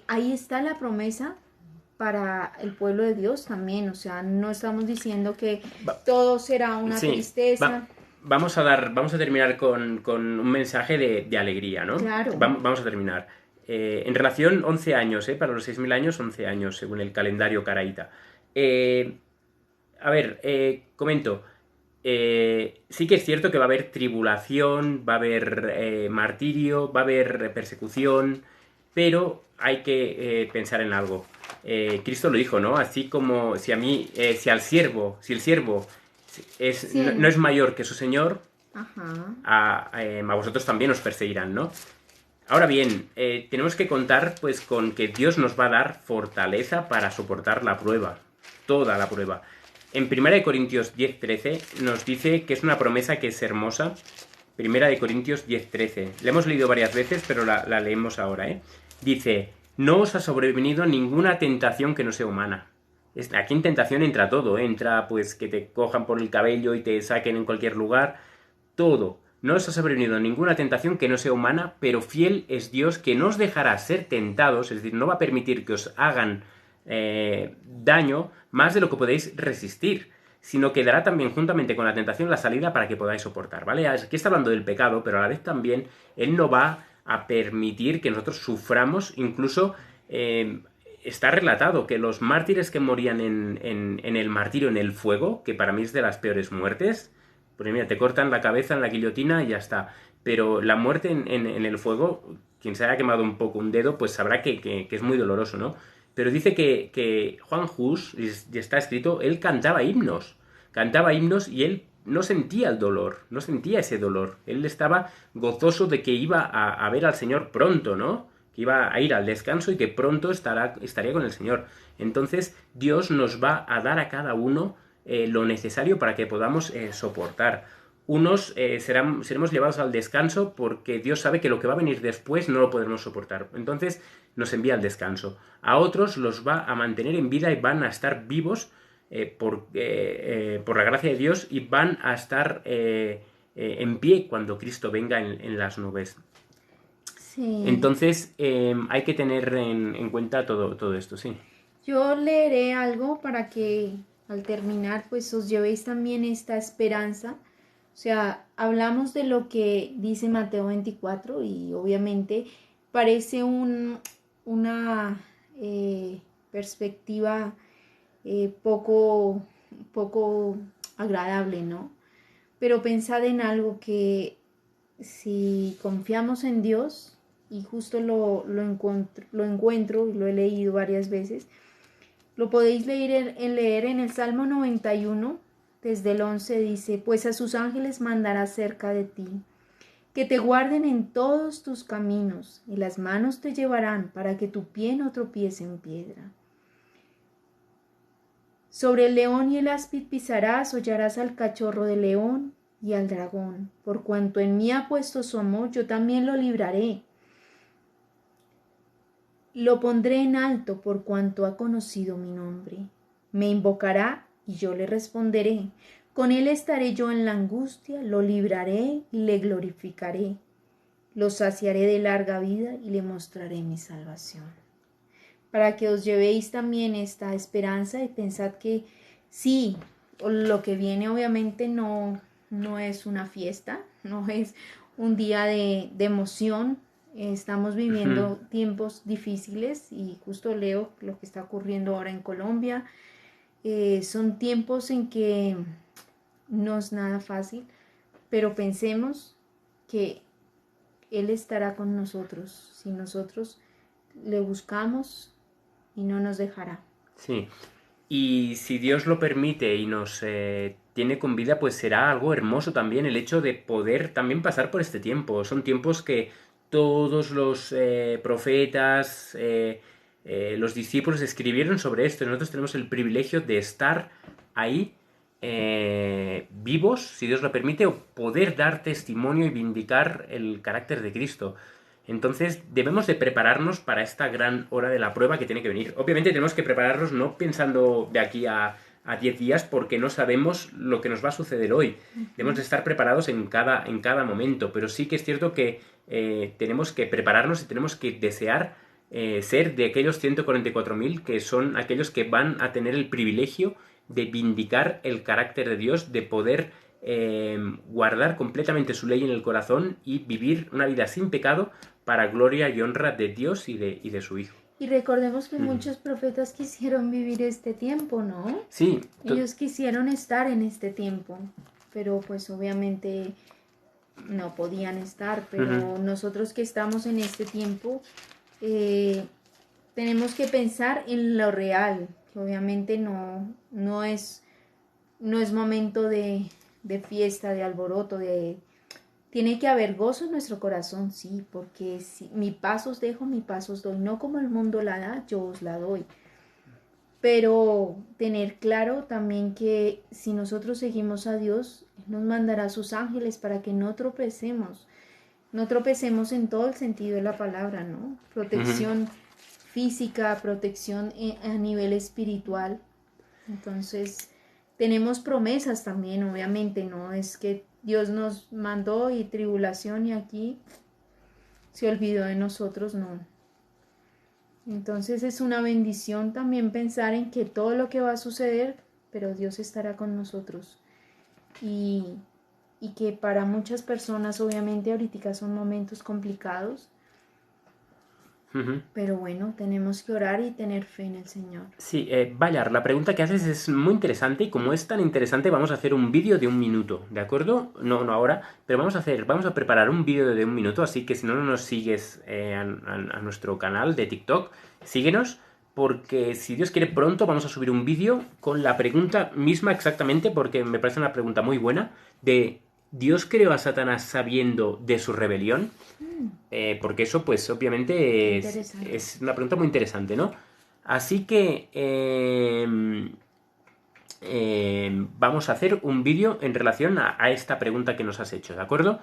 ahí está la promesa para el pueblo de Dios también, o sea, no estamos diciendo que todo será una sí, tristeza. Vamos a terminar con un mensaje de alegría, ¿no? Claro. Vamos a terminar. En relación, 11 años, para los 6.000 años, 11 años, según el calendario caraíta. A ver, comento. Sí que es cierto que va a haber tribulación, va a haber martirio, va a haber persecución, pero hay que pensar en algo. Cristo lo dijo, ¿no? Así como si si el siervo Sí. no es mayor que su señor, Ajá. a vosotros también os perseguirán, ¿no? Ahora bien, tenemos que contar pues con que Dios nos va a dar fortaleza para soportar la prueba, toda la prueba. En 1 Corintios 10:13 nos dice que es una promesa que es hermosa. 1 Corintios 10:13. La hemos leído varias veces, pero la leemos ahora, Dice, no os ha sobrevenido ninguna tentación que no sea humana. Aquí en tentación entra todo, entra pues que te cojan por el cabello y te saquen en cualquier lugar, todo. No os ha sobrevenido ninguna tentación que no sea humana, pero fiel es Dios que no os dejará ser tentados, es decir, no va a permitir que os hagan daño más de lo que podéis resistir, sino que dará también juntamente con la tentación la salida para que podáis soportar, ¿vale? Aquí está hablando del pecado, pero a la vez también Él no va a permitir que nosotros suframos, incluso está relatado que los mártires que morían en el martirio, en el fuego, que para mí es de las peores muertes, pues mira, te cortan la cabeza en la guillotina y ya está, pero la muerte en el fuego, quien se haya quemado un poco un dedo, pues sabrá que es muy doloroso, ¿no? Pero dice que Juan Hus, y está escrito, él cantaba himnos y él no sentía el dolor, no sentía ese dolor. Él estaba gozoso de que iba a ver al Señor pronto, ¿no? Que iba a ir al descanso y que pronto estaría con el Señor. Entonces Dios nos va a dar a cada uno lo necesario para que podamos soportar. Unos seremos llevados al descanso porque Dios sabe que lo que va a venir después no lo podremos soportar. Entonces nos envía al descanso. A otros los va a mantener en vida y van a estar vivos por la gracia de Dios y van a estar en pie cuando Cristo venga en las nubes. Sí. Entonces hay que tener en cuenta todo esto, sí. Yo leeré algo para que al terminar pues os llevéis también esta esperanza. O sea, hablamos de lo que dice Mateo 24 y obviamente parece una perspectiva poco agradable, ¿no? Pero pensad en algo que si confiamos en Dios, y justo lo encuentro y lo he leído varias veces, lo podéis leer en el Salmo 91, desde el 11 dice, pues a sus ángeles mandará cerca de ti, que te guarden en todos tus caminos, y las manos te llevarán para que tu pie no tropiece en piedra. Sobre el león y el áspid pisarás, hollarás al cachorro del león y al dragón. Por cuanto en mí ha puesto su amor, yo también lo libraré. Lo pondré en alto por cuanto ha conocido mi nombre. Me invocará y yo le responderé. Con él estaré yo en la angustia, lo libraré y le glorificaré. Lo saciaré de larga vida y le mostraré mi salvación. Para que os llevéis también esta esperanza y pensad que sí, lo que viene obviamente no es una fiesta, no es un día de emoción. Estamos viviendo tiempos difíciles y justo leo lo que está ocurriendo ahora en Colombia. Son tiempos en que no es nada fácil, pero pensemos que Él estará con nosotros si nosotros le buscamos y no nos dejará. Sí, y si Dios lo permite y nos tiene con vida, pues será algo hermoso también el hecho de poder también pasar por este tiempo. Son tiempos que todos los profetas, los discípulos escribieron sobre esto. Nosotros tenemos el privilegio de estar ahí vivos, si Dios lo permite, o poder dar testimonio y vindicar el carácter de Cristo. Entonces debemos de prepararnos para esta gran hora de la prueba que tiene que venir. Obviamente tenemos que prepararnos no pensando de aquí a 10 días porque no sabemos lo que nos va a suceder hoy. Debemos de estar preparados en cada momento, pero sí que es cierto que tenemos que prepararnos y tenemos que desear ser de aquellos 144.000 que son aquellos que van a tener el privilegio de vindicar el carácter de Dios, de poder guardar completamente su ley en el corazón y vivir una vida sin pecado para gloria y honra de Dios y de su Hijo. Y recordemos que muchos profetas quisieron vivir este tiempo, ¿no? Sí. Ellos quisieron estar en este tiempo, pero pues obviamente no podían estar, pero nosotros que estamos en este tiempo tenemos que pensar en lo real, que obviamente no es momento de fiesta, de alboroto, tiene que haber gozo en nuestro corazón, sí, porque si mi paz os dejo, mi paz os doy, no como el mundo la da, yo os la doy. Pero tener claro también que si nosotros seguimos a Dios, Él nos mandará a sus ángeles para que no tropecemos en todo el sentido de la palabra, ¿no? Protección física, protección a nivel espiritual. Entonces, tenemos promesas también, obviamente, no es que Dios nos mandó y tribulación y aquí se olvidó de nosotros, no. Entonces es una bendición también pensar en que todo lo que va a suceder, pero Dios estará con nosotros. Y que para muchas personas obviamente ahorita son momentos complicados, pero bueno, tenemos que orar y tener fe en el Señor. Sí, Bayar, la pregunta que haces es muy interesante y como es tan interesante vamos a hacer un vídeo de 1 minuto, ¿de acuerdo? No ahora, pero vamos a preparar un vídeo de 1 minuto, así que si no nos sigues a nuestro canal de TikTok, síguenos, porque si Dios quiere pronto vamos a subir un vídeo con la pregunta misma exactamente, porque me parece una pregunta muy buena, de ¿Dios creó a Satanás sabiendo de su rebelión? Porque eso, pues, obviamente es una pregunta muy interesante, ¿no? Así que vamos a hacer un vídeo en relación a esta pregunta que nos has hecho, ¿de acuerdo?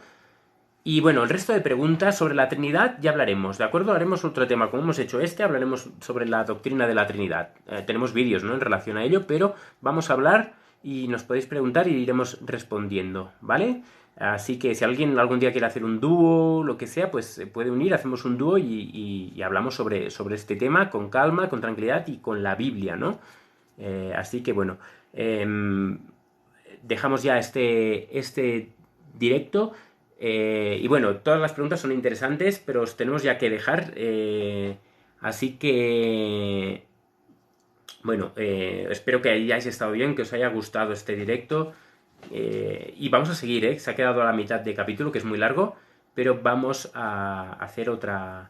Y bueno, el resto de preguntas sobre la Trinidad ya hablaremos, ¿de acuerdo? Haremos otro tema, como hemos hecho hablaremos sobre la doctrina de la Trinidad. Tenemos vídeos, ¿no?, en relación a ello, pero vamos a hablar y nos podéis preguntar y iremos respondiendo, ¿vale? Así que si alguien algún día quiere hacer un dúo, lo que sea, pues se puede unir, hacemos un dúo y hablamos sobre este tema con calma, con tranquilidad y con la Biblia, ¿no? Así que bueno, dejamos ya este directo. Y bueno, todas las preguntas son interesantes, pero os tenemos ya que dejar. Así que bueno, espero que hayáis estado bien, que os haya gustado este directo. Y vamos a seguir, se ha quedado a la mitad de capítulo, que es muy largo, pero vamos a hacer otro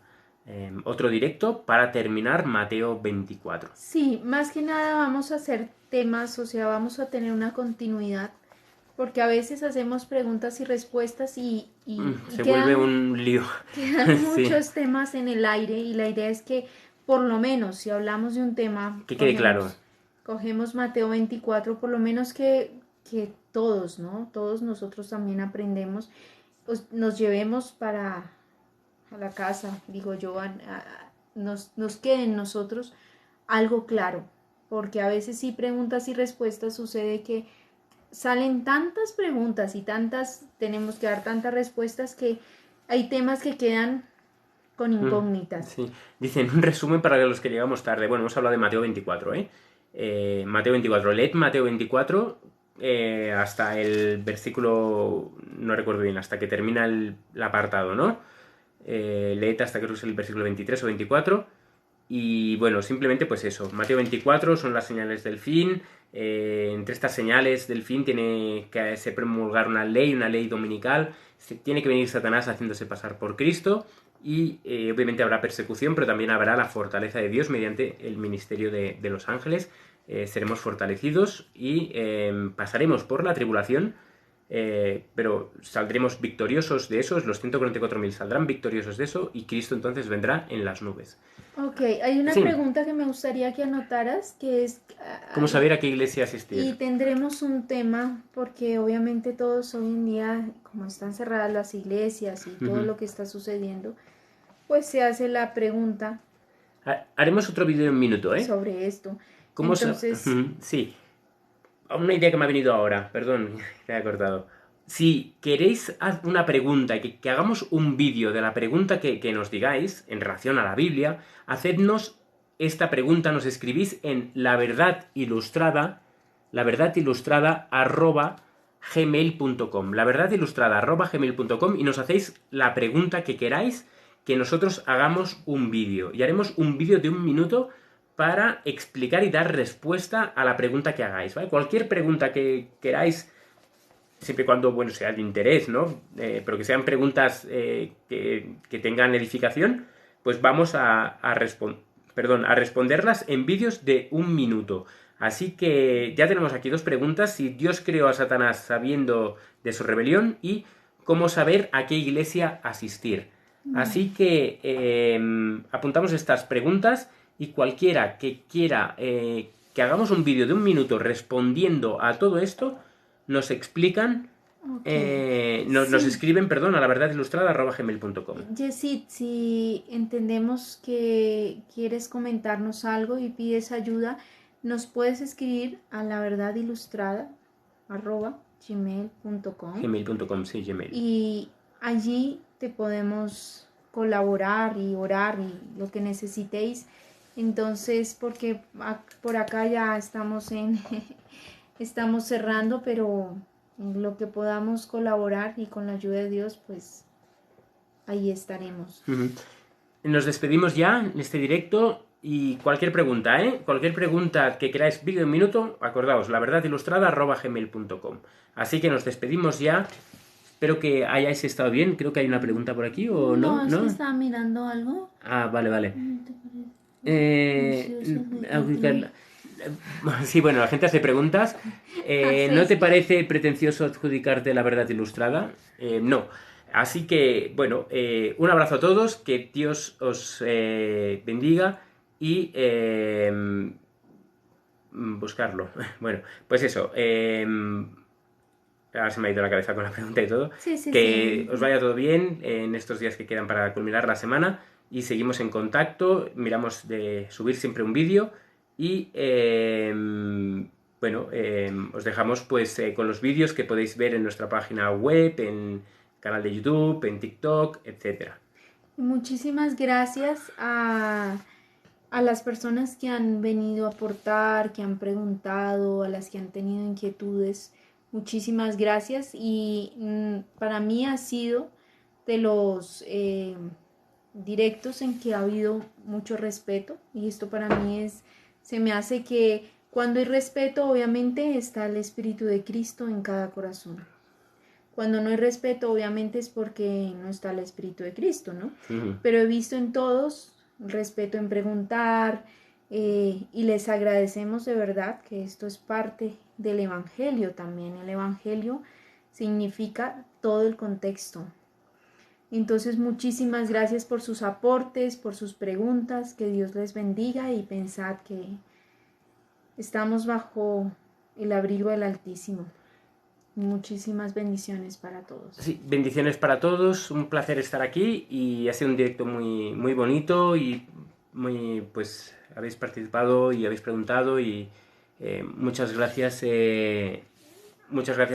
directo para terminar Mateo 24. Sí, más que nada vamos a hacer temas, o sea, vamos a tener una continuidad porque a veces hacemos preguntas y respuestas y Se vuelve un lío. quedan Sí, muchos temas en el aire y la idea es que por lo menos si hablamos de un tema, que quede claro. cogemos Mateo 24, por lo menos que todos, ¿no? Todos nosotros también aprendemos, pues, nos llevemos para a la casa, digo yo, nos quede en nosotros algo claro, porque a veces sí preguntas y respuestas sucede que salen tantas preguntas y tantas, tenemos que dar tantas respuestas que hay temas que quedan con incógnitas. Sí. Dicen, un resumen para los que llegamos tarde. Bueno, hemos hablado de Mateo 24, ¿eh? Mateo 24. Leed Mateo 24 hasta el versículo, no recuerdo bien, hasta que termina el apartado, ¿no? Leed hasta creo que es el versículo 23 o 24. Y bueno, simplemente pues eso, Mateo 24 son las señales del fin. Entre estas señales del fin tiene que se promulgar una ley dominical. Tiene que venir Satanás haciéndose pasar por Cristo. Y obviamente habrá persecución, pero también habrá la fortaleza de Dios mediante el ministerio de los ángeles. Seremos fortalecidos y pasaremos por la tribulación, pero saldremos victoriosos de eso. Los 144.000 saldrán victoriosos de eso y Cristo entonces vendrá en las nubes. Ok, hay una Sí. pregunta que me gustaría que anotaras, que es... ¿Cómo saber a qué iglesia Y asistir? tendremos un tema, porque obviamente todos hoy en día, como están cerradas las iglesias y todo lo que está sucediendo, pues se hace la pregunta Haremos otro vídeo de un minuto, ¿eh? sobre esto. ¿Cómo Entonces, Sí. Una idea que me ha venido ahora, perdón, me he cortado. Si queréis una pregunta, que hagamos un vídeo de la pregunta que nos digáis en relación a la Biblia, hacednos esta pregunta, nos escribís en laverdadilustrada@gmail.com, laverdadilustrada@gmail.com, y nos hacéis la pregunta que queráis que nosotros hagamos un vídeo. Y haremos un vídeo de un minuto para explicar y dar respuesta a la pregunta que hagáis, ¿vale? Cualquier pregunta que queráis, siempre y cuando, bueno, sea de interés, ¿no? Pero que sean preguntas que tengan edificación, pues vamos a responderlas en vídeos de un minuto. Así que ya tenemos aquí dos preguntas: si Dios creó a Satanás sabiendo de su rebelión, y cómo saber a qué iglesia asistir. Así que apuntamos estas preguntas, y cualquiera que quiera que hagamos un vídeo de un minuto respondiendo a todo esto, nos explican, nos sí, escriben, perdón, a laverdadilustrada@gmail.com. Jessit, si entendemos que quieres comentarnos algo y pides ayuda, nos puedes escribir a laverdadilustrada@gmail.com Gmail.com, sí, Gmail. y allí te podemos colaborar y orar y lo que necesitéis. Entonces, porque por acá ya estamos estamos cerrando, pero en lo que podamos colaborar y con la ayuda de Dios, pues ahí estaremos. Nos despedimos ya en este directo, y cualquier pregunta, cualquier pregunta que queráis, vídeo de un minuto, acordaos, laverdadilustrada@gmail.com. Así que nos despedimos ya. Espero que hayáis estado bien. Creo que hay una pregunta por aquí, ¿o no? Es que estaba mirando algo. Ah, vale. Sí, bueno, la gente hace preguntas. ¿No te parece pretencioso adjudicarte la verdad ilustrada? No. Así que, bueno, un abrazo a todos, que Dios os bendiga, y buscarlo. Bueno, pues eso. Ahora se me ha ido la cabeza con la pregunta y todo. Que os vaya todo bien en estos días que quedan para culminar la semana, y seguimos en contacto. Miramos de subir siempre un vídeo, y bueno, os dejamos pues con los vídeos que podéis ver en nuestra página web, en canal de YouTube, en TikTok, etcétera. Muchísimas gracias a las personas que han venido a aportar, que han preguntado, a las que han tenido inquietudes. Muchísimas gracias, y para mí ha sido de los directos en que ha habido mucho respeto, y esto para mí se me hace que cuando hay respeto obviamente está el Espíritu de Cristo en cada corazón. Cuando no hay respeto obviamente es porque no está el Espíritu de Cristo, ¿no? Pero he visto en todos respeto en preguntar, y les agradecemos de verdad que esto es parte del Evangelio también. El Evangelio significa todo el contexto. Entonces, muchísimas gracias por sus aportes, por sus preguntas, que Dios les bendiga y pensad que estamos bajo el abrigo del Altísimo. Muchísimas bendiciones para todos. Sí, bendiciones para todos, un placer estar aquí y ha sido un directo muy, muy bonito y muy, pues, habéis participado y habéis preguntado y muchas gracias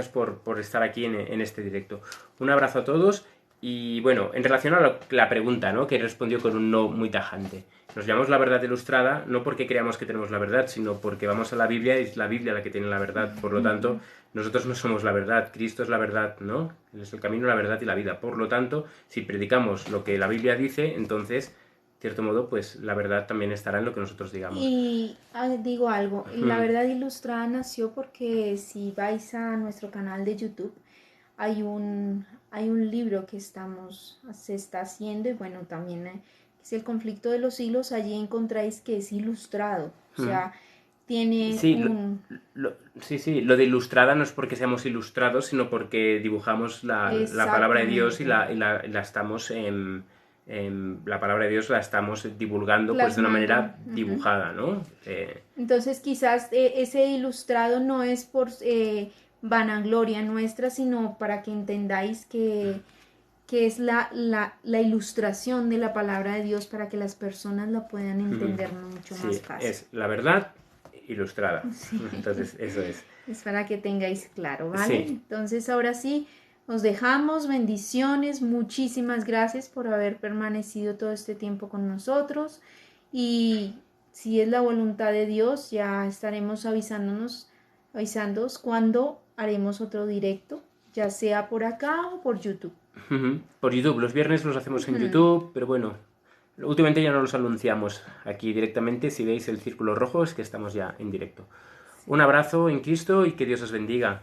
por estar aquí en este directo. Un abrazo a todos y bueno, en relación a la pregunta, ¿no? Que respondió con un no muy tajante. Nos llamamos La Verdad Ilustrada no porque creamos que tenemos la verdad, sino porque vamos a la Biblia y es la Biblia la que tiene la verdad. Por lo tanto, nosotros no somos la verdad, Cristo es la verdad, ¿no? Él es el camino, la verdad y la vida. Por lo tanto, si predicamos lo que la Biblia dice, entonces, de cierto modo, pues la verdad también estará en lo que nosotros digamos. Y digo algo, La Verdad Ilustrada nació porque si vais a nuestro canal de YouTube, hay un libro que se está haciendo y bueno, también es El conflicto de los siglos, allí encontráis que es ilustrado, o sea, tiene Sí, un... sí, lo de ilustrada no es porque seamos ilustrados, sino porque dibujamos la palabra de Dios y la estamos la palabra de Dios la estamos divulgando pues de una manera dibujada, ¿no? Entonces quizás ese ilustrado no es por vanagloria nuestra, sino para que entendáis que es la ilustración de la palabra de Dios para que las personas la puedan entender mucho más fácil. Es la verdad ilustrada. Sí. Entonces, eso es. Es para que tengáis claro, ¿vale? Sí. Entonces, ahora sí, os dejamos. Bendiciones. Muchísimas gracias por haber permanecido todo este tiempo con nosotros. Y si es la voluntad de Dios, ya estaremos avisándoos cuando haremos otro directo, ya sea por acá o por YouTube. Por YouTube. Los viernes los hacemos en YouTube, pero bueno, últimamente ya no los anunciamos aquí directamente. Si veis el círculo rojo es que estamos ya en directo. Un abrazo en Cristo y que Dios os bendiga.